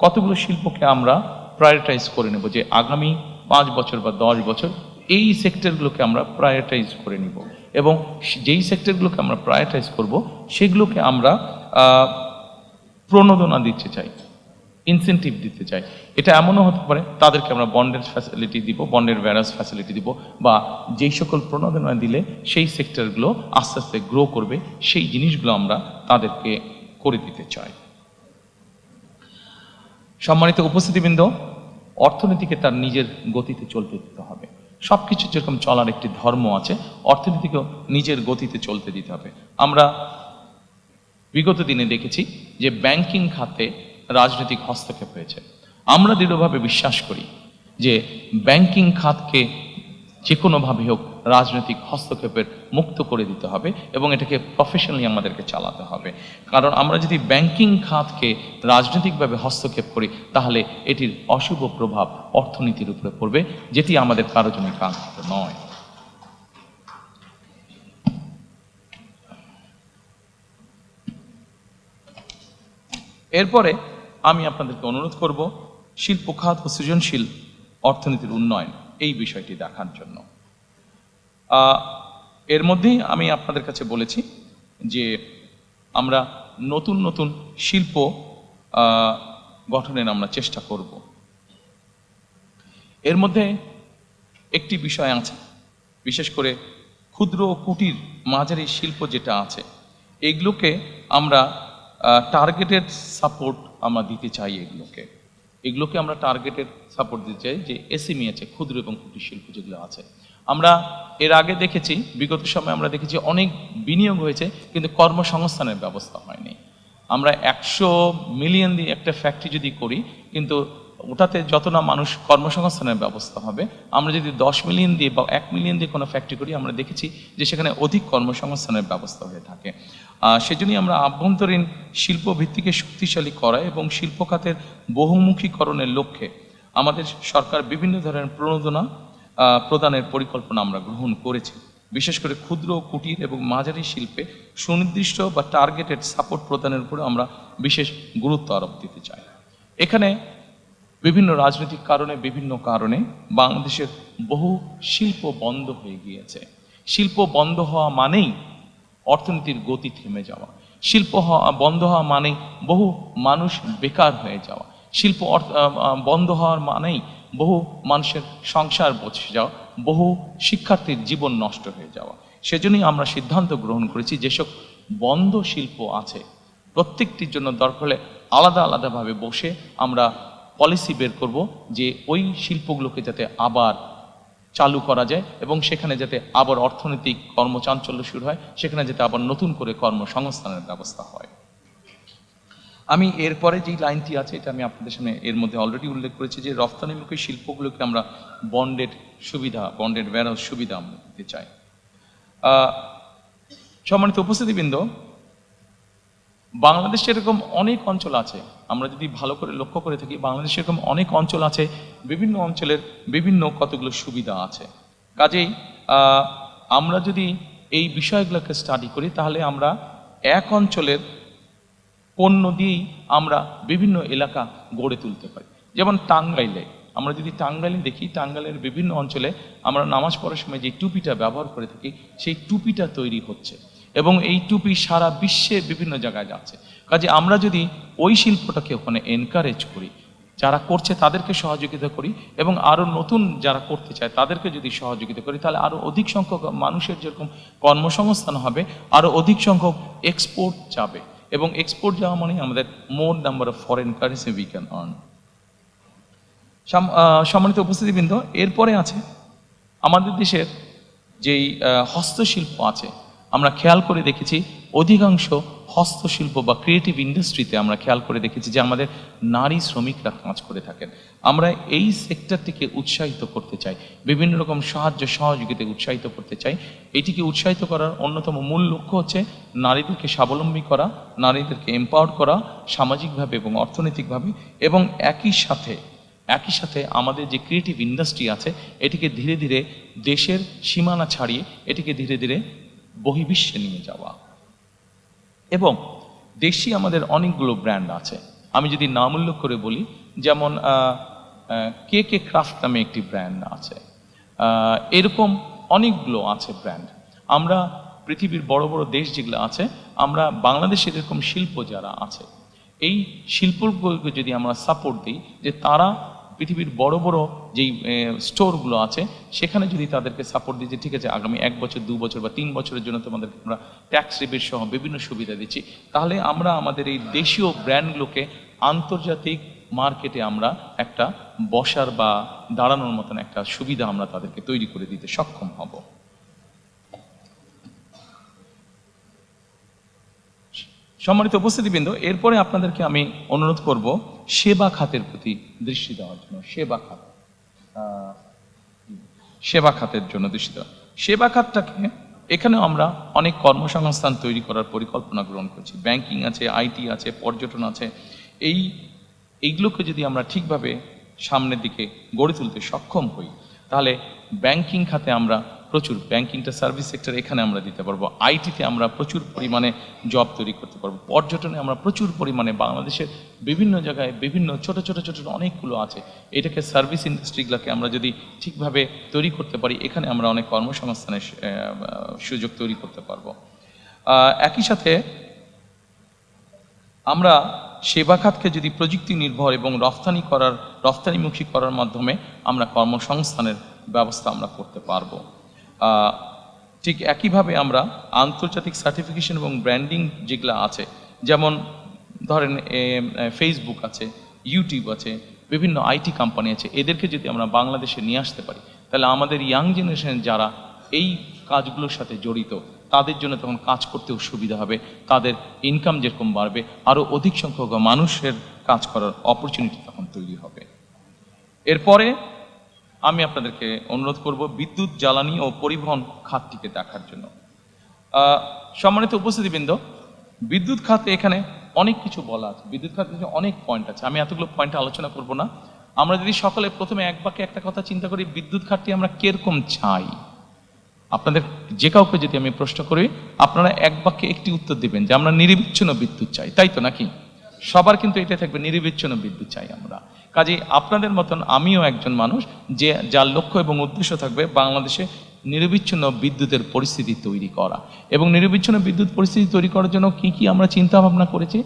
Speaker 1: কতগুলো শিল্পকে আমরা প্রায়োরিটাইজ করে নেব যে আগামী 5 বছর বা 10 বছর এই সেক্টরগুলোকে আমরা প্রায়োরিটাইজ করে নিব, এবং যেই সেক্টরগুলোকে আমরা প্রায়োরিটাইজ করব সেগুলোকে আমরা প্রণোদনা দিতে চাই, ইনসেন্টিভ দিতে চাই। এটা এমনও হতে পারে তাদেরকে আমরা বন্ডের ফ্যাসিলিটি দিব, বন্ডের ভ্যারাস ফ্যাসিলিটি দিব, বা যেই সকল প্রণোদনা দিলে সেই সেক্টরগুলো আস্তে আস্তে গ্রো করবে, সেই জিনিসগুলো আমরা তাদেরকে করে দিতে চাই। সম্মানিত উপস্থিতিবৃন্দ, অর্থনীতিকে তার নিজের গতিতে চলতে দিতে হবে। সবকিছু যেরকম চলার একটি ধর্ম আছে, অর্থনীতিকেও নিজের গতিতে চলতে দিতে হবে। আমরা বিগত দিনে দেখেছি যে ব্যাংকিং খাতে রাজনৈতিক হস্তক্ষেপ হয়েছে। আমরা দৃঢ়ভাবে বিশ্বাস করি যে ব্যাংকিং খাতকে যে কোনোভাবে হোক রাজনৈতিক হস্তক্ষেপের মুক্ত করে দিতে হবে, এবং এটাকে প্রফেশনালি আমাদেরকে চালাতে হবে। কারণ আমরা যদি ব্যাংকিং খাতকে রাজনৈতিকভাবে হস্তক্ষেপ করি, তাহলে এটির অশুভ প্রভাব অর্থনীতির উপরে পড়বে, যেটি আমাদের কারো জন্য কাঙ্ক্ষিত নয়। এরপরে আমি আপনাদেরকে অনুরোধ করব, শিল্প খাত ও সৃজনশীল অর্থনীতির উন্নয়ন, এই বিষয়টি দেখার জন্য। এর মধ্যেই আমি আপনাদের কাছে বলেছি যে আমরা নতুন নতুন শিল্প গঠনের আমরা চেষ্টা করব। এর মধ্যে একটি বিষয় আছে, বিশেষ করে ক্ষুদ্র ও কুটির মাঝারি শিল্প যেটা আছে, এগুলোকে আমরা টার্গেটেড সাপোর্ট আমরা দিতে চাই। এগুলোকে আমরা টার্গেটেড সাপোর্ট দিতে চাই, যে এসএমই আছে, ক্ষুদ্র এবং কুটির শিল্প যেগুলো আছে। আমরা এর আগে দেখেছি, বিগত সময়ে আমরা দেখেছি অনেক বিনিয়োগ হয়েছে, কিন্তু কর্মসংস্থানের ব্যবস্থা হয়নি। আমরা 100 মিলিয়ন দিয়ে একটা ফ্যাক্টরি যদি করি, কিন্তু ওটাতে যত না মানুষ কর্মসংস্থানের ব্যবস্থা হবে, আমরা যদি 10 মিলিয়ন দিয়ে বা 1 মিলিয়ন দিয়ে কোনো ফ্যাক্টরি করি, আমরা দেখেছি যে সেখানে অধিক কর্মসংস্থানের ব্যবস্থা হয়ে থাকে। সেজন্যই আমরা আভ্যন্তরীণ শিল্প ভিত্তিকে শক্তিশালী করা এবং শিল্প খাতের বহুমুখীকরণের লক্ষ্যে আমাদের সরকার বিভিন্ন ধরনের প্রণোদনা প্রদানের পরিকল্পনা আমরা গ্রহণ করেছি। বিশেষ করে ক্ষুদ্র, কুটির এবং মাঝারি শিল্পে সুনির্দিষ্ট বা টার্গেটেড সাপোর্ট প্রদানের উপরে আমরা বিশেষ গুরুত্ব আরোপ দিতে চাই। এখানে বিভিন্ন রাজনৈতিক কারণে, বিভিন্ন কারণে বাংলাদেশের বহু শিল্প বন্ধ হয়ে গিয়েছে। শিল্প বন্ধ হওয়া মানেই অর্থনীতির গতি থেমে যাওয়া। শিল্প বন্ধ হওয়া মানেই বহু মানুষ বেকার হয়ে যাওয়া। শিল্প বন্ধ হওয়ার মানেই বহু মানুষের সংসার বসে যাওয়া, বহু শিক্ষার্থীর জীবন নষ্ট হয়ে যাওয়া। সেজন্যই আমরা সিদ্ধান্ত গ্রহণ করেছি, যেসব বন্ধ শিল্প আছে প্রত্যেকটির জন্য দরকার হলে আলাদা আলাদাভাবে বসে আমরা পলিসি বের করব, যে ওই শিল্পগুলোকে যাতে আবার চালু করা যায় এবং সেখানে যাতে আবার অর্থনৈতিক কর্মচাঞ্চল্য শুরু হয়, সেখানে যাতে আবার নতুন করে কর্মসংস্থানের ব্যবস্থা হয়। আমি এরপরে যেই লাইনটি আছে, এটা আমি আপনাদের সামনে এর মধ্যে অলরেডি উল্লেখ করেছি, যে রপ্তানিমুখী শিল্পগুলোকে আমরা বন্ডেড ওয়্যারহাউস সুবিধা আমরা দিতে চাই। সম্মানিত উপস্থিতিবৃন্দ, বাংলাদেশে এরকম অনেক অঞ্চল আছে, আমরা যদি ভালো করে লক্ষ্য করে থাকি, বাংলাদেশে এরকম অনেক অঞ্চল আছে, বিভিন্ন অঞ্চলের বিভিন্ন কতগুলো সুবিধা আছে। কাজেই আমরা যদি এই বিষয়গুলোকে স্টাডি করি, তাহলে আমরা এক অঞ্চলের পণ্য দিয়েই আমরা বিভিন্ন এলাকা গড়ে তুলতে পারি। যেমন টাঙ্গাইলে, আমরা যদি টাঙ্গাইলে দেখি, টাঙ্গাইলের বিভিন্ন অঞ্চলে আমরা নামাজ পড়ার সময় যে টুপিটা ব্যবহার করে থাকি, সেই টুপিটা তৈরি হচ্ছে এবং এই টুপি সারা বিশ্বে বিভিন্ন জায়গায় যাচ্ছে। কাজে আমরা যদি ওই শিল্পটাকে ওখানে এনকারেজ করি, যারা করছে তাদেরকে সহযোগিতা করি এবং আরও নতুন যারা করতে চায় তাদেরকে যদি সহযোগিতা করি, তাহলে আরও অধিক সংখ্যক মানুষের যেরকম কর্মসংস্থান হবে, আরও অধিক সংখ্যক এক্সপোর্ট যাবে এবং এক্সপোর্ট যাওয়া মানে আমাদের more number of foreign currency we can earn. সম্মানিত উপস্থিতিবৃন্দ, এরপরে আছে আমাদের দেশের যেই হস্তশিল্প আছে, আমরা খেয়াল করে দেখেছি অধিকাংশ হস্তশিল্প বা ক্রিয়েটিভ ইন্ডাস্ট্রিতে আমরা খেয়াল করে দেখেছি যে আমাদের নারী শ্রমিকরা কাজ করে থাকেন। আমরা এই সেক্টরটিকে উৎসাহিত করতে চাই, বিভিন্ন রকম সাহায্য সহযোগিতায় উৎসাহিত করতে চাই। এটিকে উৎসাহিত করার অন্যতম মূল লক্ষ্য হচ্ছে নারীদেরকে স্বাবলম্বী করা, নারীদেরকে এম্পাওয়ার করা সামাজিকভাবে এবং অর্থনৈতিকভাবে, এবং একই সাথে আমাদের যে ক্রিয়েটিভ ইন্ডাস্ট্রি আছে এটিকে ধীরে ধীরে দেশের সীমানা ছাড়িয়ে এটিকে ধীরে ধীরে বহির্বিশ্বে নিয়ে যাওয়া। এবং দেশি আমাদের অনেকগুলো ব্র্যান্ড আছে, আমি যদি নাম উল্লেখ করে বলি, যেমন KK ক্রাফট নামে একটি ব্র্যান্ড আছে, এরকম অনেকগুলো আছে ব্র্যান্ড। আমরা পৃথিবীর বড় বড় দেশ যেগুলো আছে, আমরা বাংলাদেশের এরকম শিল্প যারা আছে, এই শিল্পগুলোকে যদি আমরা সাপোর্ট দিই, যে তারা পৃথিবীর বড় বড় যেই স্টোরগুলো আছে সেখানে যদি তাদেরকে সাপোর্ট দিই, যে ঠিক আছে আগামী 1 বছর 2 বছর বা 3 বছরের জন্য তোমাদেরকে আমরা ট্যাক্স রিবেট সহ বিভিন্ন সুবিধা দিচ্ছি, তাহলে আমরা আমাদের এই দেশীয় ব্র্যান্ডগুলোকে আন্তর্জাতিক মার্কেটে আমরা একটা বসার বা দাঁড়ানোর মতন একটা সুবিধা আমরা তাদেরকে তৈরি করে দিতে সক্ষম হব। সম্মানিত উপস্থিতিবৃন্দ, এরপরে আপনাদেরকে আমি অনুরোধ করব সেবা খাতের প্রতি দৃষ্টি দেওয়ার জন্য। সেবা খাতের জন্য দৃষ্টি দেওয়া। সেবা খাতটাকে এখানেও আমরা অনেক কর্মসংস্থান তৈরি করার পরিকল্পনা গ্রহণ করছি। ব্যাংকিং আছে, আইটি আছে, পর্যটন আছে। এইগুলোকে যদি আমরা ঠিকভাবে সামনের দিকে গড়ে তুলতে সক্ষম হই, তাহলে ব্যাংকিং খাতে আমরা প্রচুর, ব্যাংকিংটা সার্ভিস সেক্টর এখানে আমরা দিতে পারবো, আইটিতে আমরা প্রচুর পরিমাণে জব তৈরি করতে পারবো, পর্যটনে আমরা প্রচুর পরিমাণে বাংলাদেশের বিভিন্ন জায়গায় বিভিন্ন ছোট ছোট ছোট অনেকগুলো আছে, এটাকে সার্ভিস ইন্ডাস্ট্রিগুলোকে আমরা যদি ঠিকভাবে তৈরি করতে পারি, এখানে আমরা অনেক কর্মসংস্থানের সুযোগ তৈরি করতে পারবো। একই সাথে আমরা সেবা খাতকে যদি প্রযুক্তি নির্ভর এবং রফতানিমুখী করার মাধ্যমে আমরা কর্মসংস্থানের ব্যবস্থা আমরা করতে পারবো। ঠিক একইভাবে আমরা আন্তর্জাতিক সার্টিফিকেশন এবং ব্র্যান্ডিং যেগুলো আছে, যেমন ধরেন ফেসবুক আছে, ইউটিউব আছে, বিভিন্ন আইটি কোম্পানি আছে, এদেরকে যদি আমরা বাংলাদেশে নিয়ে আসতে পারি, তাহলে আমাদের ইয়াং জেনারেশন যারা এই কাজগুলোর সাথে জড়িত তাদের জন্য তখন কাজ করতেও সুবিধা হবে, তাদের ইনকাম যেরকম বাড়বে, আরও অধিক সংখ্যক মানুষের কাজ করার অপরচুনিটি তখন তৈরি হবে। এরপরে আমি আপনাদেরকে অনুরোধ করব বিদ্যুৎ, জ্বালানি ও পরিবহন খাতটিকে দেখার জন্য। সম্মানিত উপস্থিতিবৃন্দ, বিদ্যুৎ খাতে এখানে অনেক কিছু বলা আছে, বিদ্যুৎ খাতে অনেক পয়েন্ট আছে, আমি এতগুলো পয়েন্ট আলোচনা করব না। আমরা যদি সকলে প্রথমে এক বাক্যে একটা কথা চিন্তা করি, বিদ্যুৎ খাতটি আমরা কিরকম চাই, আপনাদের যে কাউকে যদি আমি প্রশ্ন করি, আপনারা এক বাক্যে একটি উত্তর দিবেন যে আমরা নিরবিচ্ছিন্ন বিদ্যুৎ চাই, তাই তো নাকি? সবার কিন্তু এটা থাকবে, নিরবিচ্ছিন্ন বিদ্যুৎ চাই আমরা। কাজেই আপনাদের মতন আমিও একজন মানুষ যে যার লক্ষ্য এবং উদ্দেশ্য থাকবে বাংলাদেশে নিরবিচ্ছিন্ন বিদ্যুতের পরিস্থিতি তৈরি করা। এবং নিরবিচ্ছিন্ন বিদ্যুৎ পরিস্থিতি তৈরি করার জন্য কি কি আমরা চিন্তা ভাবনা করেছি,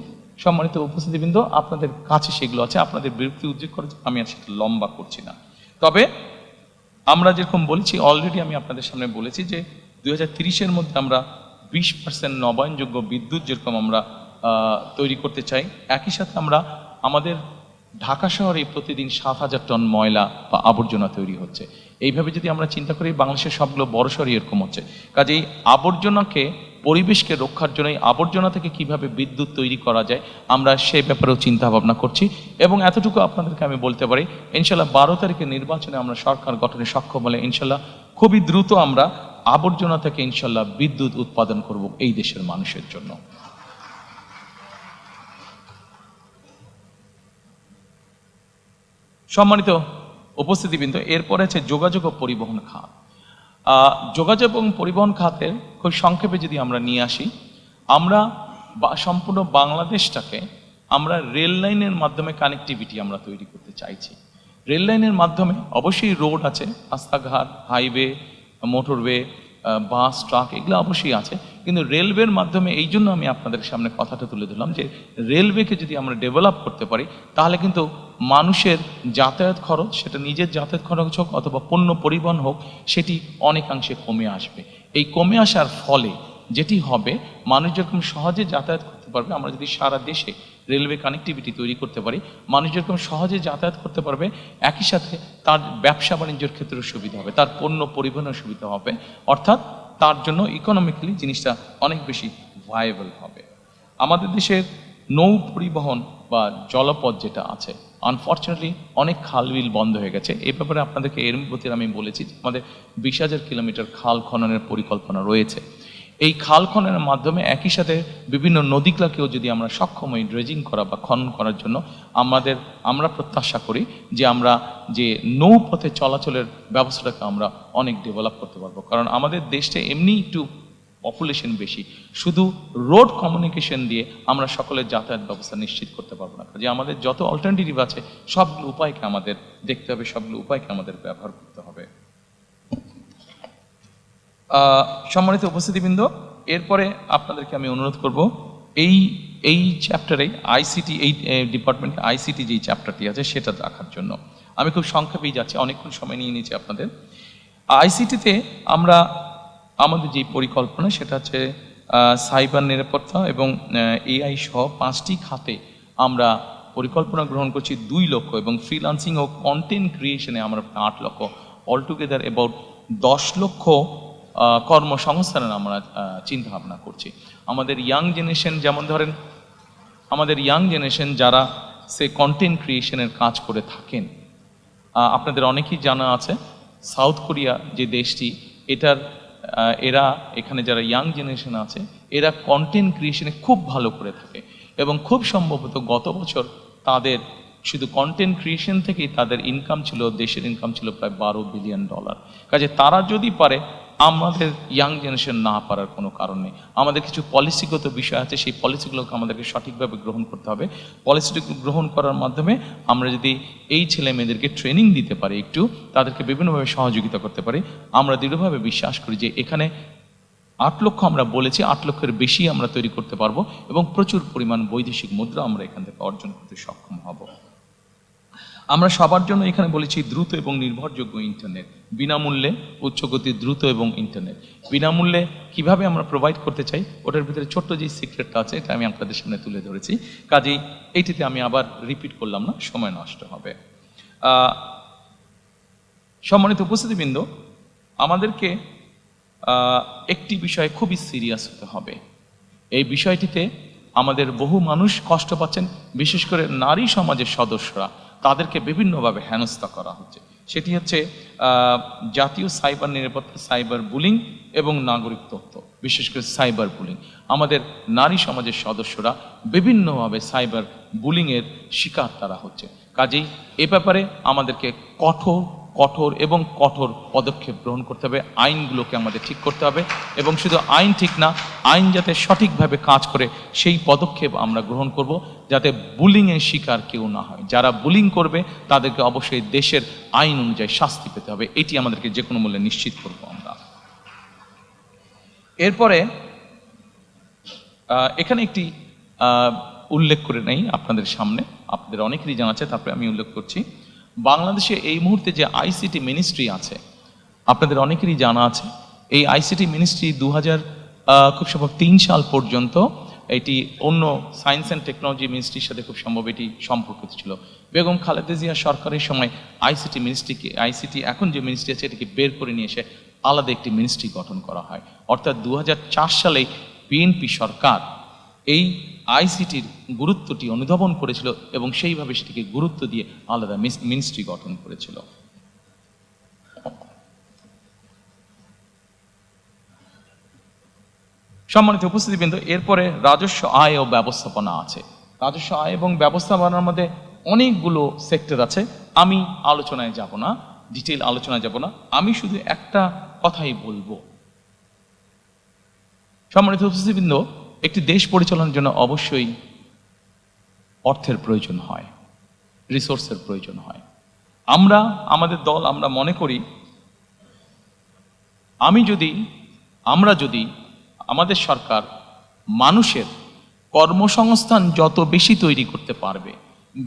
Speaker 1: সম্মানিত উপস্থিতিবৃন্দ, আপনাদের কাছে সেগুলো আছে, আপনাদের বিরক্তি উদ্যোগ করার জন্য আমি আর সেটা লম্বা করছি না। তবে আমরা যেরকম বলেছি, অলরেডি আমি আপনাদের সামনে বলেছি যে 2030-এর মধ্যে আমরা 20% নবায়নযোগ্য বিদ্যুৎ যেরকম আমরা তৈরি করতে চাই, একই সাথে আমরা আমাদের ঢাকা শহরে প্রতিদিন 7,000 টন ময়লা বা আবর্জনা তৈরি হচ্ছে। এইভাবে যদি আমরা চিন্তা করি, বাংলাদেশের সবগুলো বড় শহরে এরকম হচ্ছে। কাজেই আবর্জনাকে, পরিবেশকে রক্ষার জন্য আবর্জনা থেকে কিভাবে বিদ্যুৎ তৈরি করা যায় আমরা সে ব্যাপারেও চিন্তা ভাবনা করছি। এবং এতটুকু আপনাদেরকে আমি বলতে পারি, ইনশাল্লাহ 12 তারিখে নির্বাচনে আমরা সরকার গঠনে সক্ষম হলে ইনশাল্লাহ খুবই দ্রুত আমরা আবর্জনা থেকে ইনশাল্লাহ বিদ্যুৎ উৎপাদন করব এই দেশের মানুষের জন্য। সম্মানিত উপস্থিতিবৃন্দ, এরপরে আছে যোগাযোগ ও পরিবহন খাত। যোগাযোগ এবং পরিবহন খাতের খুব সংক্ষেপে যদি আমরা নিয়ে আসি, আমরা সম্পূর্ণ বাংলাদেশটাকে আমরা রেল লাইনের মাধ্যমে কানেক্টিভিটি আমরা তৈরি করতে চাইছি। রেল লাইনের মাধ্যমে অবশ্যই রোড আছে, রাস্তাঘাট, হাইওয়ে, মোটরওয়ে, বাস, ট্রাক, এগুলো অবশ্যই আছে, কিন্তু রেলওয়ের মাধ্যমে, এই জন্য আমি আপনাদের সামনে কথাটা তুলে ধরলাম যে রেলওয়েকে যদি আমরা ডেভেলপ করতে পারি, তাহলে কিন্তু মানুষের যাতায়াত খরচ, সেটা নিজের যাতায়াত খরচ হোক অথবা পণ্য পরিবহন হোক, সেটি অনেকাংশে কমে আসবে। এই কমে আসার ফলে যেটি হবে, মানুষ যেরকম সহজে যাতায়াত করতে পারবে, আমরা যদি সারা দেশে রেলওয়ে কানেক্টিভিটি তৈরি করতে পারি, মানুষ যেরকম সহজে যাতায়াত করতে পারবে, একই সাথে তার ব্যবসা বাণিজ্যের ক্ষেত্রেও সুবিধা হবে, তার পণ্য পরিবহনের সুবিধা হবে, অর্থাৎ তার জন্য ইকোনমিক্যালি জিনিসটা অনেক বেশি ভায়াবল হবে। আমাদের দেশের নৌ পরিবহন বা জলপথ যেটা আছে, আনফর্চুনেটলি অনেক খাল বিল বন্ধ হয়ে গেছে। এই ব্যাপারে আপনাদেরকে এর মধ্যে আমি বলেছি, আমাদের 20,000 কিলোমিটার খাল খননের পরিকল্পনা রয়েছে। এই খাল খননের মাধ্যমে একই সাথে বিভিন্ন নদীগুলোকেও যদি আমরা সক্ষম হই ড্রেজিং করা বা খনন করার জন্য, আমরা প্রত্যাশা করি যে আমরা যে নৌপথে চলাচলের ব্যবস্থাটাকে আমরা অনেক ডেভেলপ করতে পারবো। কারণ আমাদের দেশটা এমনি একটু পপুলেশন বেশি, শুধু রোড কমিউনিকেশন দিয়ে আমরা সকলের যাতায়াত ব্যবস্থা নিশ্চিত করতে পারবো না। যে আমাদের যত অল্টারনেটিভ আছে সবগুলো উপায়কে আমাদের দেখতে হবে, সবগুলো উপায়কে আমাদের ব্যবহার করতে হবে। সম্মানিত উপস্থিতিবৃন্দ, এরপরে আপনাদেরকে আমি অনুরোধ করব এই চ্যাপ্টারে আইসিটি, এই ডিপার্টমেন্টে আইসিটি যেই চ্যাপ্টারটি আছে সেটা দেখার জন্য আমি খুব সংক্ষেপেই যাচ্ছি, অনেকক্ষণ সময় নিয়ে নিয়েছি আপনাদের। আইসিটিতে আমরা আমাদের যে পরিকল্পনা সেটা হচ্ছে সাইবার নিরাপত্তা এবং এআই সহ 5টি খাতে আমরা পরিকল্পনা গ্রহণ করছি 2 লক্ষ, এবং ফ্রিল্যান্সিং ও কন্টেন্ট ক্রিয়েশনে আমরা 8 লক্ষ, অলটুগেদার অ্যাবাউট 10 লক্ষ কর্মসংস্থানের আমরা চিন্তা ভাবনা করছি। আমাদের ইয়াং জেনারেশন, যেমন ধরেন আমাদের ইয়াং জেনারেশন যারা সে কন্টেন্ট ক্রিয়েশনের কাজ করে থাকেন, আপনাদের অনেকেই জানা আছে সাউথ কোরিয়া যে দেশটি, এরা এখানে যারা ইয়াং জেনারেশন আছে এরা কন্টেন্ট ক্রিয়েশনে খুব ভালো করে থাকে, এবং খুব সম্ভবত গত বছর তাদের শুধু কন্টেন্ট ক্রিয়েশন থেকেই তাদের ইনকাম ছিল, দেশের ইনকাম ছিল প্রায় $12 বিলিয়ন। কাজে তারা যদি পারে আমাদের ইয়াং জেনারেশন না পারার কোনো কারণ নেই। আমাদের কিছু পলিসিগত বিষয় আছে, সেই পলিসিগুলোকে আমাদেরকে সঠিকভাবে গ্রহণ করতে হবে। পলিসিটি গ্রহণ করার মাধ্যমে আমরা যদি এই ছেলে মেয়েদেরকে ট্রেনিং দিতে পারি, একটু তাদেরকে বিভিন্নভাবে সহযোগিতা করতে পারি, আমরা দৃঢ়ভাবে বিশ্বাস করি যে এখানে 8 লক্ষ আমরা বলেছি, 8 লক্ষের বেশি আমরা তৈরি করতে পারবো এবং প্রচুর পরিমাণ বৈদেশিক মুদ্রা আমরা এখান থেকে অর্জন করতে সক্ষম হব। আমরা সবার জন্য এখানে বলেছি দ্রুত এবং নির্ভরযোগ্য ইন্টারনেট, বিনামূল্যে উচ্চগতির দ্রুত এবং ইন্টারনেট। বিনামূল্যে কিভাবে আমরা প্রোভাইড করতে চাই, ওটার ভিতরে ছোট্ট যে সিক্রেটটা আছে এটা আমি আপনাদের সামনে তুলে ধরেছি। কাজেই এইটিতে আমি আবার রিপিট করলাম না, সময় নষ্ট হবে। সম্মানিত উপস্থিতিবৃন্দ, আমাদেরকে একটি বিষয়ে খুবই সিরিয়াস হতে হবে। এই বিষয়টিতে আমাদের বহু মানুষ কষ্ট পাচ্ছেন, বিশেষ করে নারী সমাজের সদস্যরা, তাদেরকে বিভিন্নভাবে হেনস্থা করা হচ্ছে। সেটি হচ্ছে জাতীয় সাইবার নিরাপত্তা, সাইবার বুলিং এবং নাগরিক তথ্য, বিশেষ করে সাইবার বুলিং। আমাদের নারী সমাজের সদস্যরা বিভিন্নভাবে সাইবার বুলিংয়ের শিকার তারা হচ্ছে। কাজেই এ ব্যাপারে আমাদেরকে কঠোর পদক্ষেপ গ্রহণ করতে হবে। আইনগুলোকে আমাদের ঠিক করতে হবে এবং শুধু আইন ঠিক না, আইন যাতে সঠিকভাবে কাজ করে সেই পদক্ষেপ আমরা গ্রহণ করব, যাতে বুলিংয়ের শিকার কেউ না হয়। যারা বুলিং করবে তাদেরকে অবশ্যই দেশের আইন অনুযায়ী শাস্তি পেতে হবে। এটি আমাদেরকে যে কোনো মূল্যে নিশ্চিত করব আমরা। এরপরে এখানে একটি উল্লেখ করে নেই আপনাদের সামনে, আপনাদের অনেকেরই জানা আছে, তারপরে আমি উল্লেখ করছি। বাংলাদেশে এই মুহূর্তে যে আইসিটি মিনিস্ট্রি আছে, আপনাদের অনেকেরই জানা আছে, এই আইসিটি মিনিস্ট্রি 2003 সাল পর্যন্ত এটি অন্য সায়েন্স অ্যান্ড টেকনোলজি মিনিস্ট্রির সাথে খুব সম্ভব এটি সম্পর্কিত ছিল। বেগম খালেদা জিয়া সরকারের সময় আইসিটি এখন যে মিনিস্ট্রি আছে এটাকে বের করে নিয়ে এসে আলাদা একটি মিনিস্ট্রি গঠন করা হয়। অর্থাৎ 2004 সালে বিএনপি সরকার এই আইসিটির গুরুত্বটি অনুধাবন করেছিল এবং সেইভাবে সেটিকে গুরুত্ব দিয়ে আলাদা মিনিস্ট্রি গঠন করেছিল। সম্মানিত উপস্থিতিবৃন্দ, এরপরে রাজস্ব আয় ও ব্যবস্থাপনা আছে। রাজস্ব আয় এবং ব্যবস্থাপনার মধ্যে অনেকগুলো সেক্টর আছে। আমি আলোচনায় যাব না, ডিটেইল আলোচনায় যাব না, আমি শুধু একটা কথাই বলবো। সম্মানিত উপস্থিতিবৃন্দ, একটি দেশ পরিচালনার জন্য অবশ্যই অর্থের প্রয়োজন হয়, রিসোর্সের প্রয়োজন হয়। আমাদের দল আমরা মনে করি আমরা যদি আমাদের সরকার মানুষের কর্মসংস্থান যত বেশি তৈরি করতে পারবে,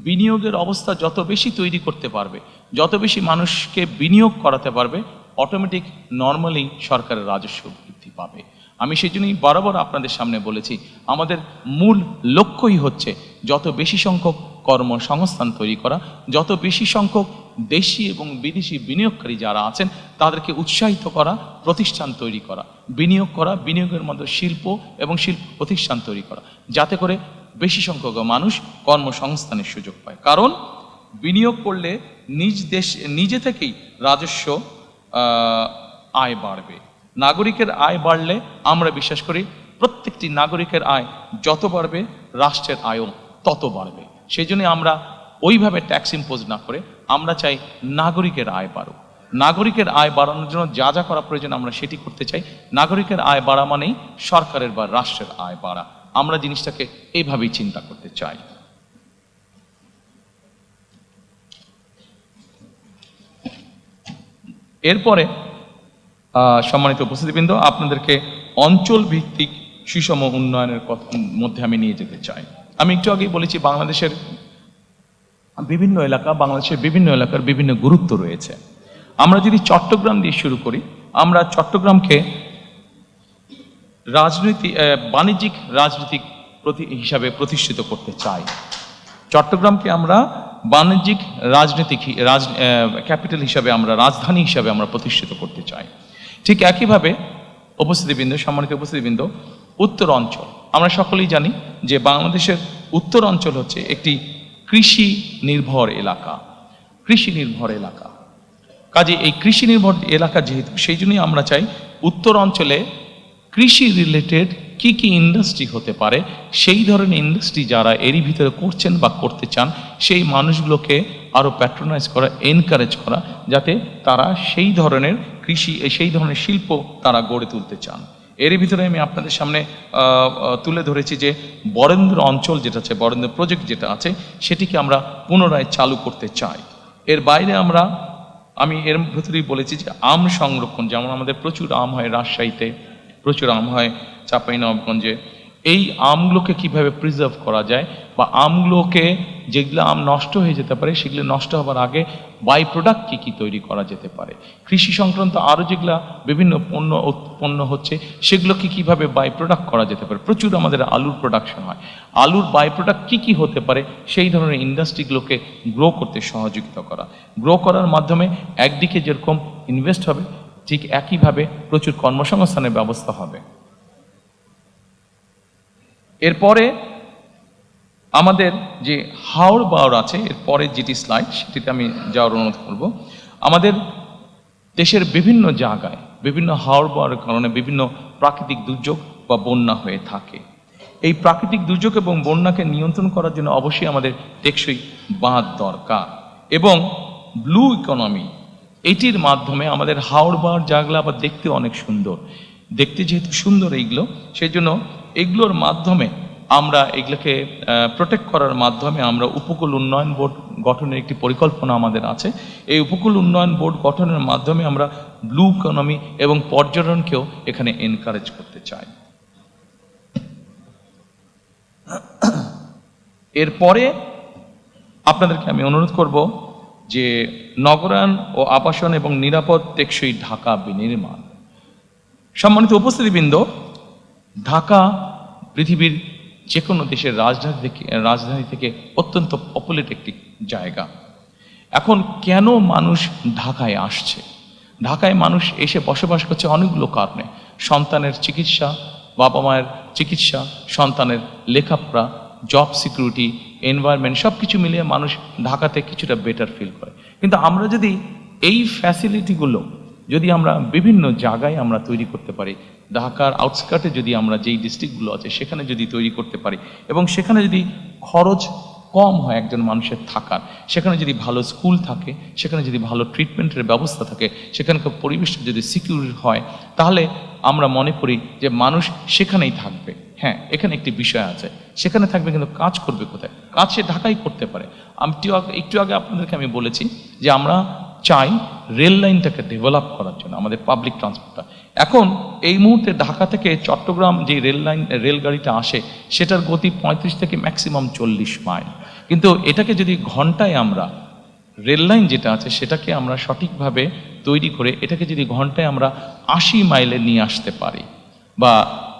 Speaker 1: বিনিয়োগের অবস্থা যত বেশি তৈরি করতে পারবে, যত বেশি মানুষকে বিনিয়োগ করাতে পারবে, অটোমেটিক নর্মালি সরকারের রাজস্ব বৃদ্ধি পাবে। আমি সেই জন্যই বরাবর আপনাদের সামনে বলেছি, আমাদের মূল লক্ষ্যই হচ্ছে যত বেশি সংখ্যক কর্মসংস্থান তৈরি করা, যত বেশি সংখ্যক দেশি এবং বিদেশি বিনিয়োগকারী যারা আছেন তাদেরকে উৎসাহিত করা, প্রতিষ্ঠান তৈরি করা, বিনিয়োগ করা, বিনিয়োগের মধ্যে শিল্প এবং শিল্প প্রতিষ্ঠান তৈরি করা, যাতে করে বেশি সংখ্যক মানুষ কর্মসংস্থানের সুযোগ পায়। কারণ বিনিয়োগ করলে নিজে থেকেই রাজস্ব আয় বাড়বে। নাগরিকের আয় বাড়লে আমরা বিশ্বাস করি প্রত্যেকটি নাগরিকের আয় যত বাড়বে রাষ্ট্রের আয়ও তত বাড়বে। সেই জন্য আমরা ওইভাবে ট্যাক্স ইম্পোজ না করে আমরা চাই নাগরিকের আয় বাড়ুক। নাগরিকের আয় বাড়ানোর জন্য যা যা করা প্রয়োজন আমরা সেটি করতে চাই। নাগরিকের আয় বাড়া মানেই সরকারের বা রাষ্ট্রের আয় বাড়া। আমরা জিনিসটাকে এইভাবেই চিন্তা করতে চাই। এরপরে সম্মানিত উপস্থিতিবৃন্দ, আপনাদেরকে অঞ্চল ভিত্তিক সুষম উন্নয়নের মধ্যে আমি নিয়ে যেতে চাই। আমি একটু আগেই বলেছি বাংলাদেশের বিভিন্ন এলাকার বিভিন্ন গুরুত্ব রয়েছে। আমরা যদি চট্টগ্রাম দিয়ে শুরু করি, আমরা চট্টগ্রামকে বাণিজ্যিক রাজনৈতিক হিসাবে প্রতিষ্ঠিত করতে চাই। চট্টগ্রামকে আমরা বাণিজ্যিক ক্যাপিটাল হিসাবে, আমরা রাজধানী হিসাবে আমরা প্রতিষ্ঠিত করতে চাই। ঠিক একইভাবে সম্মানিত উপস্থিতিবৃন্দ, উত্তর অঞ্চল, আমরা সকলেই জানি যে বাংলাদেশের উত্তর অঞ্চল হচ্ছে একটি কৃষি নির্ভর এলাকা। কাজে এই কৃষি নির্ভর এলাকা যেহেতু, সেই জন্যই আমরা চাই উত্তর অঞ্চলে কৃষি রিলেটেড কি ইন্ডাস্ট্রি হতে পারে, সেই ধরনের ইন্ডাস্ট্রি যারা এরই ভিতরে করছেন বা করতে চান, সেই মানুষগুলোকে আরো প্যাট্রোনাইজ করা, এনকারেজ করা, যাতে তারা সেই ধরনের কৃষি সেই ধরনের শিল্প তারা গড়ে তুলতে চান। এর ভিতরে আমি আপনাদের সামনে তুলে ধরেছি যে বরেন্দ্র অঞ্চল যেটা আছে, বরেন্দ্র প্রজেক্ট যেটা আছে, সেটিকে আমরা পুনরায় চালু করতে চাই। এর বাইরে আমি এর ভিতরেই বলেছি যে আম সংরক্ষণ, যেমন আমাদের প্রচুর আম হয় রাজশাহীতে, প্রচুর আম হয় চাঁপাইনবাবগঞ্জে, এই আমগুলোকে কিভাবে প্রিজার্ভ করা যায়, বা আমগুলোকে যেগুলো আম নষ্ট হয়ে যেতে পারে সেগুলো নষ্ট হবার আগে বাই প্রোডাক্ট কী কী তৈরি করা যেতে পারে, কৃষি সংক্রান্ত আরও যেগুলো বিভিন্ন পণ্য উৎপন্ন হচ্ছে সেগুলোকে কিভাবে বাই প্রোডাক্ট করা যেতে পারে। প্রচুর আমাদের আলুর প্রোডাকশন হয়, আলুর বাই প্রোডাক্ট কী কী হতে পারে সেই ধরনের ইন্ডাস্ট্রিগুলোকে গ্রো করতে সহযোগিতা করা। গ্রো করার মাধ্যমে একদিকে যেরকম ইনভেস্ট হবে, ঠিক একইভাবে প্রচুর কর্মসংস্থানের ব্যবস্থা হবে। এরপরে আমাদের যে হাওড় বাওড় আছে, এরপরে যেটি স্লাইড সেটিতে আমি যাওয়ার অনুরোধ করব। আমাদের দেশের বিভিন্ন জায়গায় বিভিন্ন হাওড় বাওড়ের কারণে বিভিন্ন প্রাকৃতিক দুর্যোগ বা বন্যা হয়ে থাকে। এই প্রাকৃতিক দুর্যোগ এবং বন্যাকে নিয়ন্ত্রণ করার জন্য অবশ্যই আমাদের টেকসই বাঁধ দরকার, এবং ব্লু ইকোনমি এটির মাধ্যমে আমাদের হাওড় বাওড় জায়গাগুলো আবার দেখতে অনেক সুন্দর। দেখতে যেহেতু সুন্দর এইগুলো, সেই জন্য এগুলোর মাধ্যমে আমরা এগুলোকে প্রোটেক্ট করার মাধ্যমে আমরা উপকূল উন্নয়ন বোর্ড গঠনের একটি পরিকল্পনা আমাদের আছে। এই উপকূল উন্নয়ন বোর্ড গঠনের মাধ্যমে আমরা ব্লু ইকোনমি এবং পর্যটনকেও এখানে এনকারেজ করতে চাই। এরপরে আপনাদেরকে আমি অনুরোধ করব যে নগরায়ণ ও আবাসন এবং নিরাপদ টেকসই ঢাকা বিনির্মাণ। সম্মানিত উপস্থিতিবৃন্দ, ঢাকা পৃথিবীর যে কোনো দেশের রাজধানী থেকে অত্যন্ত পপুলেট একটি জায়গা। এখন কেন মানুষ ঢাকায় আসছে? ঢাকায় মানুষ এসে বসবাস করছে অনেকগুলো কারণে। সন্তানের চিকিৎসা, বাবা মায়ের চিকিৎসা, সন্তানের লেখাপড়া, জব সিকিউরিটি, এনভায়রনমেন্ট, সব কিছু মিলিয়ে মানুষ ঢাকাতে কিছুটা বেটার ফিল করে। কিন্তু আমরা যদি এই ফ্যাসিলিটিগুলো যদি আমরা বিভিন্ন জায়গায় আমরা তৈরি করতে পারি, ঢাকার আউটস্কার্টে যদি আমরা যেই ডিস্ট্রিক্টগুলো আছে সেখানে যদি তৈরি করতে পারি, এবং সেখানে যদি খরচ কম হয় একজন মানুষের থাকার, সেখানে যদি ভালো স্কুল থাকে, সেখানে যদি ভালো ট্রিটমেন্টের ব্যবস্থা থাকে, সেখানকার পরিবেশটা যদি সিকিউর হয়, তাহলে আমরা মনে করি যে মানুষ সেখানেই থাকবে। হ্যাঁ, এখানে একটি বিষয় আছে, সেখানে থাকবে কিন্তু কাজ করবে কোথায়? কাজ সে ঢাকায় করতে পারে। একটু আগে আপনাদেরকে আমি বলেছি যে আমরা চাই রেল লাইনটাকে ডেভেলপ করার জন্য আমাদের পাবলিক ট্রান্সপোর্টটা। এখন এই মুহূর্তে ঢাকা থেকে চট্টগ্রাম যে রেলগাড়িটা আসে সেটার গতি 35 থেকে ম্যাক্সিমাম 40 মাইল, কিন্তু এটাকে যদি ঘন্টায় আমরা রেল লাইন যেটা আছে সেটাকে আমরা সঠিকভাবে তৈরি করে এটাকে যদি ঘন্টায় আমরা 80 মাইলে নিয়ে আসতে পারি বা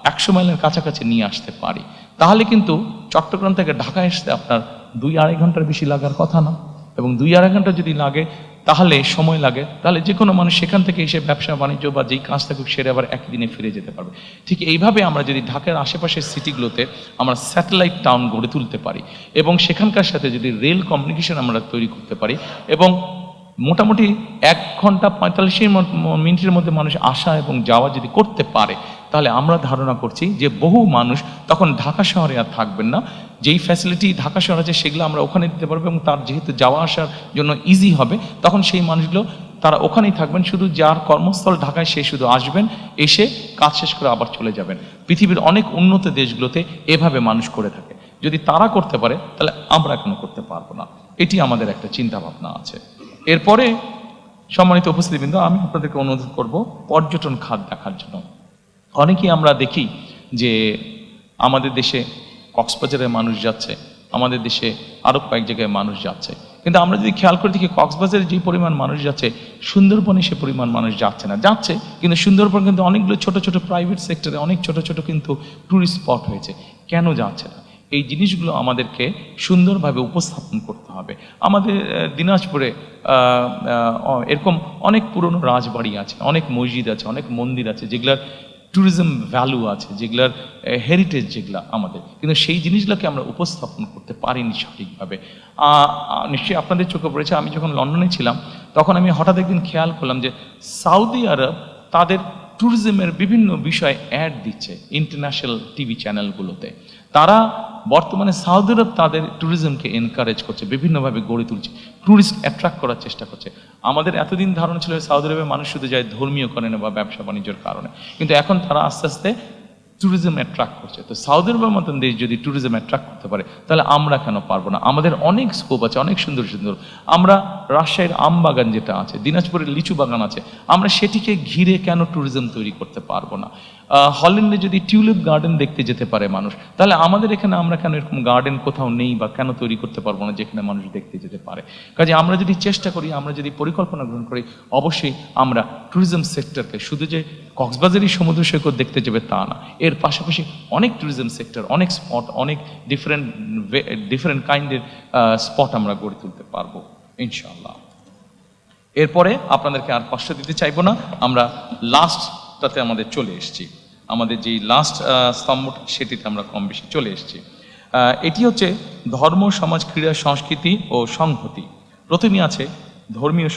Speaker 1: 100 মাইলের কাছাকাছি নিয়ে আসতে পারি, তাহলে কিন্তু চট্টগ্রাম থেকে ঢাকা আসতে আপনার 2-2.5 ঘন্টার বেশি লাগার কথা না। এবং 2-2.5 ঘন্টা যদি লাগে, তাহলে সময় লাগে, তাহলে যে কোনো মানুষ সেখান থেকে এসে ব্যবসা বাণিজ্য বা যেই কাজ থাকুক সেরে আবার একই দিনে ফিরে যেতে পারবে। ঠিক এইভাবে আমরা যদি ঢাকার আশেপাশের সিটিগুলোতে আমরা স্যাটেলাইট টাউন গড়ে তুলতে পারি এবং সেখানকার সাথে যদি রেল কমিউনিকেশন আমরা তৈরি করতে পারি, এবং মোটামুটি 1 ঘন্টা 45 মিনিটের মধ্যে মানুষ আসা এবং যাওয়া যদি করতে পারে, তাহলে আমরা ধারণা করছি যে বহু মানুষ তখন ঢাকা শহরে আর থাকবেন না। যেই ফ্যাসিলিটি ঢাকা শহরে আছে সেগুলো আমরা ওখানে দিতে পারবো, এবং তার যেহেতু যাওয়া আসার জন্য ইজি হবে, তখন সেই মানুষগুলো তারা ওখানেই থাকবেন। শুধু যার কর্মস্থল ঢাকায় সে শুধু আসবেন, এসে কাজ শেষ করে আবার চলে যাবেন। পৃথিবীর অনেক উন্নত দেশগুলোতে এভাবে মানুষ করে থাকে। যদি তারা করতে পারে তাহলে আমরা কেন করতে পারবো না? এটি আমাদের একটা চিন্তা ভাবনা আছে। এরপরে সম্মানিত উপস্থিতিবৃন্দ, আমি আপনাদেরকে অনুরোধ করব পর্যটন খাত দেখার জন্য। অনেকেই আমরা দেখি যে আমাদের দেশে কক্সবাজারের মানুষ যাচ্ছে, আমাদের দেশে আরও কয়েক জায়গায় মানুষ যাচ্ছে, কিন্তু আমরা যদি খেয়াল করে দেখি কক্সবাজারে যে পরিমাণ মানুষ যাচ্ছে, সুন্দরবনে সে পরিমাণ মানুষ যাচ্ছে না। যাচ্ছে, কিন্তু সুন্দরবন কিন্তু অনেকগুলো ছোট ছোট প্রাইভেট সেক্টরে অনেক ছোট ছোট কিন্তু ট্যুরিস্ট স্পট হয়েছে। কেন যাচ্ছে না? এই জিনিসগুলো আমাদেরকে সুন্দরভাবে উপস্থাপন করতে হবে। আমাদের দিনাজপুরে এরকম অনেক পুরনো রাজবাড়ি আছে, অনেক মসজিদ আছে, অনেক মন্দির আছে, যেগুলার ট্যুরিজম ভ্যালু আছে, যেগুলার হেরিটেজ যেগুলা আমাদের, কিন্তু সেই জিনিসগুলোকে আমরা উপস্থাপন করতে পারিনি সঠিকভাবে। নিশ্চয়ই আপনাদের চোখে পড়েছে, আমি যখন লন্ডনে ছিলাম তখন আমি হঠাৎ একদিন খেয়াল করলাম যে সৌদি আরব তাদের ট্যুরিজমের বিভিন্ন বিষয় অ্যাড দিচ্ছে ইন্টারন্যাশনাল টিভি চ্যানেলগুলোতে। তারা বর্তমানে সৌদি আরব তাদের ট্যুরিজমকে এনকারেজ করছে, বিভিন্নভাবে গড়ে তুলছে, ট্যুরিস্ট অ্যাট্রাক্ট করার চেষ্টা করছে। আমাদের এতদিন ধারণা ছিল সৌদি আরবে মানুষ শুধু যায় ধর্মীয় কারণে বা ব্যবসা বাণিজ্যের কারণে, কিন্তু এখন তারা আস্তে আস্তে ট্যুরিজম অ্যাট্রাক্ট করছে। তো সৌদি আরবের মতন দেশ যদি ট্যুরিজম অ্যাট্রাক্ট করতে পারে, তাহলে আমরা কেন পারবো না? আমাদের অনেক স্কোপ আছে, অনেক সুন্দর সুন্দর। আমরা রাজশাহীর আম বাগান যেটা আছে, দিনাজপুরের লিচু বাগান আছে, আমরা সেটিকে ঘিরে কেন ট্যুরিজম তৈরি করতে পারবো না? হল্যান্ডে যদি টিউলিপ গার্ডেন দেখতে যেতে পারে মানুষ, তাহলে আমাদের এখানে আমরা কেন এরকম গার্ডেন কোথাও নেই বা কেন তৈরি করতে পারবো না যেখানে মানুষ দেখতে যেতে পারে? কাজে আমরা যদি চেষ্টা করি, আমরা যদি পরিকল্পনা গ্রহণ করি, অবশ্যই আমরা ট্যুরিজম সেক্টরকে শুধু যে কক্সবাজারই সমুদ্র সৈকত দেখতে যাবে তা না, এর পাশাপাশি অনেক ট্যুরিজম সেক্টর, অনেক স্পট, অনেক ডিফারেন্ট কাইন্ডের স্পট আমরা গড়ে তুলতে পারবো ইনশাআল্লাহ। এরপরে আপনাদেরকে আর কষ্ট দিতে চাইবো না, আমরা লাস্টটাতে আমাদের চলে এসেছি। আমাদের যেই লাস্ট স্তম্ভ সেটিতে আমরা কম বেশি চলে এসেছি। এটি হচ্ছে ধর্ম, সমাজ, ক্রীড়া, সংস্কৃতি ও সংহতি। প্রথমেই আছে ধর্মীয়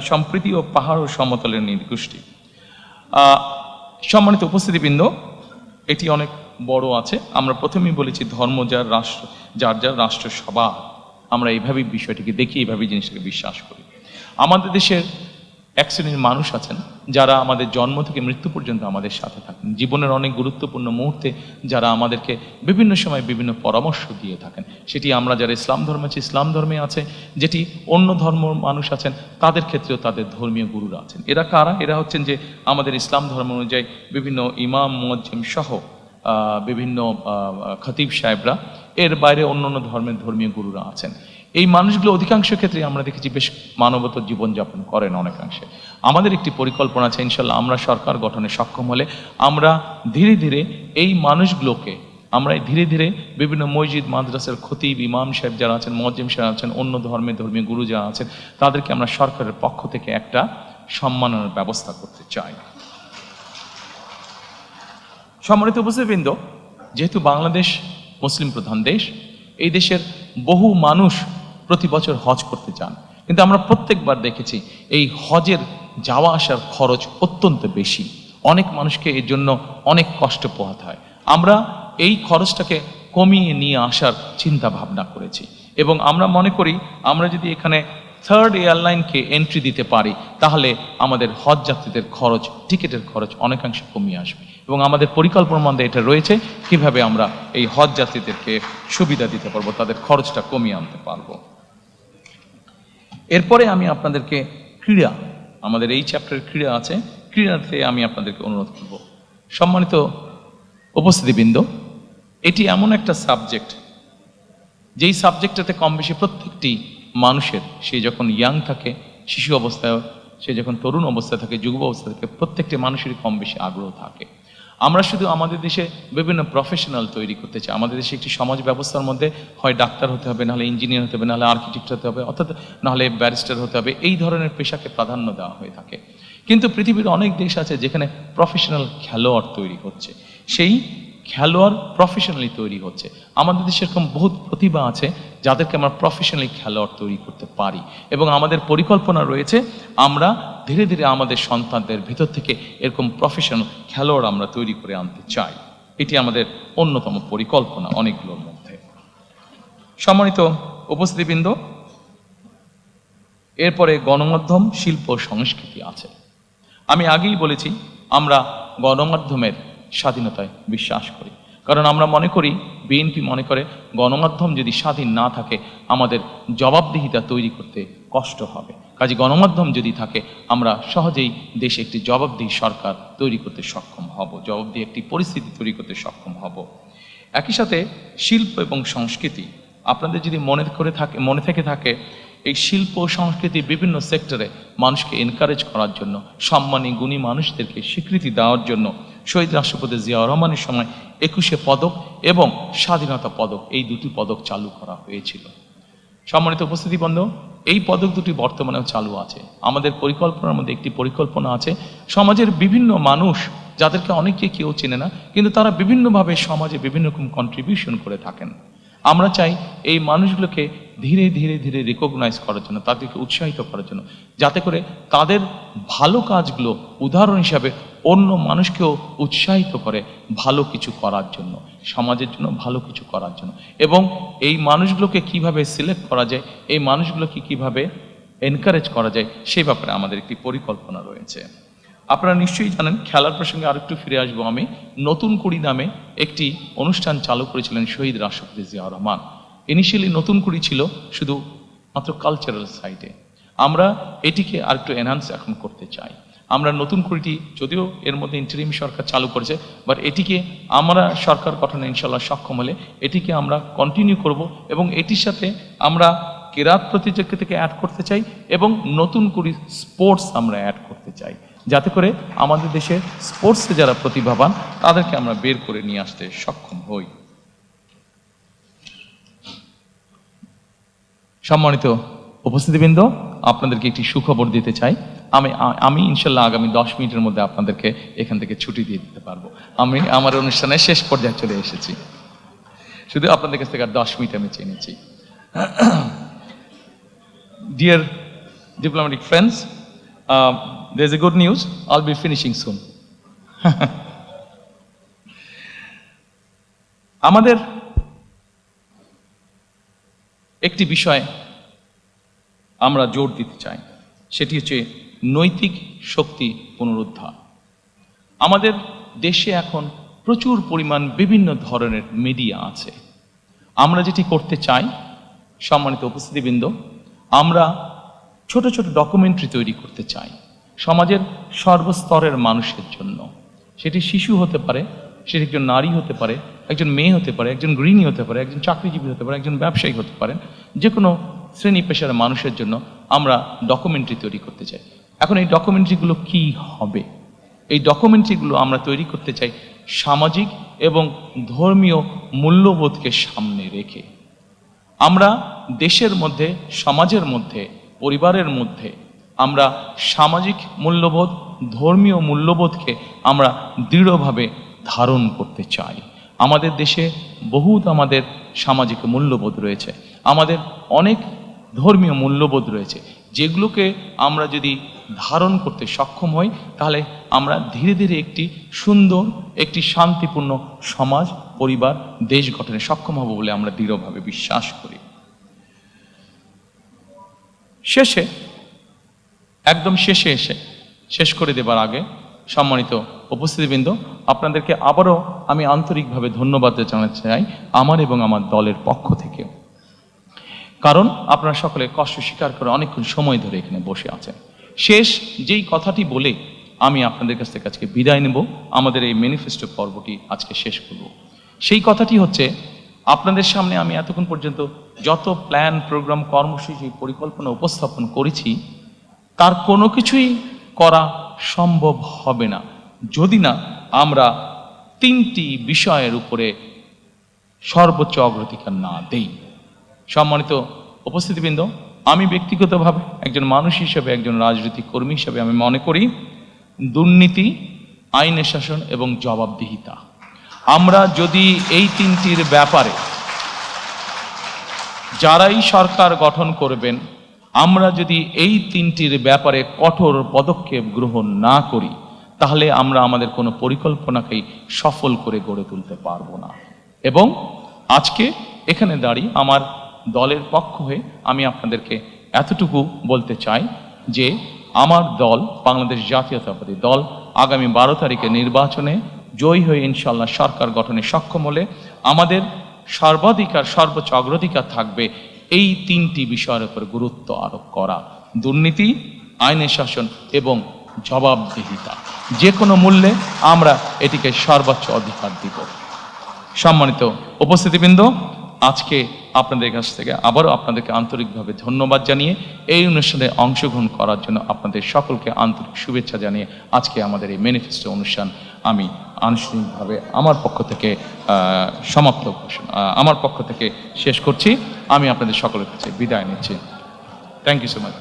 Speaker 1: সম্প্রীতি ও পাহাড় ও সমতলের নৃগোষ্ঠী। সম্মানিত উপস্থিতিবৃন্দ, এটি অনেক বড় আছে। আমরা প্রথমেই বলেছি ধর্ম যার রাষ্ট্র, যার যার রাষ্ট্র সভা। আমরা এইভাবেই বিষয়টিকে দেখি, এইভাবেই জিনিসটাকে বিশ্বাস করি। আমাদের দেশের এক শ্রেণীর মানুষ আছেন যারা আমাদের জন্ম থেকে মৃত্যু পর্যন্ত আমাদের সাথে থাকেন, জীবনের অনেক গুরুত্বপূর্ণ মুহূর্তে যারা আমাদেরকে বিভিন্ন সময় বিভিন্ন পরামর্শ দিয়ে থাকেন। সেটি আমরা যারা ইসলাম ধর্মে আছি, ইসলাম ধর্মে আছে, যেটি অন্য ধর্ম মানুষ আছেন তাদের ক্ষেত্রেও তাদের ধর্মীয় গুরুরা আছেন। এরা কারা? এরা হচ্ছেন যে আমাদের ইসলাম ধর্ম অনুযায়ী বিভিন্ন ইমাম, মুয়াজ্জিম সহ বিভিন্ন খতিব সাহেবরা, এর বাইরে অন্য অন্য ধর্মের ধর্মীয় গুরুরা আছেন। এই মানুষগুলো অধিকাংশ ক্ষেত্রে আমরা দেখেছি বেশ মানবত জীবনযাপন করেন অনেকাংশে। আমাদের একটি পরিকল্পনা আছে, ইনশাল্লাহ আমরা সরকার গঠনে সক্ষম হলে আমরা ধীরে ধীরে এই মানুষগুলোকে, আমরা ধীরে ধীরে বিভিন্ন মসজিদ, মাদ্রাসার খতিব, ইমাম সাহেব যারা আছেন, মুয়াজ্জিম সাহেব আছেন, অন্য ধর্মের ধর্মীয় গুরু যারা আছেন, তাদেরকে আমরা সরকারের পক্ষ থেকে একটা সম্মাননার ব্যবস্থা করতে চাই। সম্মানিত উপস্থিতিবৃন্দ, যেহেতু বাংলাদেশ মুসলিম প্রধান দেশ, এই দেশের বহু মানুষ প্রতি বছর হজ করতে চান, কিন্তু আমরা প্রত্যেকবার দেখেছি এই হজের যাওয়া আসার খরচ অত্যন্ত বেশি। অনেক মানুষকে এর জন্য অনেক কষ্ট পোহাতে হয়। আমরা এই খরচটাকে কমিয়ে নিয়ে আসার চিন্তা ভাবনা করেছি এবং আমরা মনে করি আমরা যদি এখানে থার্ড এয়ারলাইনকে এন্ট্রি দিতে পারি, তাহলে আমাদের হজ যাত্রীদের খরচ, টিকিটের খরচ অনেকাংশে কমিয়ে আসবে এবং আমাদের পরিকল্পনার মধ্যে এটা রয়েছে কিভাবে আমরা এই হজ যাত্রীদেরকে সুবিধা দিতে পারবো, তাদের খরচটা কমিয়ে আনতে পারবো। এরপরে আমি আপনাদেরকে ক্রীড়া, আমাদের এই চ্যাপ্টারের ক্রীড়া আছে, ক্রীড়াতে আমি আপনাদেরকে অনুরোধ করব। সম্মানিত উপস্থিতিবৃন্দ, এটি এমন একটা সাবজেক্ট, যেই সাবজেক্টটাতে কম বেশি প্রত্যেকটি মানুষের, সে যখন ইয়াং থাকে, শিশু অবস্থায়, সে যখন তরুণ অবস্থায় থাকে, যুব অবস্থা থাকে, প্রত্যেকটি মানুষেরই কম বেশি আগ্রহ থাকে। আমরা শুধু আমাদের দেশে বিভিন্ন প্রফেশনাল তৈরি করতে চাই। আমাদের দেশে একটি সমাজ ব্যবস্থার মধ্যে হয় ডাক্তার হতে হবে, নাহলে ইঞ্জিনিয়ার হতে হবে, নাহলে আর্কিটেক্ট হতে হবে, অর্থাৎ নাহলে ব্যারিস্টার হতে হবে, এই ধরনের পেশাকে প্রাধান্য দেওয়া হয়ে থাকে। কিন্তু পৃথিবীর অনেক দেশ আছে যেখানে প্রফেশনাল খেলোয়াড় তৈরি হচ্ছে, সেই খেলোয়াড় প্রফেশনালি তৈরি হচ্ছে। আমাদের দেশে এরকম বহুত প্রতিভা আছে যাদেরকে আমরা প্রফেশনালি খেলোয়াড় তৈরি করতে পারি এবং আমাদের পরিকল্পনা রয়েছে আমরা ধীরে ধীরে আমাদের সন্তানদের ভিতর থেকে এরকম প্রফেশনাল খেলোয়াড় আমরা তৈরি করে আনতে চাই। এটি আমাদের অন্যতম পরিকল্পনা অনেকগুলোর মধ্যে। সম্মানিত উপস্থিতিবৃন্দ, এরপরে গণমাধ্যম, শিল্প, সংস্কৃতি আছে। আমি আগেই বলেছি আমরা গণমাধ্যমের স্বাধীনতায় বিশ্বাস করি, কারণ আমরা মনে করি, বিএনপি মনে করে গণমাধ্যম যদি স্বাধীন না থাকে আমাদের জবাবদিহিতা তৈরি করতে কষ্ট হবে। কাজে গণমাধ্যম যদি থাকে আমরা সহজেই দেশে একটি জবাবদিহি সরকার তৈরি করতে সক্ষম হব, জবাবদিহি একটি পরিস্থিতি তৈরি করতে সক্ষম হব। একই সাথে শিল্প এবং সংস্কৃতি, আপনাদের যদি মনে থেকে থাকে এই শিল্প সংস্কৃতি বিভিন্ন সেক্টরে মানুষকে এনকারেজ করার জন্য, সম্মানী গুণী মানুষদেরকে স্বীকৃতি দেওয়ার জন্য শহীদ রাষ্ট্রপতি জিয়াউর রহমানের সময় 21শে পদক এবং স্বাধীনতা পদক, এই দুটি পদক চালু করা হয়েছিল। সম্মানিত উপস্থিতিবৃন্দ, এই পদক দুটি বর্তমানেও চালু আছে। আমাদের পরিকল্পনার মধ্যে একটি পরিকল্পনা আছে সমাজের বিভিন্ন মানুষ যাদেরকে অনেকে কেউ চেনে না, কিন্তু তারা বিভিন্নভাবে সমাজে বিভিন্ন রকম কন্ট্রিবিউশন করে থাকেন। আমরা চাই এই মানুষগুলোকে ধীরে ধীরে ধীরে রিকগনাইজ করার জন্য, তাদেরকে উৎসাহিত করার জন্য, যাতে করে তাদের ভালো কাজগুলো উদাহরণ হিসাবে অন্য মানুষকেও উৎসাহিত করে ভালো কিছু করার জন্য, সমাজের জন্য ভালো কিছু করার জন্য। এবং এই মানুষগুলোকে কিভাবে সিলেক্ট করা যায়, এই মানুষগুলোকে কিভাবে এনকারেজ করা যায়, সেই ব্যাপারে আমাদের একটি পরিকল্পনা রয়েছে। আপনারা নিশ্চয়ই জানেন, খেলার প্রসঙ্গে আরেকটু ফিরে আসবো আমি, নতুন কুড়ি নামে একটি অনুষ্ঠান চালু করেছিলেন শহীদ রাষ্ট্রপতি জিয়াউর রহমান। ইনিশিয়ালি নতুন কুড়ি ছিল শুধু মাত্র কালচারাল সাইডে, আমরা এটিকে আরেকটু এনহান্স এখন করতে চাই। আমরা নতুন কুড়িটি যদিও এর মধ্যে ইন্টারিম সরকার চালু করেছে, বাট এটিকে আমরা সরকার গঠনে ইনশাল্লাহ সক্ষম হলে এটিকে আমরা কন্টিনিউ করব, এবং এটির সাথে আমরা কেরাত প্রতিযোগিতাকে অ্যাড করতে চাই, এবং নতুন কুড়ি স্পোর্টস আমরা অ্যাড করতে চাই, যাতে করে আমাদের দেশের স্পোর্টসে যারা প্রতিভাবান তাদেরকে আমরা বের করে নিয়ে আসতে সক্ষম হই। সম্মানিত উপস্থিতিবৃন্দ, আপনাদেরকে একটি সুখবর দিতে চাই। আমি ইনশাল্লাহ আগামী 10 মিনিটের মধ্যে আপনাদেরকে এখান থেকে ছুটি দিয়ে দিতে পারবো। আমি আমার অনুষ্ঠানের শেষ পর্যায়ে চলে এসেছি, শুধু আপনাদের কাছ থেকে আর 10 মিনিট আমি চেয়ে নিচ্ছি। Dear diplomatic friends, there's a good news. I'll be finishing soon. আমাদের একটি বিষয় আমরা জোর দিতে চাই, সেটি হচ্ছে নৈতিক শক্তি পুনরুদ্ধার। আমাদের দেশে এখন প্রচুর পরিমাণ বিভিন্ন ধরনের মিডিয়া আছে। আমরা যেটি করতে চাই, সম্মানিত উপস্থিতিবৃন্দ, আমরা ছোট ছোট ডকুমেন্টারি তৈরি করতে চাই সমাজের সর্বস্তরের মানুষের জন্য। সেটি শিশু হতে পারে, সেটি একজন নারী হতে পারে, একজন মেয়ে হতে পারে, একজন গৃহিণী হতে পারে, একজন চাকরিজীবী হতে পারে, একজন ব্যবসায়ী হতে পারেন, যে কোনো শ্রেণী পেশার মানুষের জন্য আমরা ডকুমেন্টারি তৈরি করতে চাই। এখন এই ডকুমেন্টারিগুলো কি হবে? এই ডকুমেন্টারিগুলো আমরা তৈরি করতে চাই সামাজিক এবং ধর্মীয় মূল্যবোধকে সামনে রেখে। আমরা দেশের মধ্যে, সমাজের মধ্যে, পরিবারের মধ্যে আমরা সামাজিক মূল্যবোধ, ধর্মীয় মূল্যবোধকে আমরা দৃঢ়ভাবে ধারণ করতে চাই। আমাদের দেশে বহুত আমাদের সামাজিক মূল্যবোধ রয়েছে, আমাদের অনেক ধর্মীয় মূল্যবোধ রয়েছে, যেগুলোকে আমরা যদি ধারণ করতে সক্ষম হই, তাহলে আমরা ধীরে ধীরে একটি সুন্দর, একটি শান্তিপূর্ণ সমাজ, পরিবার, দেশ গঠনে সক্ষম হব বলে আমরা দৃঢ়ভাবে বিশ্বাস করি। শেষে, একদম শেষে এসে শেষ করে দেবার আগে, সম্মানিত উপস্থিতিবৃন্দ, আপনাদেরকে আবারও আমি আন্তরিকভাবে ধন্যবাদ জানাতে চাই আমার এবং আমার দলের পক্ষ থেকে। কারণ আপনারা সকলে কষ্ট স্বীকার করে অনেকক্ষণ সময় ধরে এখানে বসে আছেন। শেষ যেই কথাটি বলে আমি আপনাদের কাছ থেকে আজকে বিদায় নেব, আমাদের এই ম্যানিফেস্টো পর্বটি আজকে শেষ করব। সেই কথাটি হচ্ছে, আপনাদের সামনে আমি এতক্ষণ পর্যন্ত যত প্ল্যান, প্রোগ্রাম, কর্মসূচি, পরিকল্পনা উপস্থাপন করেছি, তার কোনো কিছুই করা সম্ভব হবে না যদি না আমরা 3টি বিষয়ের উপরে সর্বোচ্চ অগ্রাধিকার না দেই। সম্মানিত উপস্থিতিবৃন্দ, আমি ব্যক্তিগতভাবে একজন মানুষ হিসেবে, একজন রাজনৈতিক কর্মী হিসেবে আমি মনে করি দুর্নীতি, আইনের শাসন এবং জবাবদিহিতা, আমরা যদি এই 3টির ব্যাপারে যারাই সরকার গঠন করবেন, আমরা যদি এই 3টির ব্যাপারে কঠোর পদক্ষেপ গ্রহণ না করি, তাহলে আমরা আমাদের কোনো পরিকল্পনাকেই সফল করে গড়ে তুলতে পারবো না। এবং আজকে এখানে দাঁড়িয়ে আমার দলের পক্ষ হয়ে আমি আপনাদেরকে এতটুকু বলতে চাই যে আমার দল, বাংলাদেশ জাতীয়তাবাদী দল, আগামী 12 তারিখে নির্বাচনে জয়ী হয়ে ইনশাল্লাহ সরকার গঠনে সক্ষম হলে আমাদের সর্বাধিকার, সর্বোচ্চ অগ্রাধিকার থাকবে এই 3টি বিষয়ের উপর গুরুত্ব আরোপ করা: দুর্নীতি, আইনের শাসন এবং জবাবদিহিতা। যে কোনো মূল্যে আমরা এটিকে সর্বোচ্চ অধিকার দিব। সম্মানিত উপস্থিতিবৃন্দ, আজকে আপনাদের কাছ থেকে আবারও আপনাদেরকে আন্তরিকভাবে ধন্যবাদ জানিয়ে এই অনুষ্ঠানে অংশগ্রহণ করার জন্য আপনাদের সকলকে আন্তরিক শুভেচ্ছা জানিয়ে আজকে আমাদের এই ম্যানিফেস্টো অনুষ্ঠান আমি আনুষ্ঠানিকভাবে আমার পক্ষ থেকে আমার পক্ষ থেকে শেষ করছি। আমি আপনাদের সকলের কাছে বিদায় নিচ্ছি। Thank you so much.